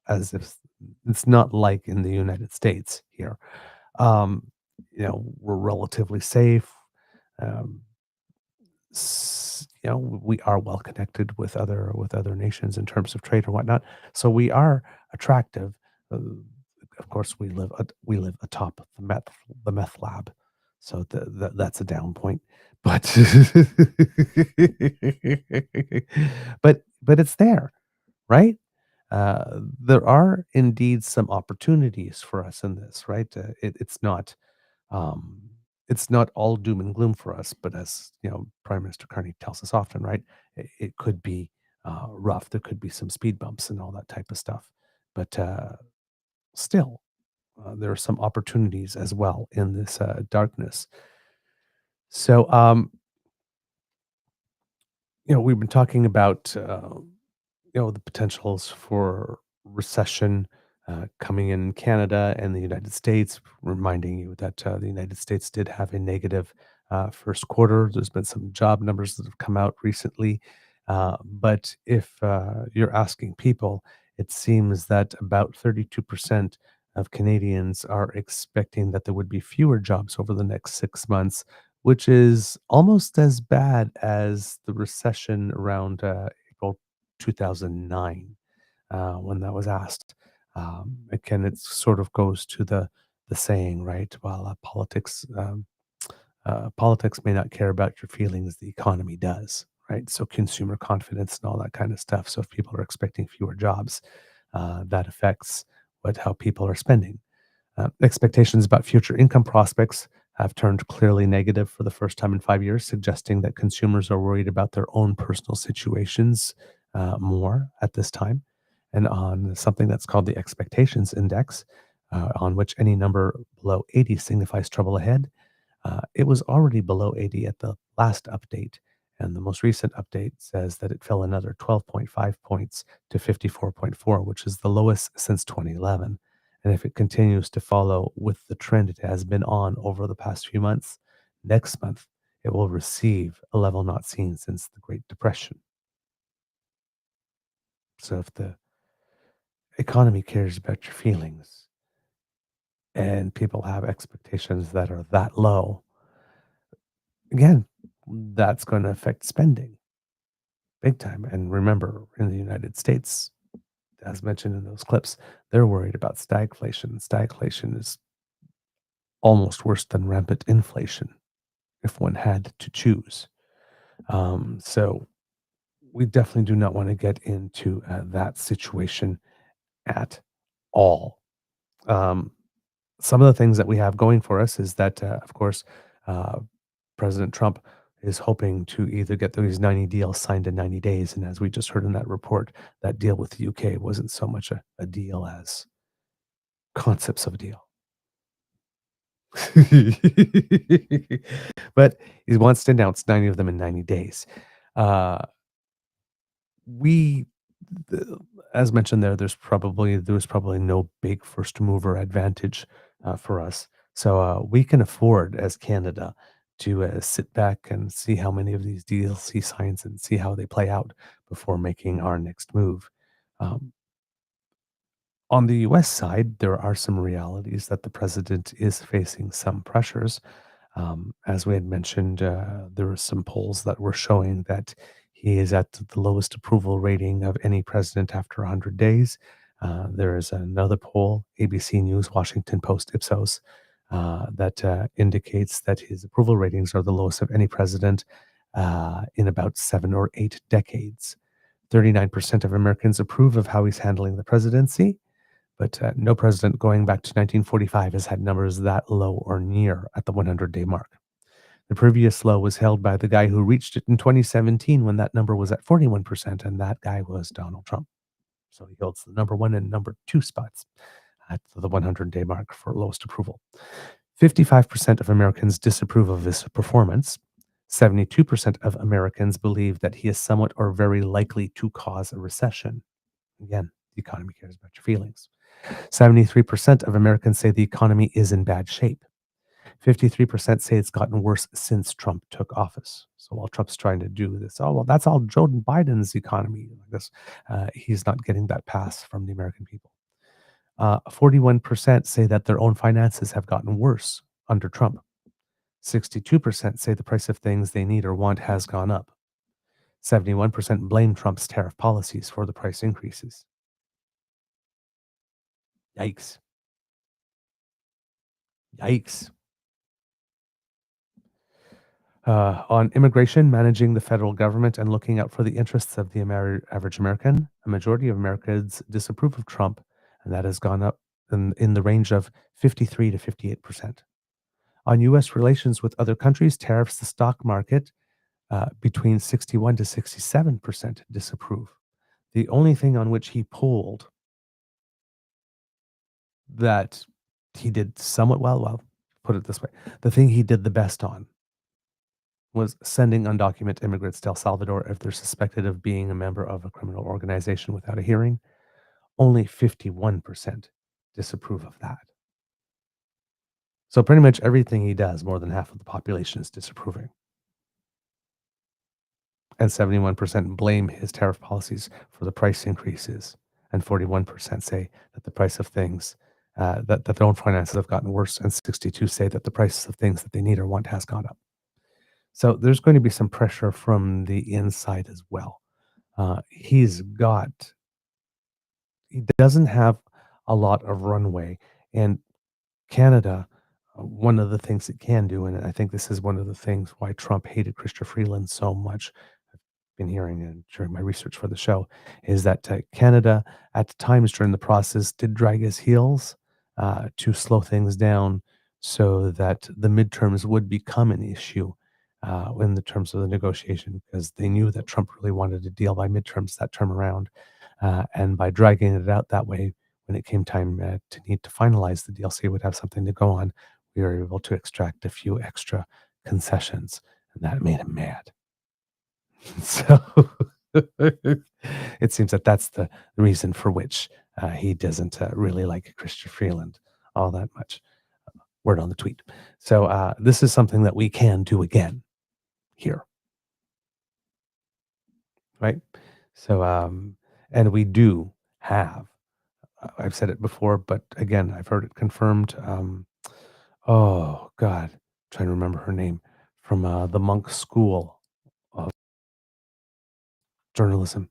as if it's not like in the United States here. We're relatively safe. We are well connected with other nations in terms of trade or whatnot. So we are attractive. Of course, we live atop the meth lab, so that's a down point. But but it's there, right? There are indeed some opportunities for us in this, right? It's not all doom and gloom for us, but as you know, Prime Minister Carney tells us often, right? It could be rough. There could be some speed bumps and all that type of stuff, but still, there are some opportunities as well in this darkness. So, we've been talking about the potentials for recession coming in Canada and the United States, reminding you that the United States did have a negative first quarter. There's been some job numbers that have come out recently. But if you're asking people, it seems that about 32% of Canadians are expecting that there would be fewer jobs over the next 6 months, which is almost as bad as the recession around April 2009 when that was asked. Again, it sort of goes to the saying, right? While politics Politics may not care about your feelings, the economy does, right? So consumer confidence and all that kind of stuff. So if people are expecting fewer jobs, that affects how people are spending. Expectations about future income prospects have turned clearly negative for the first time in 5 years, suggesting that consumers are worried about their own personal situations more at this time. And on something that's called the expectations index, on which any number below 80 signifies trouble ahead, it was already below 80 at the last update. And the most recent update says that it fell another 12.5 points to 54.4, which is the lowest since 2011. And if it continues to follow with the trend it has been on over the past few months, next month it will receive a level not seen since the Great Depression. So if the economy cares about your feelings and people have expectations that are that low, again, that's going to affect spending big time. And remember, in the United States, as mentioned in those clips, they're worried about stagflation. Stagflation is almost worse than rampant inflation if one had to choose. So we definitely do not want to get into that situation at all. Some of the things that we have going for us is that, of course, President Trump is hoping to either get these 90 deals signed in 90 days. And as we just heard in that report, that deal with the UK wasn't so much a deal as concepts of a deal. But he wants to announce 90 of them in 90 days. As mentioned there was probably no big first mover advantage for us. So we can afford as Canada to sit back and see how many of these deals he signs and see how they play out before making our next move. On the US side, there are some realities that the president is facing some pressures. As we had mentioned, there were some polls that were showing that he is at the lowest approval rating of any president after 100 days. There is another poll, ABC News, Washington Post, Ipsos, that indicates that his approval ratings are the lowest of any president in about 7 or 8 decades. 39% of Americans approve of how he's handling the presidency, but no president going back to 1945 has had numbers that low or near at the 100-day mark. The previous low was held by the guy who reached it in 2017 when that number was at 41%, and that guy was Donald Trump. So he holds the number 1 and number 2 spots at the 100-day mark for lowest approval. 55% of Americans disapprove of his performance. 72% of Americans believe that he is somewhat or very likely to cause a recession. Again, the economy cares about your feelings. 73% of Americans say the economy is in bad shape. 53% say it's gotten worse since Trump took office. So while Trump's trying to do this, that's all Joe Biden's economy. He's not getting that pass from the American people. 41% say that their own finances have gotten worse under Trump. 62% say the price of things they need or want has gone up. 71% blame Trump's tariff policies for the price increases. Yikes. Yikes. On immigration, managing the federal government and looking out for the interests of the average American, a majority of Americans disapprove of Trump, and that has gone up in the range of 53 to 58%. On U.S. relations with other countries, tariffs, the stock market, between 61 to 67% disapprove. The only thing on which he polled that he did somewhat well, put it this way, the thing he did the best on was sending undocumented immigrants to El Salvador if they're suspected of being a member of a criminal organization without a hearing. Only 51% disapprove of that. So pretty much everything he does, more than half of the population is disapproving. And 71% blame his tariff policies for the price increases. And 41% say that the price of things, that their own finances have gotten worse. And 62 say that the prices of things that they need or want has gone up. So there's going to be some pressure from the inside as well. He doesn't have a lot of runway. And Canada, one of the things it can do, and I think this is one of the things why Trump hated Chrystia Freeland so much, I've been hearing it during my research for the show, is that Canada at times during the process did drag his heels to slow things down so that the midterms would become an issue in the terms of the negotiation, because they knew that Trump really wanted a deal by midterms that term around. And by dragging it out that way, when it came time to need to finalize the deal so he would have something to go on, we were able to extract a few extra concessions, and that made him mad. So it seems that that's the reason for which he doesn't really like Chrystia Freeland all that much. Word on the tweet. So this is something that we can do again here, right? So and we do have. I've said it before, but again, I've heard it confirmed. Oh God, trying to remember her name from the Monk School of Journalism.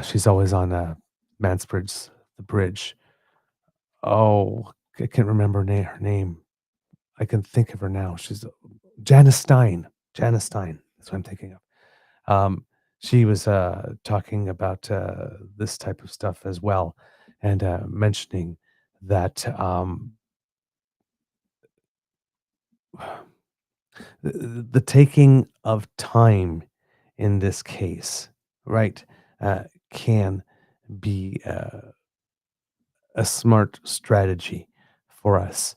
She's always on Mansbridge's The Bridge. Oh, I can't remember her name. I can think of her now. She's Janice Stein. Janice Stein. That's what I'm thinking of. She was talking about this type of stuff as well, and mentioning that the taking of time in this case, right, can be a smart strategy for us,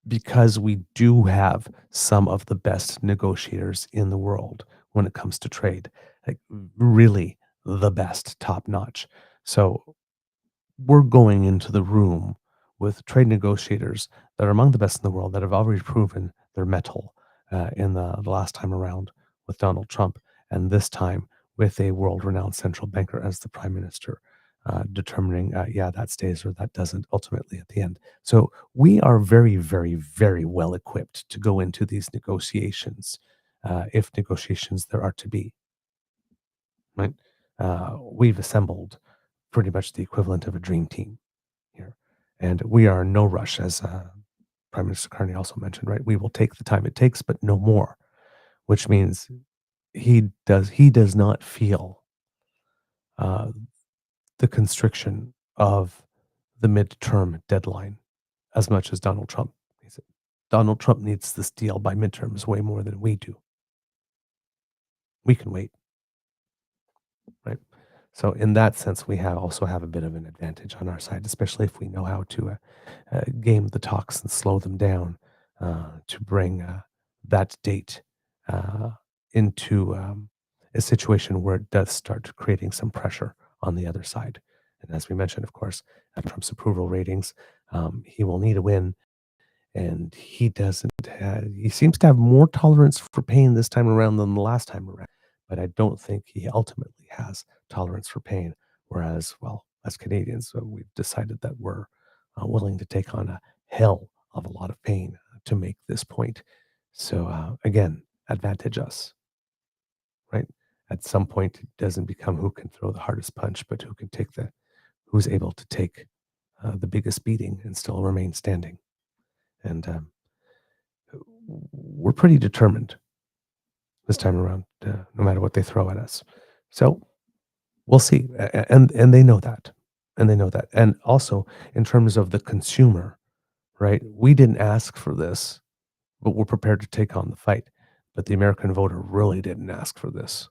because we do have some of the best negotiators in the world when it comes to trade, like really the best, top notch. So we're going into the room with trade negotiators that are among the best in the world, that have already proven their mettle in the last time around with Donald Trump, and this time with a world-renowned central banker as the prime minister, determining, yeah, that stays or that doesn't ultimately at the end. So we are very, very, very well equipped to go into these negotiations, if negotiations there are to be. Right? We've assembled pretty much the equivalent of a dream team here. And we are in no rush, as Prime Minister Carney also mentioned, right? We will take the time it takes, but no more, which means he does not feel the constriction of the midterm deadline as much as Donald Trump needs it. Donald Trump needs this deal by midterms way more than we do. We can wait, right? So in that sense, we also have a bit of an advantage on our side, especially if we know how to game the talks and slow them down to bring that date into a situation where it does start creating some pressure on the other side. And as we mentioned, of course, at Trump's approval ratings, he will need a win. And he doesn't. He seems to have more tolerance for pain this time around than the last time around. But I don't think he ultimately has tolerance for pain. Whereas, well, as Canadians, we've decided that we're willing to take on a hell of a lot of pain to make this point. So again, advantage us, right? At some point, it doesn't become who can throw the hardest punch, but who's able to take the biggest beating and still remain standing. And we're pretty determined this time around, no matter what they throw at us. So we'll see. And they know that. And they know that. And also, in terms of the consumer, right? We didn't ask for this, but we're prepared to take on the fight. But the American voter really didn't ask for this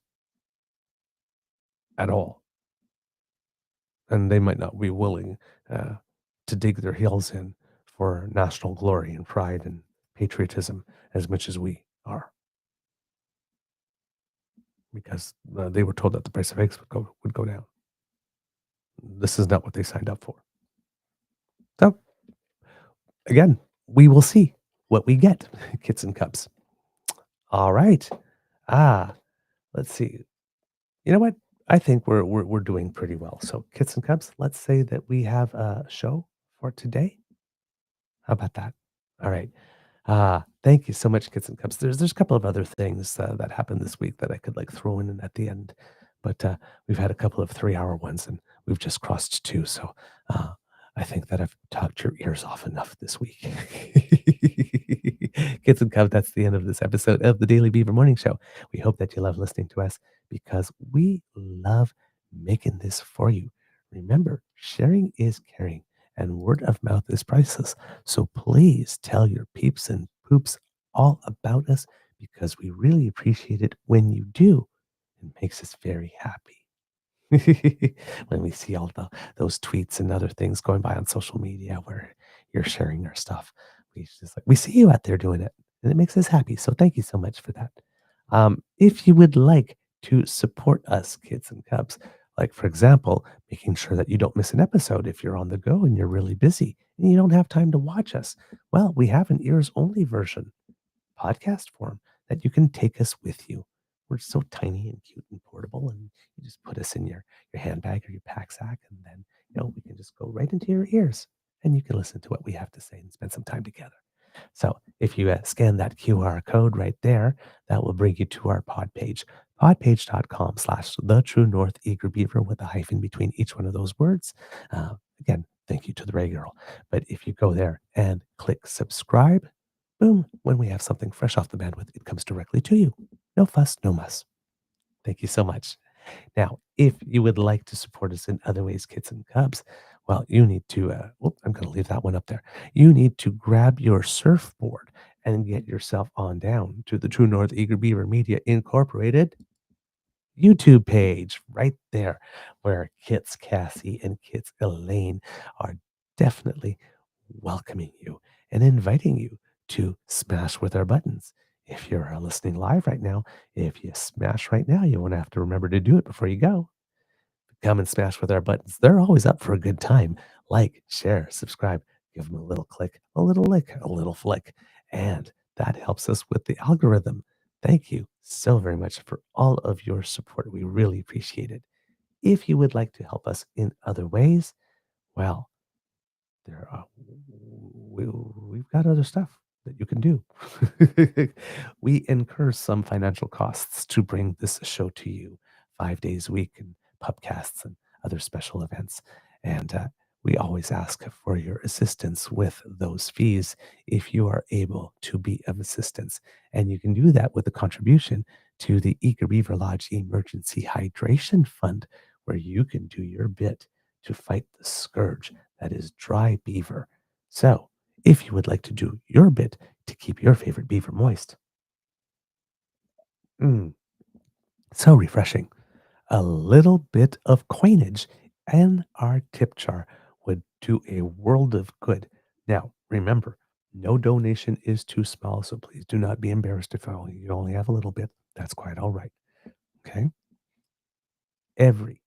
at all. And they might not be willing to dig their heels in for national glory and pride and patriotism as much as we are, because they were told that the price of eggs would go down. This is not what they signed up for. So again, we will see what we get, kits and cups. All right. Let's see. You know what? I think we're doing pretty well. So kits and cups, let's say that we have a show for today. How about that? All right. Thank you so much, Kits and Cups. There's a couple of other things that happened this week that I could like throw in at the end, but we've had a couple of 3-hour ones and we've just crossed 2. So I think that I've talked your ears off enough this week. Kids and Cubs, that's the end of this episode of the Daily Beaver Morning Show. We hope that you love listening to us because we love making this for you. Remember, sharing is caring and word of mouth is priceless. So please tell your peeps and poops all about us because we really appreciate it when you do. It makes us very happy. When we see all those tweets and other things going by on social media where you're sharing our stuff, we see you out there doing it, and it makes us happy. So thank you so much for that. If you would like to support us, kids and cubs, like for example, making sure that you don't miss an episode if you're on the go and you're really busy and you don't have time to watch us, well, we have an ears only version, podcast form that you can take us with you. We're so tiny and cute and portable, and you just put us in your handbag or your pack sack, and then we can just go right into your ears, and you can listen to what we have to say and spend some time together. So if you scan that QR code right there, that will bring you to our pod page, podpage.com/the-true-north-eager-beaver with a hyphen between each one of those words. Again, thank you to the Ray Girl. But if you go there and click subscribe, boom, when we have something fresh off the bandwidth, it comes directly to you. No fuss, no muss. Thank you so much. Now, if you would like to support us in other ways, kids and cubs, well, you need to, I'm going to leave that one up there. You need to grab your surfboard and get yourself on down to the True North Eager Beaver Media Incorporated YouTube page right there, where Kits Cassie and Kits Elaine are definitely welcoming you and inviting you to smash with our buttons. If you're listening live right now, if you smash right now, you won't have to remember to do it before you go. Come and smash with our buttons. They're always up for a good time. Like, share, subscribe, give them a little click, a little lick, a little flick. And that helps us with the algorithm. Thank you so very much for all of your support. We really appreciate it. If you would like to help us in other ways, well, there are, we've got other stuff that you can do. We incur some financial costs to bring this show to you 5 days a week and pubcasts and other special events. And we always ask for your assistance with those fees if you are able to be of assistance. And you can do that with a contribution to the Eager Beaver Lodge Emergency Hydration Fund, where you can do your bit to fight the scourge that is dry beaver. So, if you would like to do your bit to keep your favorite beaver moist, so refreshing, a little bit of coinage in our tip jar would do a world of good. Now, remember, no donation is too small, so please do not be embarrassed if you only have a little bit. That's quite all right. Okay? Every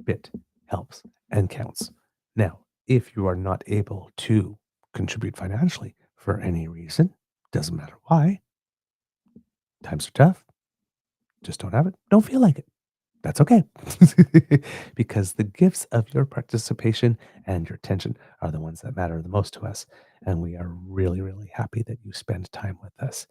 bit helps and counts. Now, if you are not able to contribute financially for any reason, doesn't matter why, times are tough, just don't have it, don't feel like it. That's okay. Because the gifts of your participation and your attention are the ones that matter the most to us. And we are really, really happy that you spend time with us.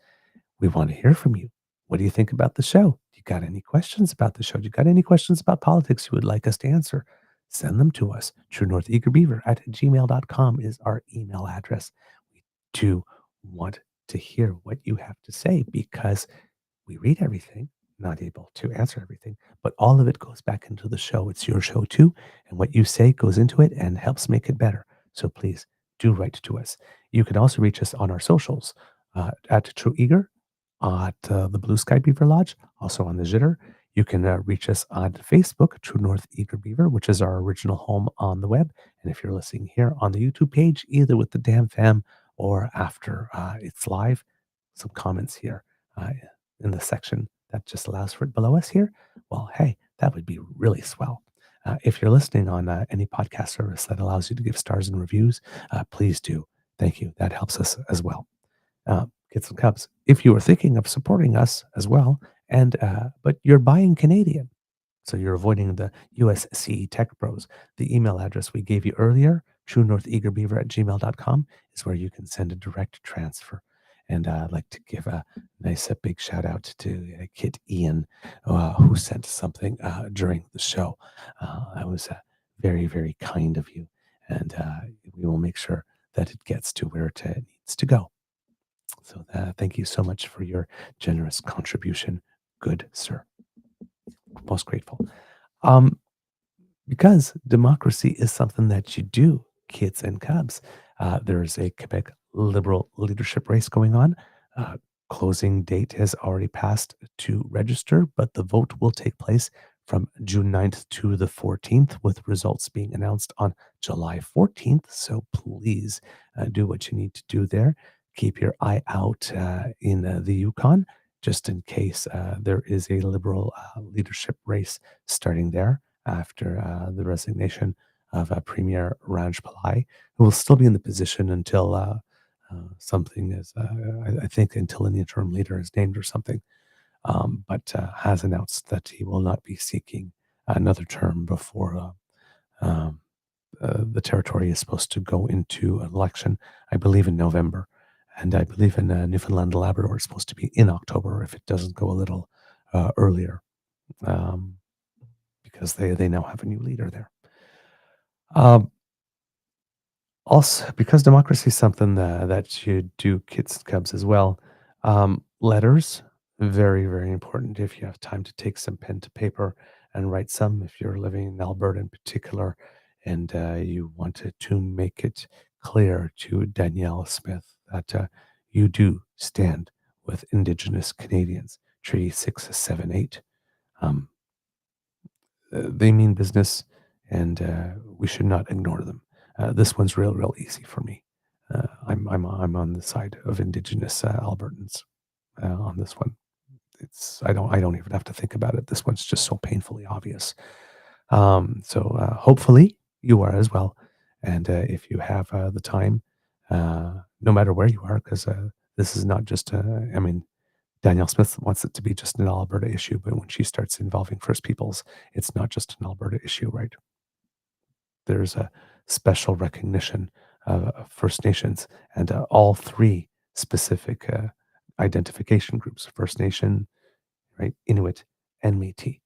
We want to hear from you. What do you think about the show? You got any questions about the show? You got any questions about politics you would like us to answer? Send them to us. truenortheagerbeaver@gmail.com is our email address. We do want to hear what you have to say because we read everything, not able to answer everything, but all of it goes back into the show. It's your show too. And what you say goes into it and helps make it better. So please do write to us. You can also reach us on our socials at True Eager, at the Blue Sky Beaver Lodge, also on the Jitter. You can reach us on Facebook, True North Eager Beaver, which is our original home on the web. And if you're listening here on the YouTube page, either with the Damn Fam or after it's live, some comments here in the section that just allows for it below us here. Well, hey, that would be really swell. If you're listening on any podcast service that allows you to give stars and reviews, please do. Thank you. That helps us as well. Kids and Cubs, if you are thinking of supporting us as well, and but you're buying Canadian, so you're avoiding the USCE Tech Bros, the email address we gave you earlier, truenortheagerbeaver@gmail.com, is where you can send a direct transfer. And I'd like to give a nice, big shout out to Kit Ian, who sent something during the show. That was very, very kind of you. and we will make sure that it gets to where it needs to go. So thank you so much for your generous contribution, good sir. Most grateful. Because democracy is something that you do, kids and cubs. There's a Quebec Liberal leadership race going on. Closing date has already passed to register, but the vote will take place from June 9th to the 14th, with results being announced on July 14th. So please do what you need to do there. Keep your eye out in the Yukon, just in case there is a Liberal leadership race starting there after the resignation of Premier Raj Pillai, who will still be in the position until something is, I think, until an interim leader is named or something, but has announced that he will not be seeking another term before the territory is supposed to go into an election, I believe, in November. And I believe in Newfoundland and Labrador it's supposed to be in October if it doesn't go a little earlier, because they now have a new leader there. Also, because democracy is something that you do, kids and cubs, as well. Letters, very, very important. If you have time to take some pen to paper and write some, if you're living in Alberta in particular, and you wanted to make it clear to Danielle Smith that you do stand with Indigenous Canadians, Treaty 678. They mean business, and we should not ignore them. This one's real easy for me. I'm on the side of Indigenous Albertans on this one. I don't even have to think about it. This one's just so painfully obvious. So hopefully you are as well. And if you have the time, no matter where you are, because this is not just, Danielle Smith wants it to be just an Alberta issue, but when she starts involving First Peoples, it's not just an Alberta issue, right? There's a special recognition of First Nations and all three specific identification groups: First Nation, right, Inuit, and Métis.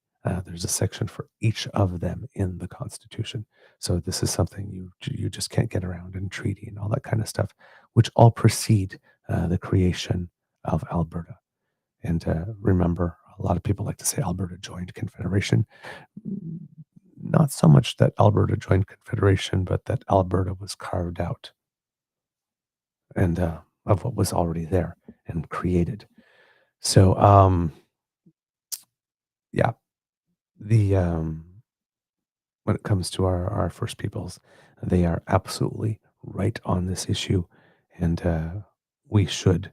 There's a section for each of them in the Constitution. So this is something you just can't get around in treaty and all that kind of stuff, which all precede the creation of Alberta. And remember, a lot of people like to say Alberta joined Confederation. Not so much that Alberta joined Confederation, but that Alberta was carved out and of what was already there and created. So, yeah, when it comes to our First Peoples, they are absolutely right on this issue, and we should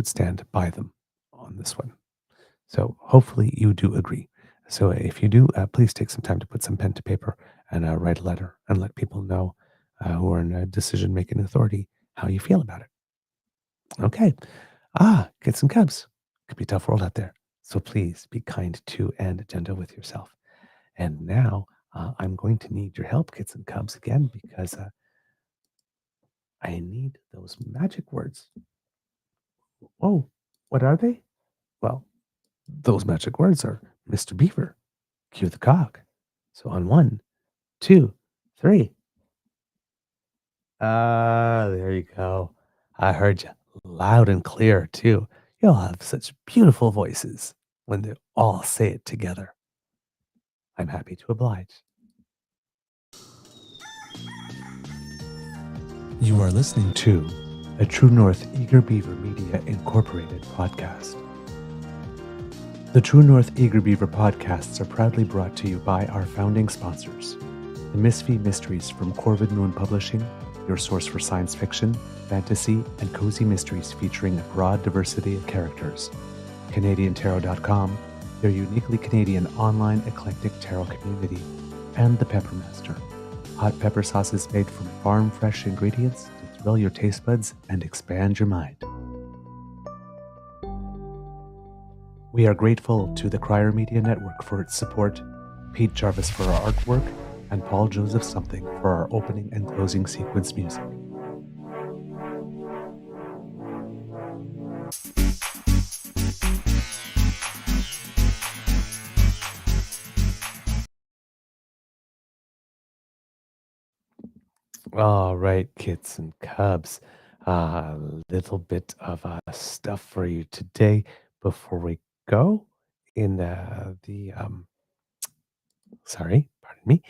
stand by them on this one. So hopefully you do agree. So if you do, please take some time to put some pen to paper and write a letter and let people know who are in a decision-making authority how you feel about it. Okay. Kids and cubs. Could be a tough world out there. So please be kind to and gentle with yourself. And now I'm going to need your help, kids and cubs, again, because I need those magic words. Oh, what are they? Well, those magic words are Mr. Beaver, cue the cog. So on 1, 2, 3. There you go. I heard you loud and clear too. You'll have such beautiful voices when they all say it together. I'm happy to oblige. You are listening to a True North Eager Beaver Media Incorporated podcast. The True North Eager Beaver podcasts are proudly brought to you by our founding sponsors: the Misfit Mysteries from Corvid Moon Publishing, your source for science fiction, fantasy, and cozy mysteries featuring a broad diversity of characters; CanadianTarot.com, their uniquely Canadian online eclectic tarot community; and The Pepper Master, hot pepper sauces made from farm-fresh ingredients to thrill your taste buds and expand your mind. We are grateful to the Crier Media Network for its support, Pete Jarvis for our artwork, and Paul Joseph Something for our opening and closing sequence music. All right, kids and cubs. A little bit of stuff for you today before we go in sorry, pardon me,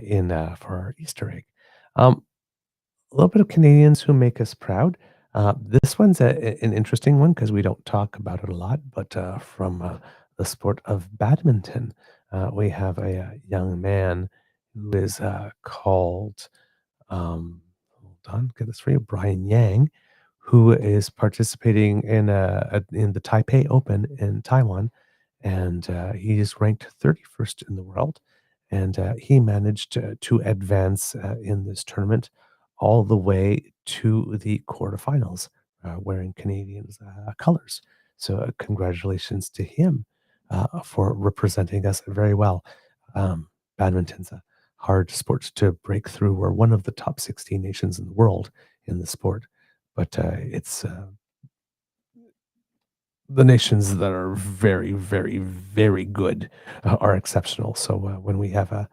in for our Easter egg. A little bit of Canadians who make us proud. This one's an interesting one because we don't talk about it a lot, but from the sport of badminton, we have a young man who is called, hold on, get this for you, Brian Yang, who is participating in the Taipei Open in Taiwan, and he is ranked 31st in the world, and he managed to advance in this tournament all the way to the quarterfinals, wearing Canadians' colors. So, congratulations to him for representing us very well. Badminton's a hard sport to break through. We're one of the top 16 nations in the world in the sport, but it's the nations that are very, very, very good are exceptional. So when we have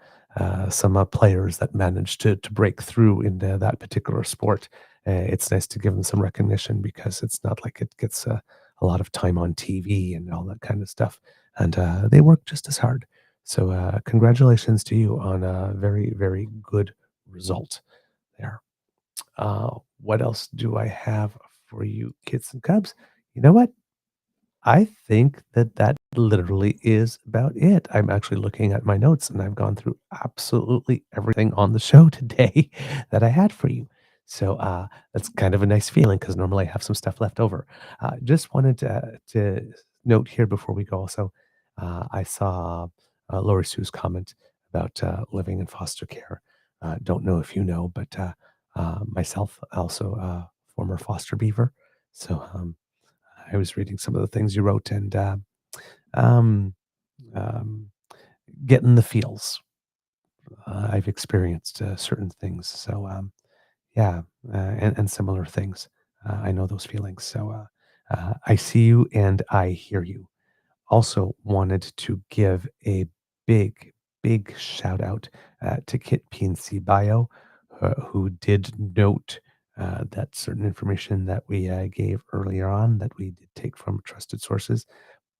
some players that manage to break through in that particular sport, it's nice to give them some recognition because it's not like it gets a lot of time on TV and all that kind of stuff. And they work just as hard. So congratulations to you on a very, very good result there. What else do I have for you, kids and cubs? You know what? I think that that literally is about it. I'm actually looking at my notes and I've gone through absolutely everything on the show today that I had for you. So that's kind of a nice feeling because normally I have some stuff left over. Just wanted to note here before we go also, I saw Lori Sue's comment about living in foster care. Don't know if you know, but myself, also former foster beaver. So I was reading some of the things you wrote and um, um, getting the feels. I've experienced certain things. So, yeah, and similar things. I know those feelings. So, I see you and I hear you. Also, wanted to give a big, big shout out to Kit PNC Bio, who did note that certain information that we gave earlier on that we did take from trusted sources,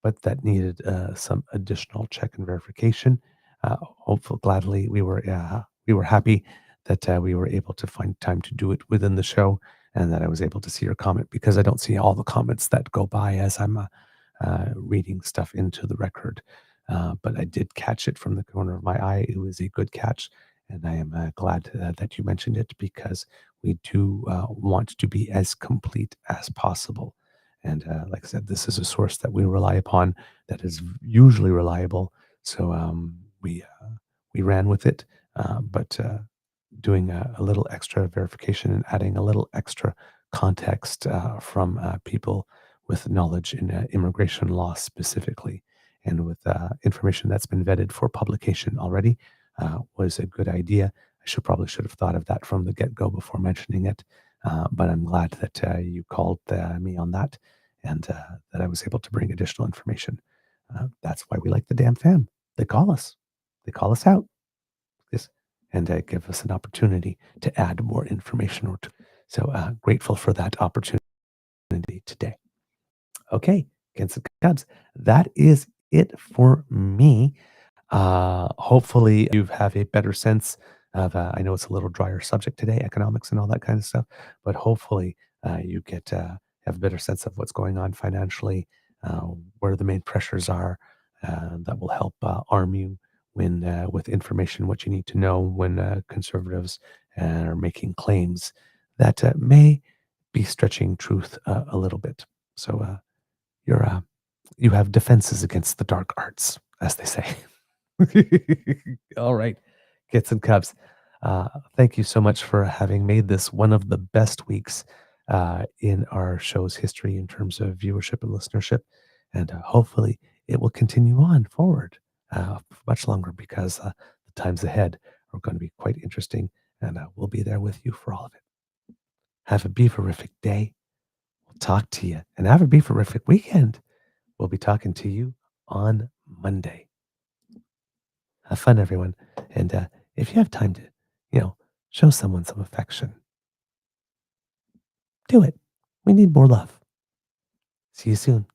but that needed some additional check and verification. Hopefully, gladly, we were happy that we were able to find time to do it within the show, and that I was able to see your comment because I don't see all the comments that go by as I'm reading stuff into the record. But I did catch it from the corner of my eye. It was a good catch, and I am glad that you mentioned it because we do want to be as complete as possible. And like I said, this is a source that we rely upon that is usually reliable. So we ran with it, but doing a little extra verification and adding a little extra context from people with knowledge in immigration law specifically, and with information that's been vetted for publication already, was a good idea. I should have thought of that from the get go before mentioning it. But I'm glad that you called me on that, and that I was able to bring additional information. That's why we like the damn fam. They call us. They call us out. Yes, and give us an opportunity to add more information or to. So grateful for that opportunity today. Okay, against the Cubs. That is it for me. Hopefully you have a better sense of, I know it's a little drier subject today, economics and all that kind of stuff, but hopefully you get have a better sense of what's going on financially, where the main pressures are, that will help arm you when with information, what you need to know when conservatives are making claims that may be stretching truth a little bit. So you're you have defenses against the dark arts, as they say. All right, Kits and Cubs. Thank you so much for having made this one of the best weeks in our show's history in terms of viewership and listenership. And hopefully it will continue on forward much longer because the times ahead are going to be quite interesting. And we'll be there with you for all of it. Have a beaverific day. We'll talk to you. And have a beaverific weekend. We'll be talking to you on Monday. Have fun, everyone. And if you have time to, Show someone some affection. Do it. We need more love. See you soon.